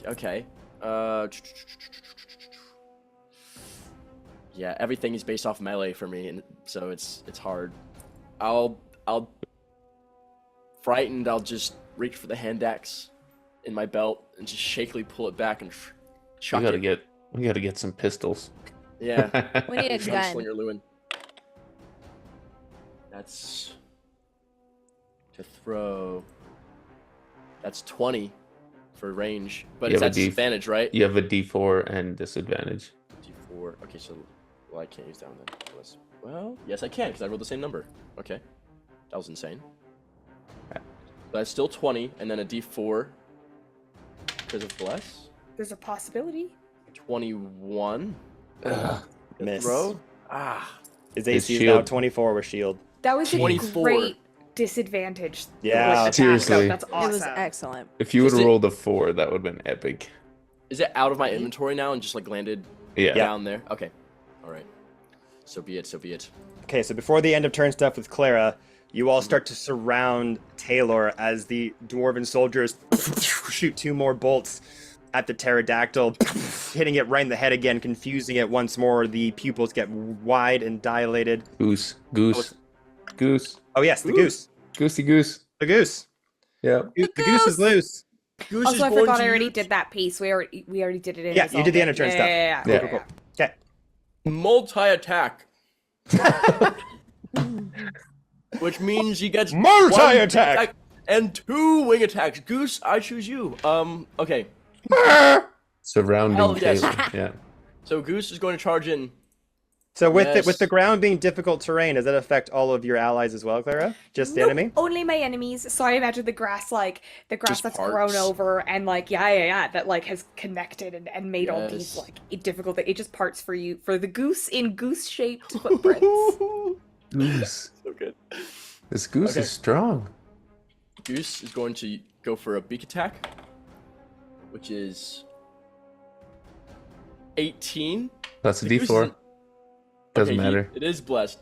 S3: Okay. Yeah, everything is based off melee for me, and so it's hard. I'll frightened. I'll just reach for the hand axe in my belt and just shakily pull it back and chuck it.
S4: We gotta get some pistols.
S3: Yeah.
S2: We need a gun.
S3: Gunslinger Lewin. That's to throw. That's 20 for range, but
S4: You
S3: it's
S4: have a
S3: at disadvantage, right?
S4: You have a D4 and disadvantage.
S3: D4. Okay, so I can't use that one then. Well, yes, I can because I rolled the same number. Okay, that was insane. So that's still 20, and then a D4 because of bless.
S6: There's a possibility.
S3: 21.
S1: Miss.
S3: Throw. Ah.
S1: His
S4: His
S1: AC is now
S4: shield.
S1: 24 with shield.
S6: That was a
S3: 24.
S6: great disadvantage.
S1: Yeah.
S6: attack,
S4: Seriously.
S6: though. That's awesome.
S2: It was excellent.
S4: If you would
S3: Is
S4: have
S3: it-
S4: rolled a 4, that would have been epic.
S3: Is it out of my inventory now and just landed
S4: Yeah.
S3: down there? Okay. All right. So be it. So be it.
S1: Okay, so before the end of turn stuff with Clara, you all start to surround Taylor as the dwarven soldiers shoot 2 more bolts at the pterodactyl, hitting it right in the head again, confusing it once more. The pupils get wide and dilated.
S4: Goose.
S1: Oh yes, the goose.
S4: Goosey goose.
S1: The goose.
S4: Yeah.
S1: The goose is loose.
S3: Goose
S6: Also,
S3: is
S6: I
S3: born
S6: forgot
S3: to
S6: I already
S3: use
S6: did that piece. We already did it in.
S1: Yeah, you did the end of turn stuff.
S6: Yeah.
S4: Yeah.
S1: Cool, cool, cool. Okay.
S3: multi-attack. Which means he gets
S1: Multi-attack!
S3: 1 attack and 2 wing attacks. Goose, I choose you. Okay.
S4: Surrounding
S3: Hell yes.
S4: Taylor. Yeah.
S3: So Goose is going to charge in
S1: So with
S3: Yes.
S1: the ground being difficult terrain, does that affect all of your allies as well, Clara? Just the
S6: Nope,
S1: enemy?
S6: only my enemies. So I imagine the grass
S3: Just
S6: that's
S3: parts.
S6: grown over and that like has connected and made all these
S3: Yes.
S6: like difficult. It just parts for you for the goose in goose shaped footprints.
S4: Goose.
S3: So good.
S4: This goose
S3: Okay.
S4: is strong.
S3: Goose is going to go for a beak attack, which is 18.
S4: That's a
S3: The goose
S4: D4.
S3: isn't-
S4: Doesn't
S3: Okay,
S4: matter.
S3: It is blessed.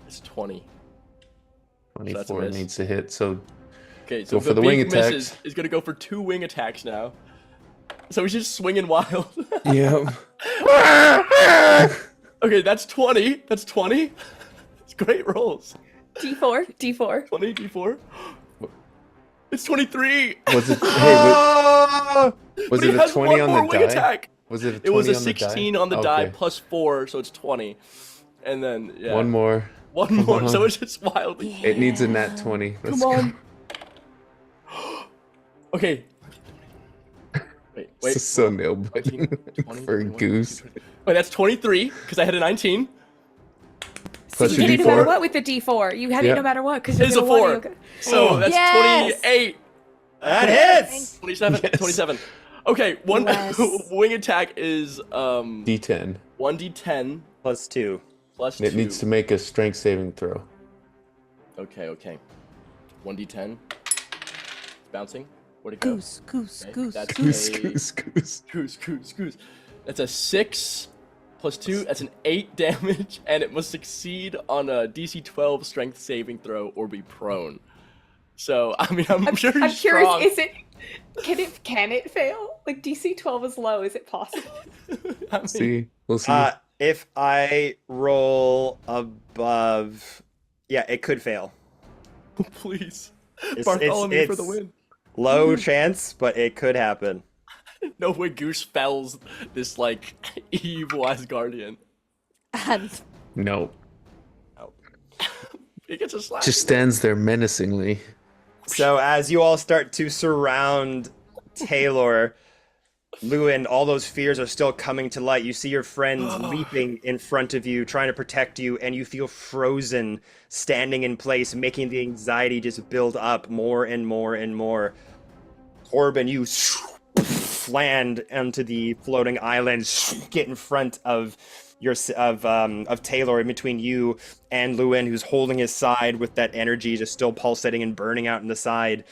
S3: It's 20. that's a
S4: 24
S3: miss.
S4: needs to hit. So
S3: Okay, so
S4: Go for the wing
S3: beak misses,
S4: attacks.
S3: is going to go for 2 wing attacks now. So he's just swinging wild.
S4: yeah.
S3: Okay, that's 20. That's 20. It's great rolls.
S6: D4.
S3: 20, D4. It's 23.
S4: Was it? Hey, was
S3: But he
S4: it a
S3: has
S4: 20
S3: one
S4: on
S3: more
S4: the
S3: wing
S4: die?
S3: attack.
S4: Was it a 20
S3: It was a
S4: on the die?
S3: 16 on the die
S4: Okay.
S3: plus 4, so it's 20. And then, yeah.
S4: One more.
S3: One more,
S4: Come
S3: so
S4: on.
S3: it's just wildly.
S4: It needs a nat 20. Let's
S3: Come
S4: go.
S3: on. Okay. Wait.
S4: This is so nail biting
S3: 20,
S4: for a
S3: 21,
S4: goose.
S3: Wait, that's 23, because I had a 19.
S4: Plus
S6: You
S4: your
S6: hit it no matter
S4: D4.
S6: what with the D4. You had
S4: Yeah.
S6: it no matter what because
S3: It's a 4. So that's
S2: Yes!
S3: 28.
S1: That hits!
S3: 27.
S4: Yes.
S3: 27. Okay, one
S2: Yes.
S3: wing attack is
S4: D10.
S3: 1d10
S1: +2.
S3: plus 2.
S4: It needs to make a strength saving throw.
S3: Okay. 1d10. Bouncing. Where'd it go?
S2: Goose.
S3: That's
S4: Goose,
S3: a
S4: goose.
S3: goose. That's a 6 plus 2. That's an 8 damage, and it must succeed on a DC 12 strength saving throw or be prone. So, I mean, I'm sure
S6: I'm
S3: he's
S6: curious.
S3: strong.
S6: Is it? Can it fail? Like DC 12 is low. Is it possible?
S3: I mean,
S4: See, we'll see.
S1: If I roll above, yeah, it could fail.
S3: please.
S1: It's-
S3: Bartholomew for the
S1: it's-
S3: win.
S1: Low chance, but it could happen.
S3: No way Goose fells this, like, evil Asgardian.
S2: And
S4: No,
S3: He gets a slap.
S4: just stands there menacingly.
S1: So as you all start to surround Taylor, Lewin, all those fears are still coming to light. You see your friends leaping in front of you, trying to protect you, and you feel frozen, standing in place, making the anxiety just build up more and more and more. Corbin, you land onto the floating island, get in front of of Taylor, in between you and Lewin, who's holding his side with that energy just still pulsating and burning out in the side.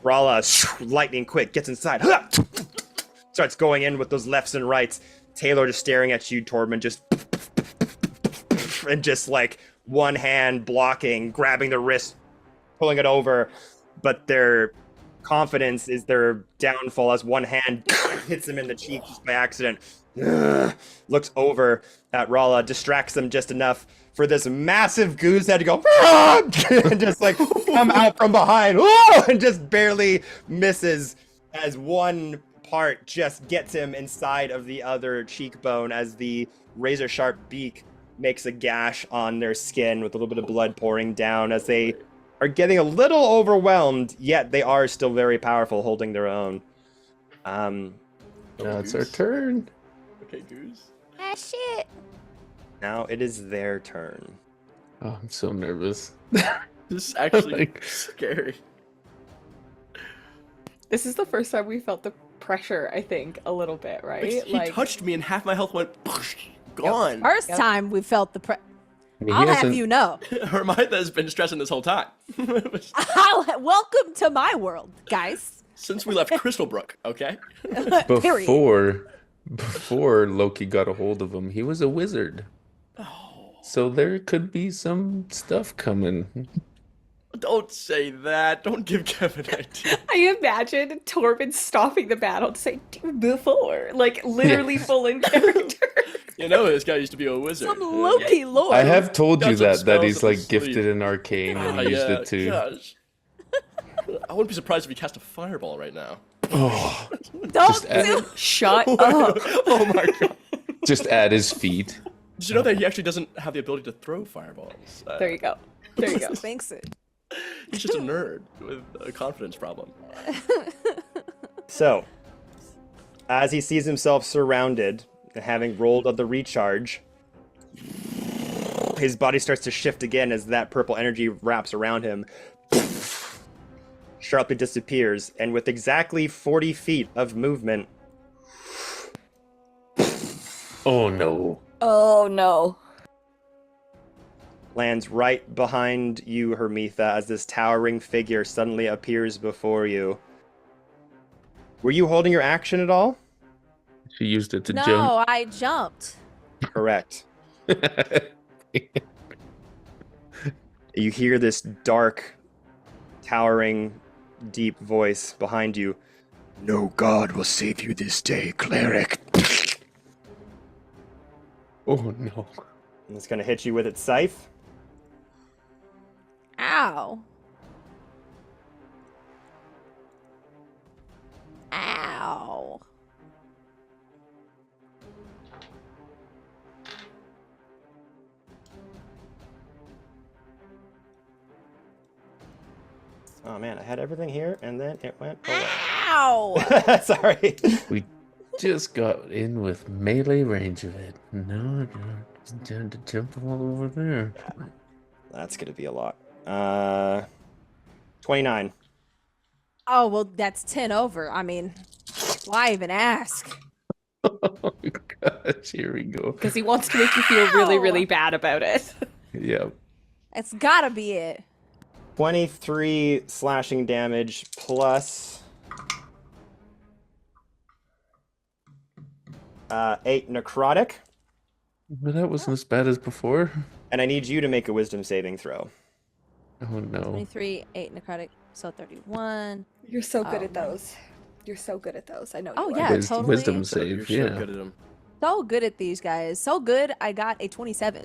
S1: Rala, lightning quick, gets inside, starts going in with those lefts and rights. Taylor just staring at you, Torben, just and just like one hand blocking, grabbing the wrist, pulling it over, but their confidence is their downfall as one hand hits him in the cheek just by accident. Looks over at Rala, distracts them just enough for this massive goose head to go and just like come out from behind and just barely misses as one part just gets him inside of the other cheekbone as the razor sharp beak makes a gash on their skin with a little bit of blood pouring down as they are getting a little overwhelmed, yet they are still very powerful, holding their own.
S4: Now it's our turn.
S3: Okay, Goose.
S5: Ah, shit.
S1: Now it is their turn.
S4: Oh, I'm so nervous.
S3: This is actually
S4: Like-
S3: scary.
S6: This is the first time we felt the pressure. I think a little bit, right?
S3: He touched me and half my health went gone.
S2: first time we felt the
S4: I mean, he
S2: I'll have
S4: hasn't-
S2: you know.
S3: Hermione has been stressing this whole time.
S2: Welcome to my world, guys.
S3: Since we left Crystalbrook, okay?
S2: Period.
S4: Before Loki got a hold of him, he was a wizard. So there could be some stuff coming.
S3: Don't say that. Don't give Kevin ideas.
S6: I imagine Torben stopping the battle to say before, like literally full in character.
S3: You know, this guy used to be a wizard.
S2: Some Loki lore.
S4: I have told you
S3: Got some
S4: that
S3: spells
S4: he's
S3: up
S4: like
S3: his sleeve.
S4: gifted in arcane and used
S3: Yeah,
S4: it too.
S3: gosh. I wouldn't be surprised if he cast a fireball right now.
S4: Oh,
S2: Don't
S4: add-
S2: do.
S6: Shut up.
S3: Oh my god.
S4: just at his feet.
S3: Did you know that he actually doesn't have the ability to throw fireballs?
S6: There you go. There you go.
S2: Thinks it.
S3: He's just a nerd with a confidence problem.
S1: So, as he sees himself surrounded, And having rolled on the recharge, his body starts to shift again as that purple energy wraps around him. Sharply disappears, and with exactly 40 feet of movement,
S4: Oh no.
S6: Oh no.
S1: lands right behind you, Hermitha, as this towering figure suddenly appears before you. Were you holding your action at all?
S4: She used it to
S2: No,
S4: jump.
S2: I jumped.
S1: Correct. You hear this dark, towering, deep voice behind you. No god will save you this day, cleric.
S4: Oh no.
S1: And it's gonna hit you with its scythe.
S2: Ow. Ow.
S1: Oh man, I had everything here, and then it went away.
S2: Ow!
S1: Sorry.
S4: We just got in with melee range of it. No, it's time to jump all over there.
S1: That's gonna be a lot. 29.
S2: Oh, well, that's 10 over. I mean, why even ask?
S4: Oh gosh, here we go.
S6: Because he wants to make you feel really,
S2: Ow.
S6: really bad about it.
S4: Yep.
S2: That's gotta be it.
S1: 23 slashing damage plus 8 necrotic.
S4: But that wasn't as bad as before.
S1: And I need you to make a wisdom saving throw.
S4: Oh no.
S2: 23, 8 necrotic, so 31.
S6: You're so good
S2: Oh,
S6: at those. You're so good at those. I know
S2: Oh,
S6: you
S2: yeah,
S6: are.
S2: totally.
S4: Wisdom
S3: You're
S4: save,
S3: so
S4: yeah.
S3: good at them.
S2: So good at these guys. So good, I got a 27.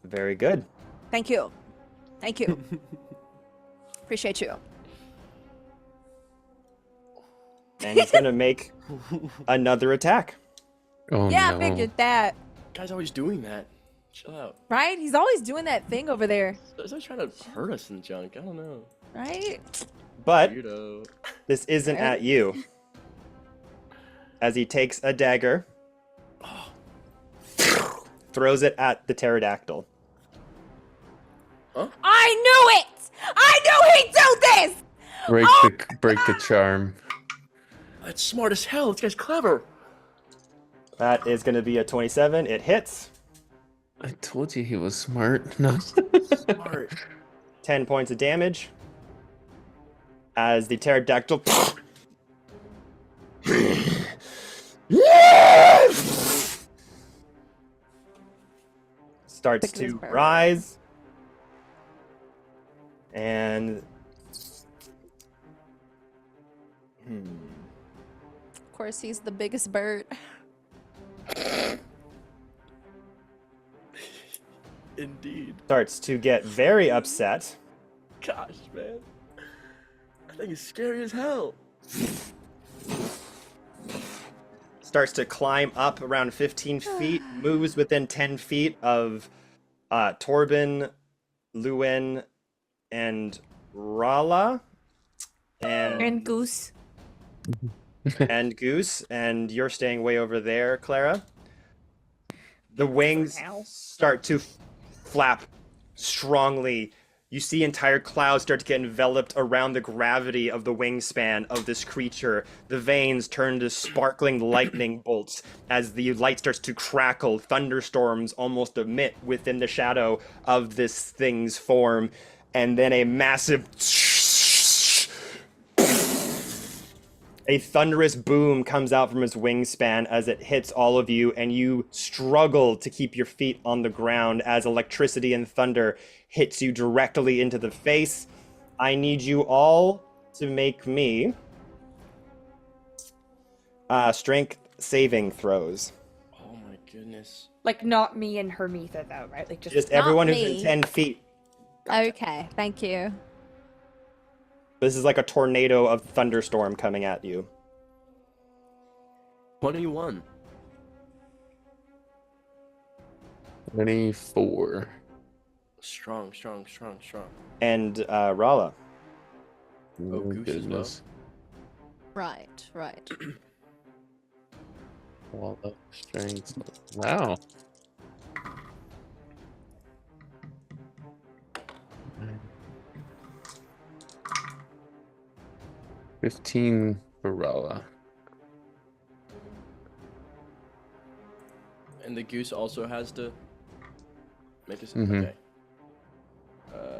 S1: Very good.
S2: Thank you. Thank you. Appreciate you.
S1: And he's gonna make another attack.
S4: Oh
S2: Yeah,
S4: no.
S2: I figured that.
S3: Guy's always doing that. Chill out.
S2: Right? He's always doing that thing over there.
S3: He's always trying to hurt us and junk. I don't know.
S2: Right?
S1: But
S3: Weirdo.
S1: this isn't at you. As he takes a dagger, throws it at the pterodactyl.
S5: I knew it! I knew he'd do this!
S4: Break the charm.
S3: That's smart as hell. This guy's clever.
S1: That is going to be a 27. It hits.
S4: I told you he was smart. No.
S3: Smart.
S1: 10 points of damage. As the pterodactyl starts
S2: Thick as
S1: to
S2: bird.
S1: rise. And
S2: Of course, he's the biggest bird.
S3: Indeed.
S1: starts to get very upset.
S3: Gosh, man. That thing is scary as hell.
S1: Starts to climb up around 15 feet, moves within 10 feet of Torben, Lewin, and Rala.
S6: And Goose.
S1: And Goose, and you're staying way over there, Clara. The wings
S6: now.
S1: start to flap strongly. You see entire clouds start to get enveloped around the gravity of the wingspan of this creature. The veins turn to sparkling lightning bolts as the light starts to crackle. Thunderstorms almost emit within the shadow of this thing's form. And then a massive... A thunderous boom comes out from its wingspan as it hits all of you, and you struggle to keep your feet on the ground as electricity and thunder hits you directly into the face. I need you all to make me strength saving throws.
S3: Oh my goodness.
S6: Like, not me and Hermitha, though, right? Like,
S1: Just
S2: Not
S1: everyone who's
S2: me.
S1: in 10 feet.
S2: Okay, thank you.
S1: This is like a tornado of thunderstorm coming at you.
S3: 21.
S4: 24.
S3: Strong.
S1: And Rala.
S3: Oh, Goose as well.
S2: Right.
S4: Wall of strength. Wow. Mm. 15 for Rala.
S3: And the goose also has to make a
S4: Mhm.
S3: okay.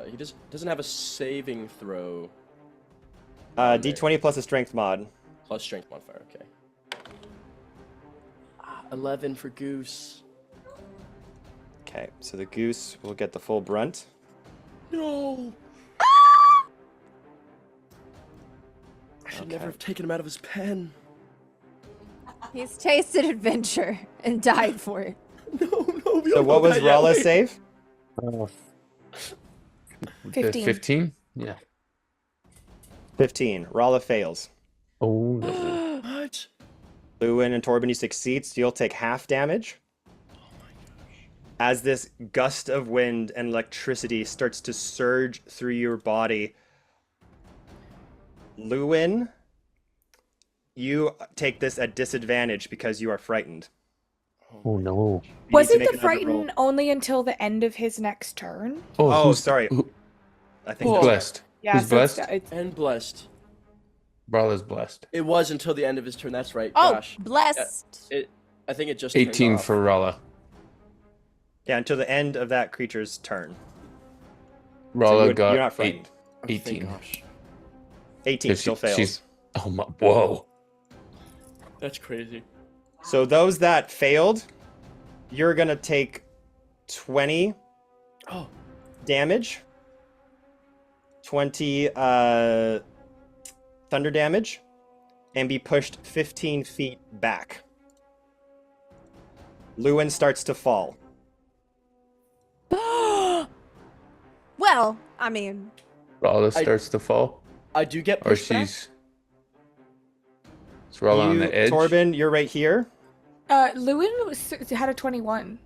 S3: He doesn't have a saving throw
S1: D20 plus a strength mod.
S3: plus strength modifier. Okay. 11 for goose.
S1: Okay, so the goose will get the full brunt.
S3: No. I should never
S1: Okay.
S3: have taken him out of his pen.
S2: He's tasted adventure and died for it.
S3: No.
S1: So what was Ralla's save?
S6: 15.
S4: 15? Yeah.
S1: 15. Ralla fails.
S4: Oh no.
S3: What?
S1: Lewin and Torben, you succeed, so you'll take half damage. As this gust of wind and electricity starts to surge through your body, Lewin, you take this at disadvantage because you are frightened.
S4: Oh no.
S1: You need to
S6: Wasn't
S1: make
S6: the
S1: another roll.
S6: frighten only until the end of his next turn?
S1: Oh,
S4: who's-
S1: sorry.
S4: Who,
S1: I think
S4: who's
S1: that's
S4: blessed?
S6: Yeah,
S4: Who's
S6: so it's-
S4: blessed?
S6: it's-
S3: And blessed.
S4: Rala's blessed.
S3: It was until the end of his turn. That's right.
S2: Oh,
S3: Gosh.
S2: blessed.
S3: I think it just turned
S4: 18
S3: off.
S4: for Rala.
S1: Yeah, until the end of that creature's turn. So
S4: Rala
S1: you're
S4: got
S1: not frightened.
S3: Oh, thank
S4: 18.
S3: gosh.
S1: 18 still fails.
S4: She's, oh my, whoa.
S3: That's crazy.
S1: So those that failed, you're gonna take 20
S3: Oh.
S1: damage. 20 thunder damage. And be pushed 15 feet back. Lewin starts to fall.
S2: Well, I mean,
S4: Rala starts to fall.
S3: I do get
S4: Or
S3: pushed back?
S4: she's... Is Rala on
S1: You,
S4: the edge?
S1: Torben, you're right here.
S6: Lewin had a 21.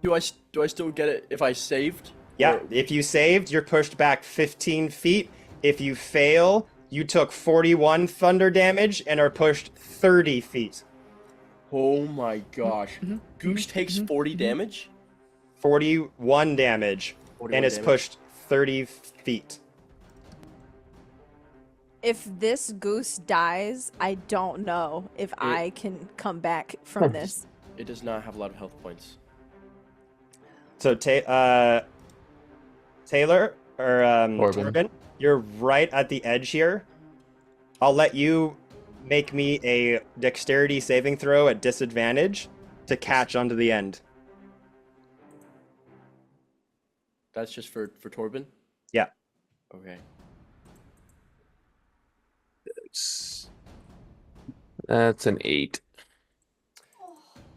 S3: Do I still get it if I saved?
S1: Yeah,
S3: Or-
S1: if you saved, you're pushed back 15 feet. If you fail, you took 41 thunder damage and are pushed 30 feet.
S3: Oh my gosh. Goose takes 40 damage?
S1: 41 damage
S3: 41
S1: and is
S3: damage.
S1: pushed 30 feet.
S2: if this goose dies, I don't know if I can come back from this.
S3: It does not have a lot of health points.
S1: So Taylor or Torben, you're right at the edge here. I'll let you make me a dexterity saving throw at disadvantage to catch onto the end.
S3: That's just for Torben?
S1: Yeah.
S3: Okay.
S4: That's an 8.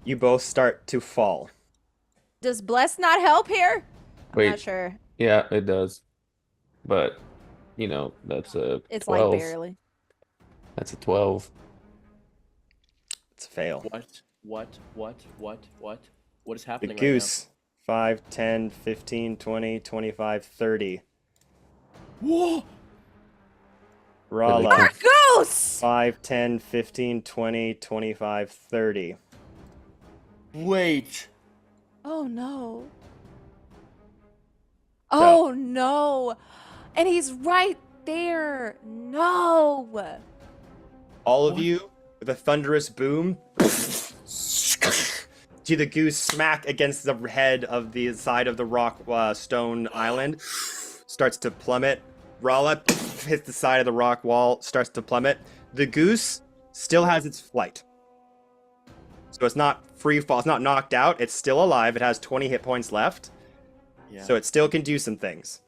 S1: You both start to fall.
S2: Does bless not help here? I'm
S4: Wait.
S2: not sure.
S4: Yeah, it does. But, you know, that's a
S2: It's
S4: 12.
S2: like barely.
S4: That's a 12.
S1: It's a fail.
S3: What is
S1: The
S3: happening
S1: goose. 5, 10, 15, 20, 25, 30.
S3: right now? Whoa!
S1: Rala.
S4: Really
S2: Goose!
S1: 5, 10, 15, 20, 25, 30.
S3: Wait.
S2: Oh no. Oh no. And he's right there. No.
S1: All of you, with a thunderous boom, see the goose smack against the head of the side of the rock stone island, starts to plummet. Rala hits the side of the rock wall, starts to plummet. The goose still has its flight. So it's not free fall, it's not knocked out, it's still alive, it has 20 hit points left.
S3: Yeah.
S1: So it still can do some things.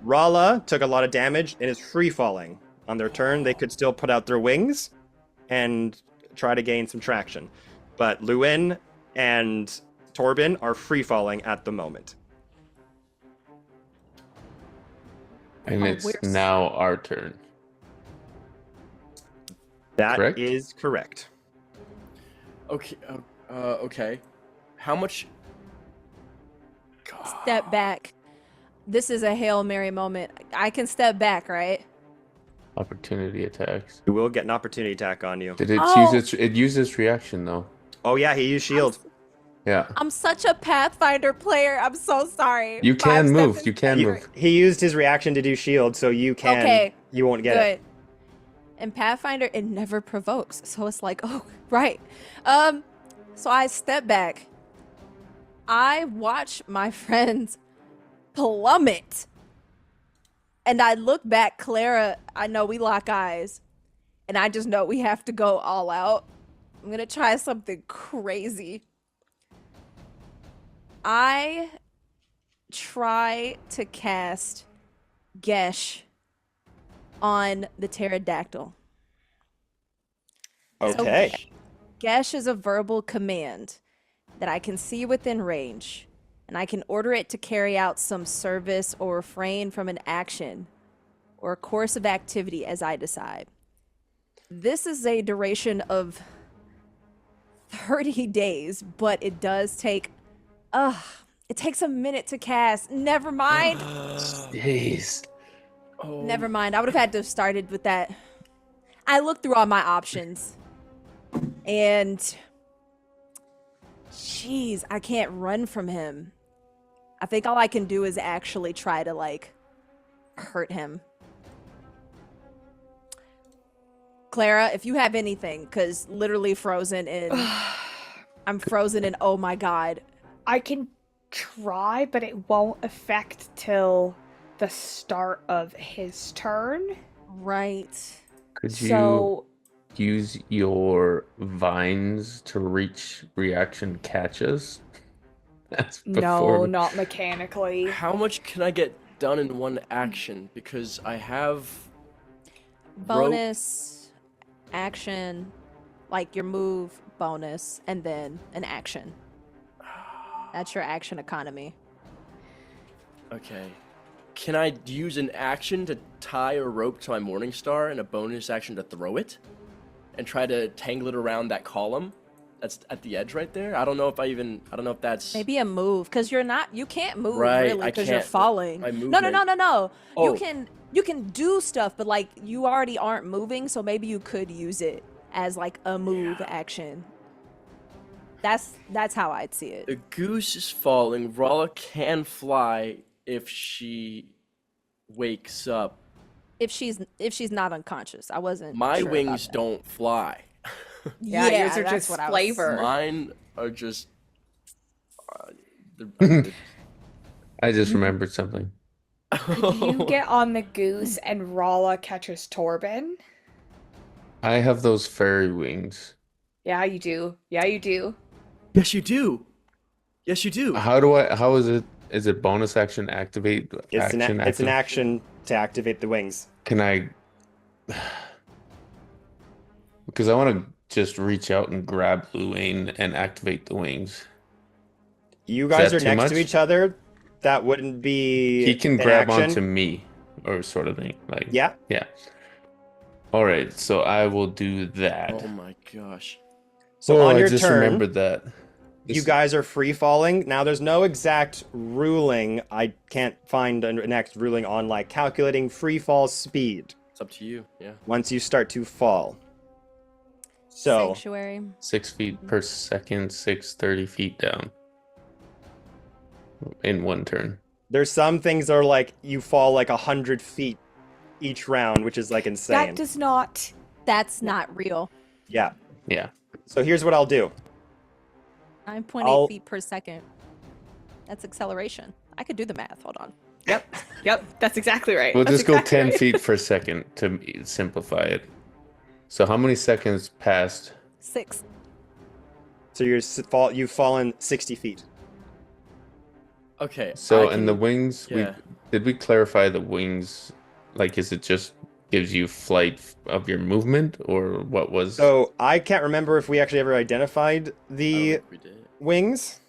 S1: Rala took a lot of damage and is free falling. On their turn, they could still put out their wings and try to gain some traction. But Lewin and Torben are free falling at the moment.
S4: And it's
S2: we're-
S4: now our turn.
S1: That is
S4: Correct?
S1: correct.
S3: Okay. Okay. How much?
S2: Step back. This is a Hail Mary moment. I can step back, right?
S4: Opportunity attacks.
S1: We will get an opportunity attack on you.
S4: Did it
S2: Oh.
S4: use its reaction though?
S1: Oh yeah, he used shield.
S4: Yeah.
S2: I'm such a Pathfinder player. I'm so sorry.
S4: You can
S2: 5
S4: move.
S2: seconds
S4: You can
S2: later.
S4: move.
S1: He used his reaction to do shield, so you can.
S2: Okay,
S1: You won't get it.
S2: Good. And Pathfinder, it never provokes. So it's like, oh, right. So I step back. I watch my friends plummet. And I look back, Clara, I know we lock eyes. And I just know we have to go all out. I'm going to try something crazy. I try to cast Gesh on the pterodactyl.
S1: Okay.
S2: Gesh is a verbal command that I can see within range, and I can order it to carry out some service or refrain from an action or a course of activity as I decide. This is a duration of 30 days, but it does take it takes a minute to cast. Never mind.
S4: Jeez.
S3: Oh,
S2: Never mind. I would have had to have started with that. I looked through all my options. And jeez, I can't run from him. I think all I can do is actually try to like hurt him. Clara, if you have anything, because literally frozen in I'm frozen in oh my god.
S6: I can try, but it won't affect till the start of his turn.
S2: Right.
S4: Could you
S6: So
S4: use your vines to reach reaction catches? That's
S6: no,
S4: before.
S6: not mechanically.
S3: how much can I get done in one action? Because I have
S2: Bonus action, like your move bonus, and then an action. That's your action economy.
S3: Okay. Can I use an action to tie a rope to my Morning Star and a bonus action to throw it? And try to tangle it around that column that's at the edge right there? I don't know if that's...
S2: Maybe a move, because you can't move
S3: Right,
S2: really
S3: I
S2: because you're
S3: can't.
S2: falling.
S3: My
S2: No.
S3: movement-
S2: You
S3: Oh.
S2: you can do stuff, but like you already aren't moving, so maybe you could use it as like a move action. That's how I'd see it.
S3: The goose is falling. Rala can fly if she wakes up.
S2: If she's not unconscious. I wasn't
S3: My
S2: sure about
S3: wings
S2: that.
S3: don't fly.
S6: Yeah, yours are
S2: that's
S6: just
S2: what I was-
S6: flavor.
S3: Mine are just... they're-
S4: I just remembered something.
S6: You get on the goose and Rala catches Torben.
S4: I have those fairy wings.
S6: Yeah, you do. Yeah, you do.
S3: Yes, you do. Yes, you do.
S4: How is it? Is it bonus action activate?
S1: It's an
S4: action
S1: it's an
S4: activate?
S1: action to activate the wings.
S4: Can I? Because I want to just reach out and grab Luane and activate the wings.
S1: You guys
S4: that
S1: are
S4: too
S1: next
S4: much?
S1: to each other. That wouldn't be.
S4: He can
S1: an
S4: grab
S1: action.
S4: onto me, or sort of thing. Like
S1: Yeah.
S4: yeah. All right, so I will do that.
S3: Oh my gosh.
S1: So on
S4: I
S1: your
S4: just
S1: turn,
S4: remembered that.
S1: you guys are free falling. Now, there's no exact ruling. I can't find an exact ruling on like calculating free fall speed
S3: It's up to you. Yeah.
S1: once you start to fall. So
S2: Sanctuary.
S4: 6 feet per second, 30 feet down. In one turn.
S1: there's some things that are like you fall like 100 feet each round, which is like insane.
S6: That does not.
S2: That's not real.
S1: Yeah.
S4: Yeah.
S1: So here's what I'll do.
S2: 9.8
S1: I'll-
S2: feet per second. That's acceleration. I could do the math. Hold on.
S6: Yep, that's exactly right.
S4: We'll
S6: That's
S4: just go
S6: exactly
S4: 10
S6: right.
S4: feet per second to simplify it. So how many seconds passed?
S2: 6.
S1: So you've fallen 60 feet.
S3: Okay.
S4: So
S3: I
S4: and the
S3: can-
S4: wings,
S3: yeah.
S4: did we clarify the wings? Like, is it just gives you flight of your movement, or what was?
S1: So I can't remember if we actually ever identified
S3: I don't
S1: the
S3: think we did.
S1: wings.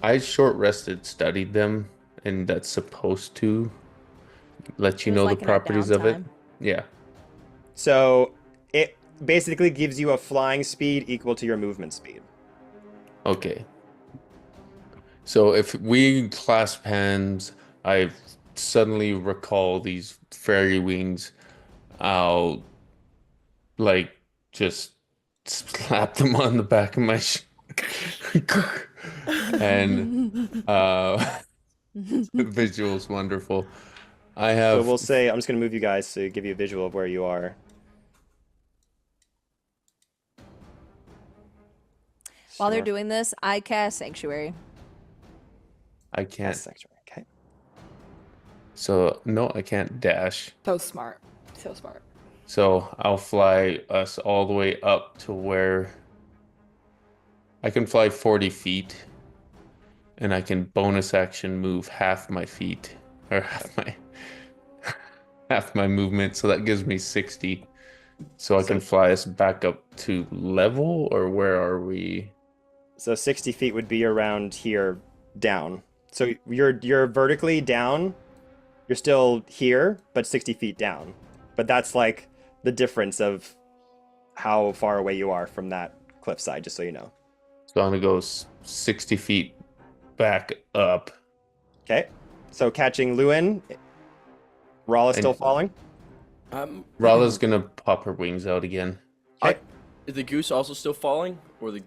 S4: I short rested, studied them, and that's supposed to let you
S2: It was
S4: know
S2: like
S4: the
S2: in our
S4: properties of it.
S2: downtime.
S4: Yeah.
S1: So it basically gives you a flying speed equal to your movement speed.
S4: Okay. So if we clasp hands, I suddenly recall these fairy wings. I'll like just slap them on the back of my And the visual's wonderful. I have
S1: So we'll say I'm just gonna move you guys to give you a visual of where you are.
S2: While they're doing this, I cast Sanctuary.
S4: I can't.
S1: Sanctuary. Okay.
S4: So no, I can't dash.
S6: So smart. So smart.
S4: So I'll fly us all the way up to where I can fly 40 feet, and I can bonus action move half my feet or half my movement. So that gives me 60. So I can fly us back up to level, or where are we?
S1: So 60 feet would be around here down. So you're vertically down. You're still here, but 60 feet down. But that's like the difference of how far away you are from that cliffside, just so you know.
S4: So I'm gonna go 60 feet back up.
S1: Okay. So catching Luin. Rala's still falling.
S4: Rala's gonna pop her wings out again.
S1: Okay.
S3: Is the goose also still falling, or the?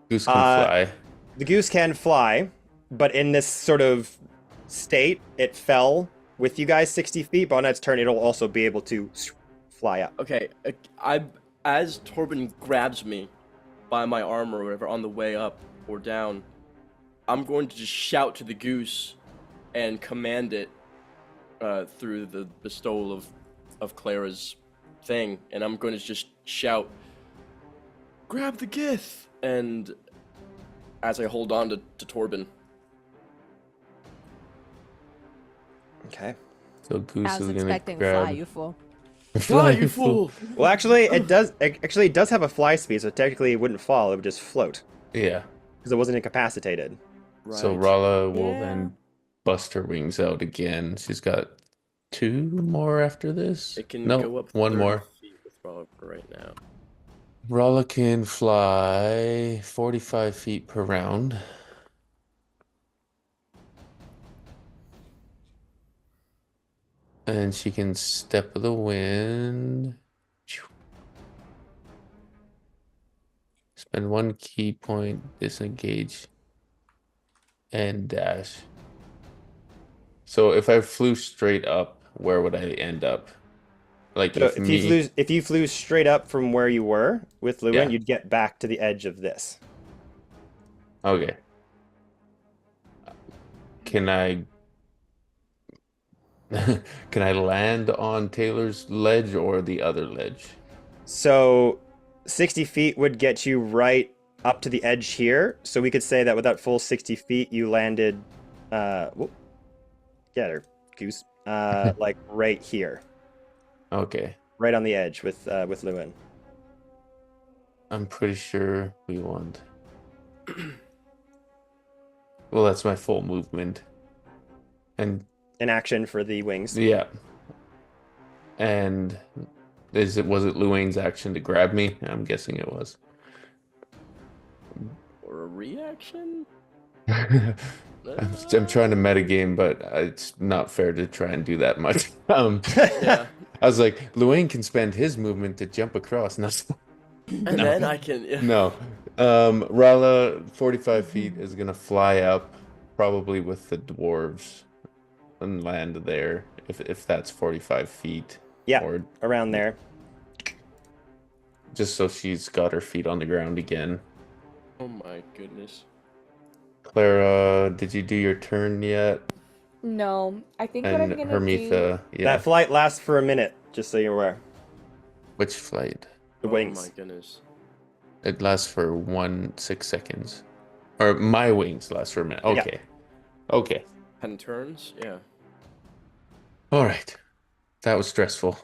S4: Goose can fly.
S1: The goose can fly, but in this sort of state, it fell with you guys 60 feet, but on its turn, it'll also be able to fly up.
S3: Okay, as Torben grabs me by my arm or whatever on the way up or down, I'm going to just shout to the goose and command it through the bestowal of Clara's thing, and I'm going to just shout, "Grab the gith!" And as I hold on to Torben.
S1: Okay.
S4: So Goose
S2: I was
S4: is gonna
S2: expecting
S4: grab.
S2: fly, you fool.
S3: Fly, you fool!
S1: Well, actually, it does have a fly speed, so technically it wouldn't fall. It would just float
S4: Yeah.
S1: because it wasn't incapacitated.
S4: So Rala will then bust her wings out again. She's got 2 more after this.
S3: It can
S4: no,
S3: go up
S4: 1
S3: 30
S4: more.
S3: feet with Rala right now.
S4: Rala can fly 45 feet per round. And she can step of the wind. Spend 1 key point, disengage, and dash. So if I flew straight up, where would I end up? Like
S1: So if you flew straight up from where you were with Luin,
S4: Yeah.
S1: you'd get back to the edge of this.
S4: Okay. Can I can I land on Taylor's ledge or the other ledge?
S1: So 60 feet would get you right up to the edge here. So we could say that with that full 60 feet, you landed, whoop, get her, Goose, like right here,
S4: Okay.
S1: right on the edge with Luin.
S4: I'm pretty sure we want. Well, that's my full movement. And
S1: In action for the wings.
S4: yeah. And was it Luane's action to grab me? I'm guessing it was.
S3: Or a reaction?
S4: I'm trying to metagame, but it's not fair to try and do that much.
S3: Yeah.
S4: I was like, Luane can spend his movement to jump across. No,
S3: And then I can. Yeah.
S4: no. Rala, 45 feet, is gonna fly up, probably with the dwarves, and land there. If that's 45 feet.
S1: Yeah,
S4: Or
S1: around there.
S4: just so she's got her feet on the ground again.
S3: Oh my goodness.
S4: Clara, did you do your turn yet?
S6: No, I think what I'm
S4: And
S6: gonna do.
S4: Hermitha, yeah.
S1: That flight lasts for a minute, just so you're aware.
S4: Which flight?
S1: The
S3: Oh
S1: wings.
S3: my goodness.
S4: It lasts for 6 seconds. Or my wings last for a minute.
S1: Yeah.
S4: Okay. Okay.
S3: 10 turns? Yeah.
S4: All right. That was stressful.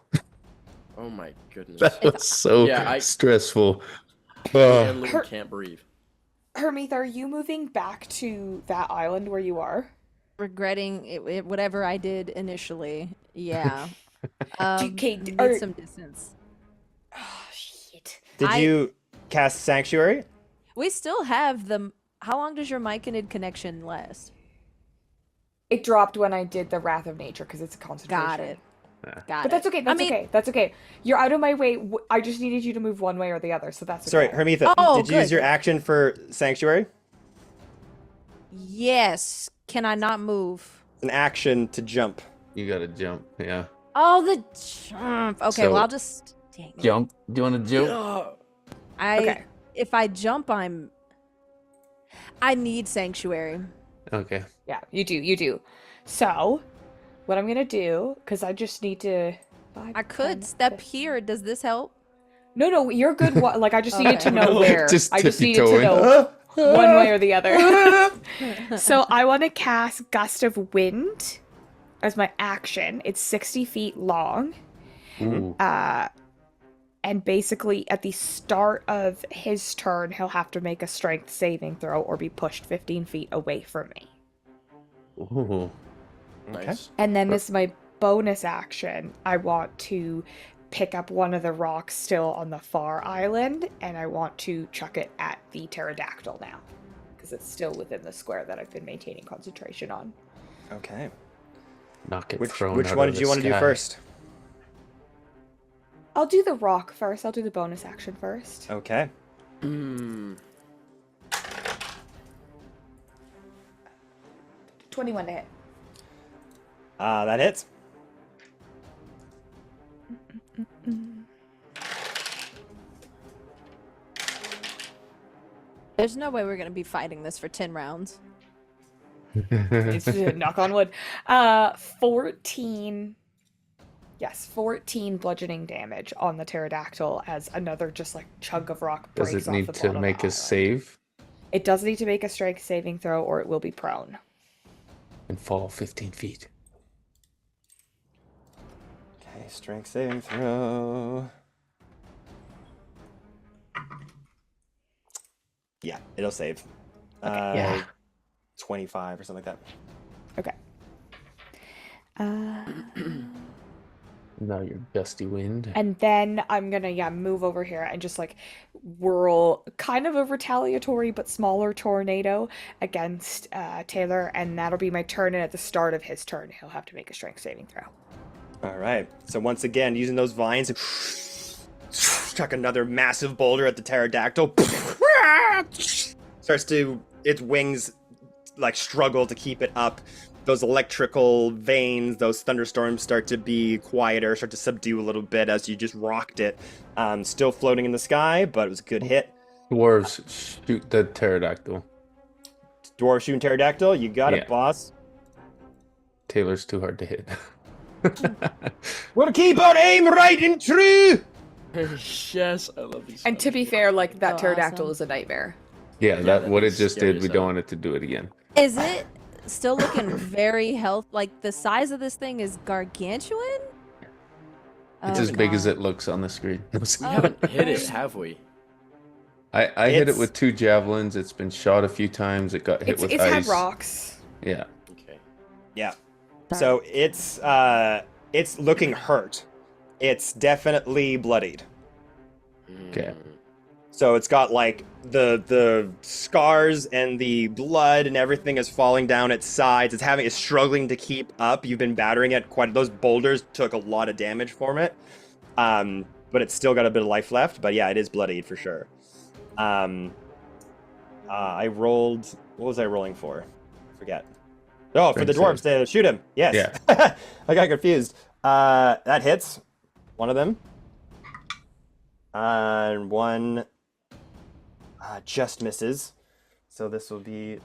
S3: Oh my goodness.
S4: That was so
S3: Yeah,
S4: stressful.
S3: And Lou can't breathe.
S6: Hermith, are you moving back to that island where you are?
S2: Regretting whatever I did initially. Yeah.
S6: Okay,
S2: Need some distance.
S6: Oh shit.
S1: Did you cast Sanctuary?
S2: We still have the. How long does your Myconid connection last?
S6: It dropped when I did the Wrath of Nature because it's a concentration.
S2: Got it. Got
S6: But
S2: it.
S6: that's okay. That's
S2: I mean,
S6: okay. That's okay. You're out of my way. I just needed you to move one way or the other, so that's okay.
S1: Sorry, Hermitha,
S2: Oh,
S1: did you use
S2: good.
S1: your action for Sanctuary?
S2: Yes. Can I not move?
S1: It's an action to jump.
S4: You gotta jump. Yeah.
S2: Oh, the jump. Okay, well,
S4: So-
S2: I'll just... Dang it.
S4: Jump. Do you want to jump?
S6: Okay.
S2: If I jump, I need Sanctuary.
S4: Okay.
S6: Yeah, you do. You do. So, what I'm gonna do, because I just need to.
S2: I could step here. Does this help?
S6: No, you're good. Like I just needed to
S2: Okay.
S6: know where.
S4: Just
S6: I just needed to
S4: tippy-toeing.
S6: know one way or the other. So I want to cast Gust of Wind as my action. It's 60 feet long.
S4: Ooh.
S6: And basically, at the start of his turn, he'll have to make a strength saving throw or be pushed 15 feet away from me.
S4: Ooh.
S3: Nice.
S6: And then this is my bonus action. I want to pick up one of the rocks still on the far island, and I want to chuck it at the pterodactyl now. Because it's still within the square that I've been maintaining concentration on.
S1: Okay.
S4: Knock it
S1: Which
S4: thrown
S1: which
S4: out
S1: one
S4: of
S1: did
S4: the
S1: you want to do
S4: sky.
S1: first?
S6: I'll do the rock first. I'll do the bonus action first.
S1: Okay.
S6: 21 to hit.
S1: That hits.
S2: There's no way we're going to be fighting this for 10 rounds.
S6: It's knock on wood. 14. Yes, 14 bludgeoning damage on the pterodactyl as another just like chunk of rock breaks
S4: Does it
S6: off
S4: need
S6: the
S4: to
S6: bottom of
S4: make
S6: the
S4: a
S6: island.
S4: save
S6: It does need to make a strength saving throw or it will be prone.
S4: and fall 15 feet?
S1: Okay, strength saving throw. Yeah, it'll save.
S4: Yeah.
S1: 25 or something like that.
S6: Okay.
S4: Now your gusty wind.
S6: And then I'm gonna move over here and just like whirl kind of a retaliatory but smaller tornado against Taylor, and that'll be my turn. And at the start of his turn, he'll have to make a strength saving throw.
S1: All right. So once again, using those vines, chuck another massive boulder at the pterodactyl. Starts to its wings like struggle to keep it up. Those electrical veins, those thunderstorms start to be quieter, start to subdue a little bit as you just rocked it. Still floating in the sky, but it was a good hit.
S4: Dwarves shoot the pterodactyl.
S1: Dwarf shooting pterodactyl, you got
S4: Yeah.
S1: it, boss.
S4: Taylor's too hard to hit.
S1: We'll keep our aim right and true.
S3: Yes, I love these.
S6: And to be fair, like that
S2: Oh,
S6: pterodactyl
S2: awesome.
S6: is a nightmare.
S4: Yeah, that what it
S3: that's
S4: just
S3: scary
S4: did.
S3: as
S4: We
S3: hell.
S4: don't want it to do it again.
S2: Is it still looking very like the size of this thing is gargantuan?
S4: It's
S2: Oh,
S4: as big as
S2: God.
S4: it looks on the screen.
S3: We haven't hit it, have we?
S4: I hit it
S1: It's-
S4: with 2 javelins. It's been shot a few times. It got hit with
S6: It's
S4: ice.
S6: had rocks.
S4: Yeah.
S3: Okay.
S1: Yeah.
S2: Sorry.
S1: So it's looking hurt. It's definitely bloodied.
S4: Okay.
S1: So it's got like the scars and the blood and everything is falling down its sides. It's struggling to keep up. You've been battering it quite. Those boulders took a lot of damage from it. But it's still got a bit of life left. But yeah, it is bloodied for sure. I rolled. What was I rolling for? Forget. Oh, for the
S4: Strength
S1: dwarves to shoot him. Yes.
S4: Yeah.
S1: I got confused. That hits one of them. And one just misses. So this will be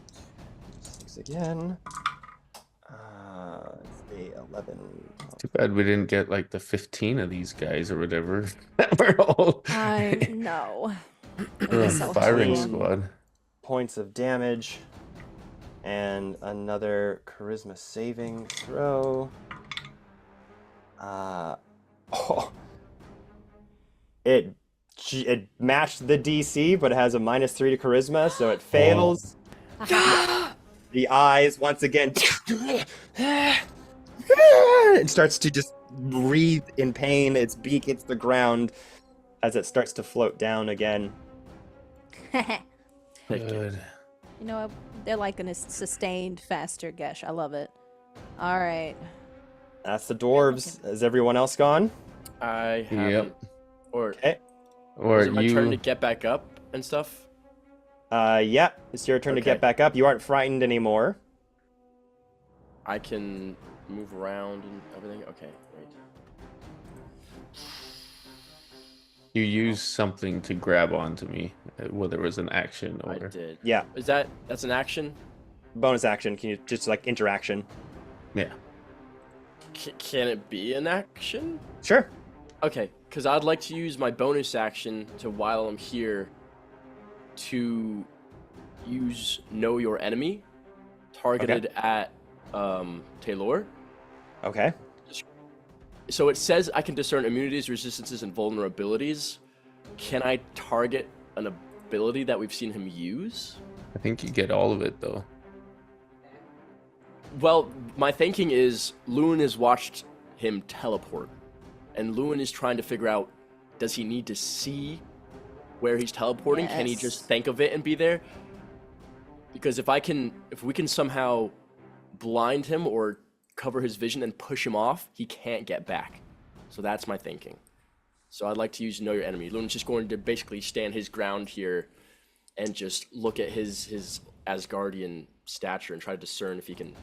S1: 6 again. It's the 11.
S4: Too bad we didn't get like the 15 of these guys or whatever. We're all
S2: I know.
S4: we're on
S2: So
S4: firing
S2: cool.
S4: squad.
S1: Points of damage. And another charisma saving throw. It matched the DC, but it has a -3 to charisma, so it fails. The eyes once again. It starts to just breathe in pain. Its beak hits the ground as it starts to float down again.
S4: Good.
S2: You know, they're like a sustained faster gush. I love it. All right.
S1: That's the dwarves. Is everyone else gone?
S3: I haven't. Or
S1: Okay.
S4: Or
S3: is it my turn to
S4: you.
S3: get back up and stuff?
S1: Yeah, it's your turn to
S3: Okay.
S1: get back up. You aren't frightened anymore.
S3: I can move around and everything. Okay, wait.
S4: You use something to grab onto me, whether it was an action
S3: I
S4: or.
S3: did.
S1: Yeah,
S3: That's an action?
S1: bonus action. Can you just like interaction?
S4: Yeah.
S3: Can it be an action?
S1: Sure.
S3: Okay, because I'd like to use my bonus action to, while I'm here, to use Know Your Enemy, targeted at Taylor.
S1: Okay.
S3: So it says I can discern immunities, resistances, and vulnerabilities. Can I target an ability that we've seen him use?
S4: I think you get all of it though.
S3: Well, my thinking is Lewin has watched him teleport, and Lewin is trying to figure out, does he need to see where he's teleporting? Can he just
S2: Yes.
S3: think of it and be there? Because if we can somehow blind him or cover his vision and push him off, he can't get back. So that's my thinking. So I'd like to use Know Your Enemy. Lewin's just going to basically stand his ground here and just look at his Asgardian stature and try to discern if he can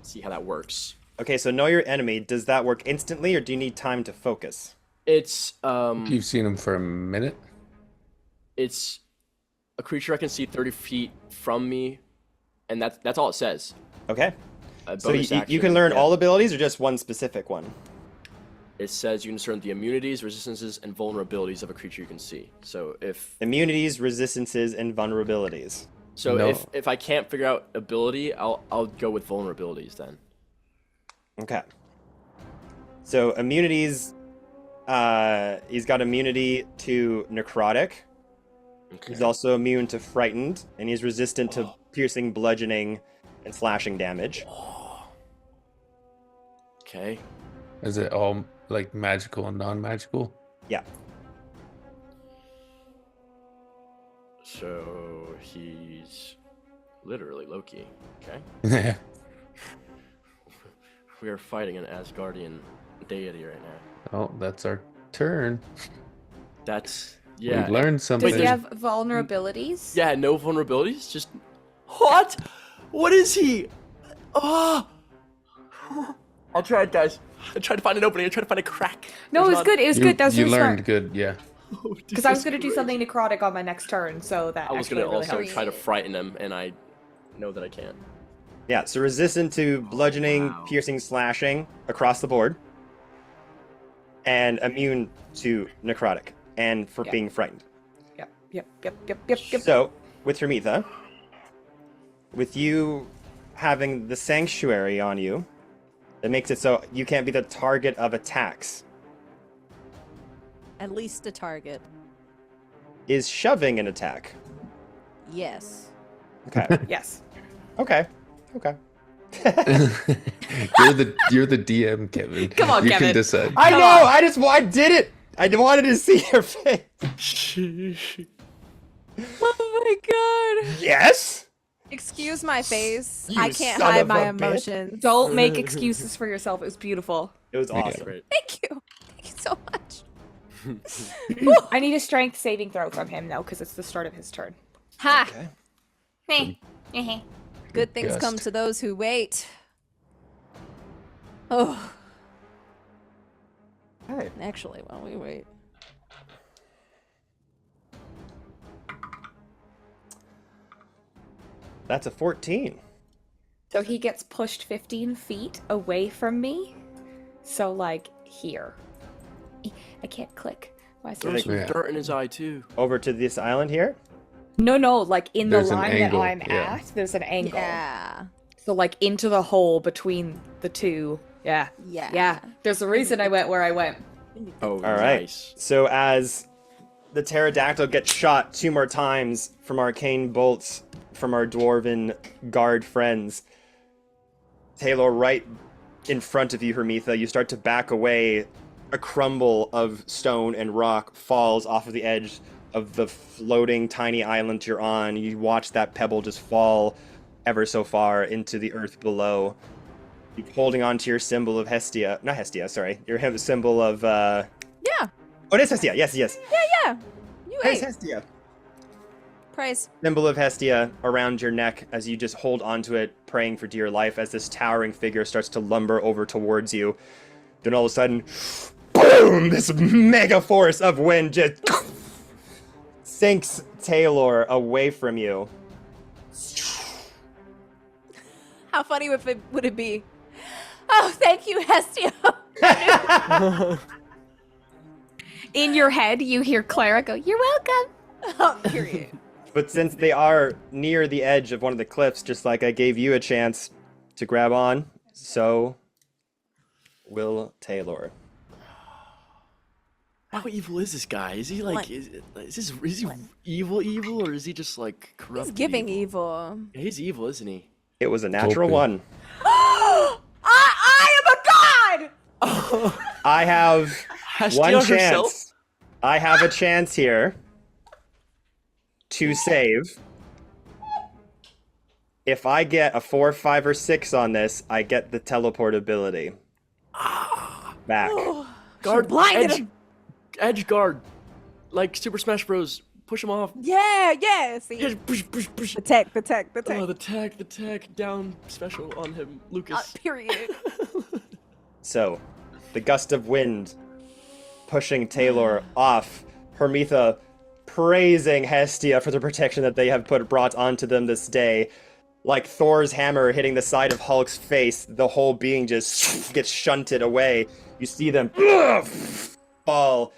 S3: see how that works.
S1: Okay, so know your enemy. Does that work instantly, or do you need time to focus?
S3: It's
S4: You've seen him for a minute.
S3: it's a creature I can see 30 feet from me, and that's all it says.
S1: Okay.
S3: A
S1: So
S3: bonus
S1: you
S3: action,
S1: can learn
S3: yeah.
S1: all abilities, or just one specific one?
S3: It says you can discern the immunities, resistances, and vulnerabilities of a creature you can see. So
S1: Immunities, resistances, and vulnerabilities.
S4: No.
S3: if I can't figure out ability, I'll go with vulnerabilities then.
S1: Okay. So immunities. He's got immunity to necrotic. He's also immune to frightened, and he's resistant to piercing, bludgeoning, and slashing damage.
S3: Okay.
S4: Is it all like magical and non-magical?
S1: Yeah.
S3: So he's literally Loki. Okay.
S4: Yeah.
S3: We are fighting an Asgardian deity right now.
S4: Oh, that's our turn.
S3: That's yeah.
S4: We learned something.
S6: Does he have vulnerabilities?
S3: Yeah, no vulnerabilities. Just what? What is he? Oh! I'll try it, guys. I tried to find an opening. I tried to find a crack.
S6: No, it
S3: There's
S6: was
S3: not-
S6: good. It was good. That was
S4: You
S6: really
S4: learned
S6: smart.
S4: good, yeah.
S6: Because I was gonna do
S3: Jesus
S6: something necrotic on my next turn, so that
S3: I was
S6: actually
S3: gonna
S6: really
S3: also
S6: helped.
S3: try to frighten him, and I know that I can't.
S1: Yeah, so resistant to bludgeoning, piercing, slashing across the board. And immune to necrotic and for being frightened.
S6: Yep.
S1: So, with Hermitha, with you having the sanctuary on you, it makes it so you can't be the target of attacks.
S2: At least a target.
S1: Is shoving an attack?
S2: Yes.
S1: Okay.
S6: Yes.
S1: Okay. Okay.
S4: You're the DM, Kevin.
S6: Come on,
S4: you
S6: Kevin.
S4: can decide.
S1: I
S6: Come
S1: know.
S6: on.
S1: I did it. I wanted to see your face.
S2: Oh my god.
S1: Yes.
S2: Excuse my face.
S1: You
S2: I can't
S1: son
S2: hide
S1: of
S2: my
S1: a bitch.
S2: emotions.
S6: Don't make excuses for yourself. It was beautiful.
S1: It was awesome.
S3: Great.
S2: Thank you. Thank you so much.
S6: I need a strength saving throw from him though, because it's the start of his turn. Ha!
S1: Okay.
S2: Good things
S4: Gust.
S2: come to those who wait. Oh,
S1: Okay.
S2: actually, while we wait.
S1: That's a 14.
S6: So he gets pushed 15 feet away from me. So like here. I can't click. Why is
S3: Throw
S6: there...
S3: some
S4: Yeah.
S3: dirt in his eye too.
S1: Over to this island here.
S6: No, like in the
S4: There's an
S6: line
S4: angle,
S6: that I'm
S4: yeah.
S6: at, there's an angle.
S2: Yeah.
S6: So like into the hole between the two. Yeah.
S2: Yeah.
S6: Yeah. There's a reason I went where I went.
S3: Oh,
S1: All right.
S3: nice.
S1: So as the pterodactyl gets shot 2 more times from arcane bolts from our dwarven guard friends, Taylor, right in front of you, Hermitha, you start to back away. A crumble of stone and rock falls off of the edge of the floating tiny island you're on. You watch that pebble just fall ever so far into the earth below. Keep holding on to your symbol of Hestia. Not Hestia, sorry. Your symbol of,
S2: Yeah.
S1: Oh, it is Hestia. Yes, yes.
S2: Yeah. You
S1: It is
S2: ate.
S1: Hestia.
S2: Praise.
S1: Symbol of Hestia around your neck as you just hold onto it, praying for dear life as this towering figure starts to lumber over towards you. Then all of a sudden, boom! This mega force of wind just sinks Taylor away from you.
S2: How funny would it be? Oh, thank you, Hestia.
S6: In your head, you hear Clara go, "You're welcome."
S2: Oh, period.
S1: But since they are near the edge of one of the cliffs, just like I gave you a chance to grab on, so will Taylor.
S3: How evil is this guy? Is he like, is he evil, or is he just like corrupt?
S2: He's giving evil.
S3: Yeah, he's evil, isn't he?
S1: It was a natural
S4: Open.
S1: one.
S6: I am a god.
S1: I have
S3: Hestia
S1: one
S3: herself?
S1: chance. I have a chance here to save. If I get a 4, 5, or 6 on this, I get the teleport ability. Back.
S3: Guard,
S2: blinded
S3: edge guard, like Super Smash Bros. Push him off.
S2: Yeah. See,
S3: Yeah, push.
S2: the tech.
S3: Oh, the tag down special on him, Lucas.
S2: Period.
S1: So, the gust of wind pushing Taylor off. Hermitha praising Hestia for the protection that they have brought onto them this day. Like Thor's hammer hitting the side of Hulk's face, the whole being just gets shunted away. You see them fall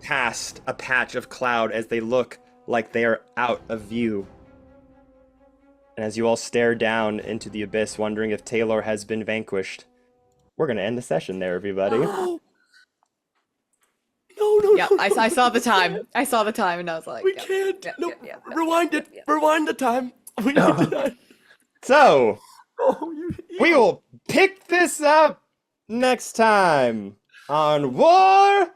S1: past a patch of cloud as they look like they are out of view. And as you all stare down into the abyss, wondering if Taylor has been vanquished, we're going to end the session there, everybody.
S3: No.
S6: Yeah, I saw the time. I saw the time, and I was like,
S3: We
S6: yeah,
S3: can't.
S6: yeah,
S3: No,
S6: yeah, yeah,
S3: rewind it. Rewind the time. We need to die.
S1: So,
S3: Oh, you.
S1: we will pick this up next time on War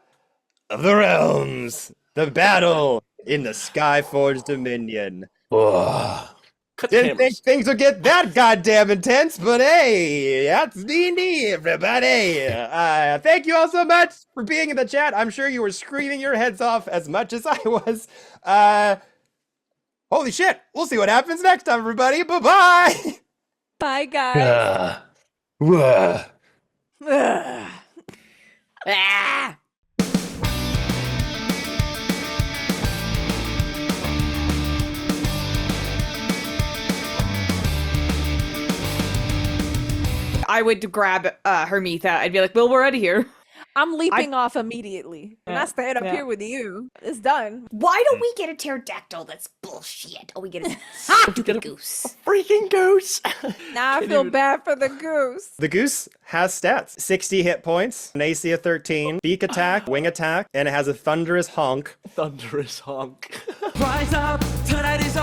S1: of the Realms, the battle in the Skyforge Dominion.
S4: Ugh.
S3: Cut the
S1: Didn't think
S3: cameras.
S1: things would get that goddamn intense, but hey, that's D&D, everybody. Thank you all so much for being in the chat. I'm sure you were screaming your heads off as much as I was. Holy shit. We'll see what happens next time, everybody. Bye-bye.
S2: Bye, guys.
S4: Ugh.
S2: Ugh.
S6: Ah! I would grab Hermitha. I'd be like, "Well, we're out of here."
S2: I'm leaping off immediately. I'm
S6: Yeah,
S2: not staying up
S6: yeah.
S2: here with you. It's done.
S7: Why don't we get a pterodactyl? That's bullshit. Oh, we get a
S3: Get
S7: stupid
S3: a-
S7: goose.
S3: Freaking goose.
S2: Now I
S3: Can't
S2: feel
S3: even-
S2: bad for the goose.
S1: The goose has stats. 60 hit points, an AC of 13, beak attack, wing attack, and it has a thunderous honk.
S3: Thunderous honk.
S8: Rise up, tonight is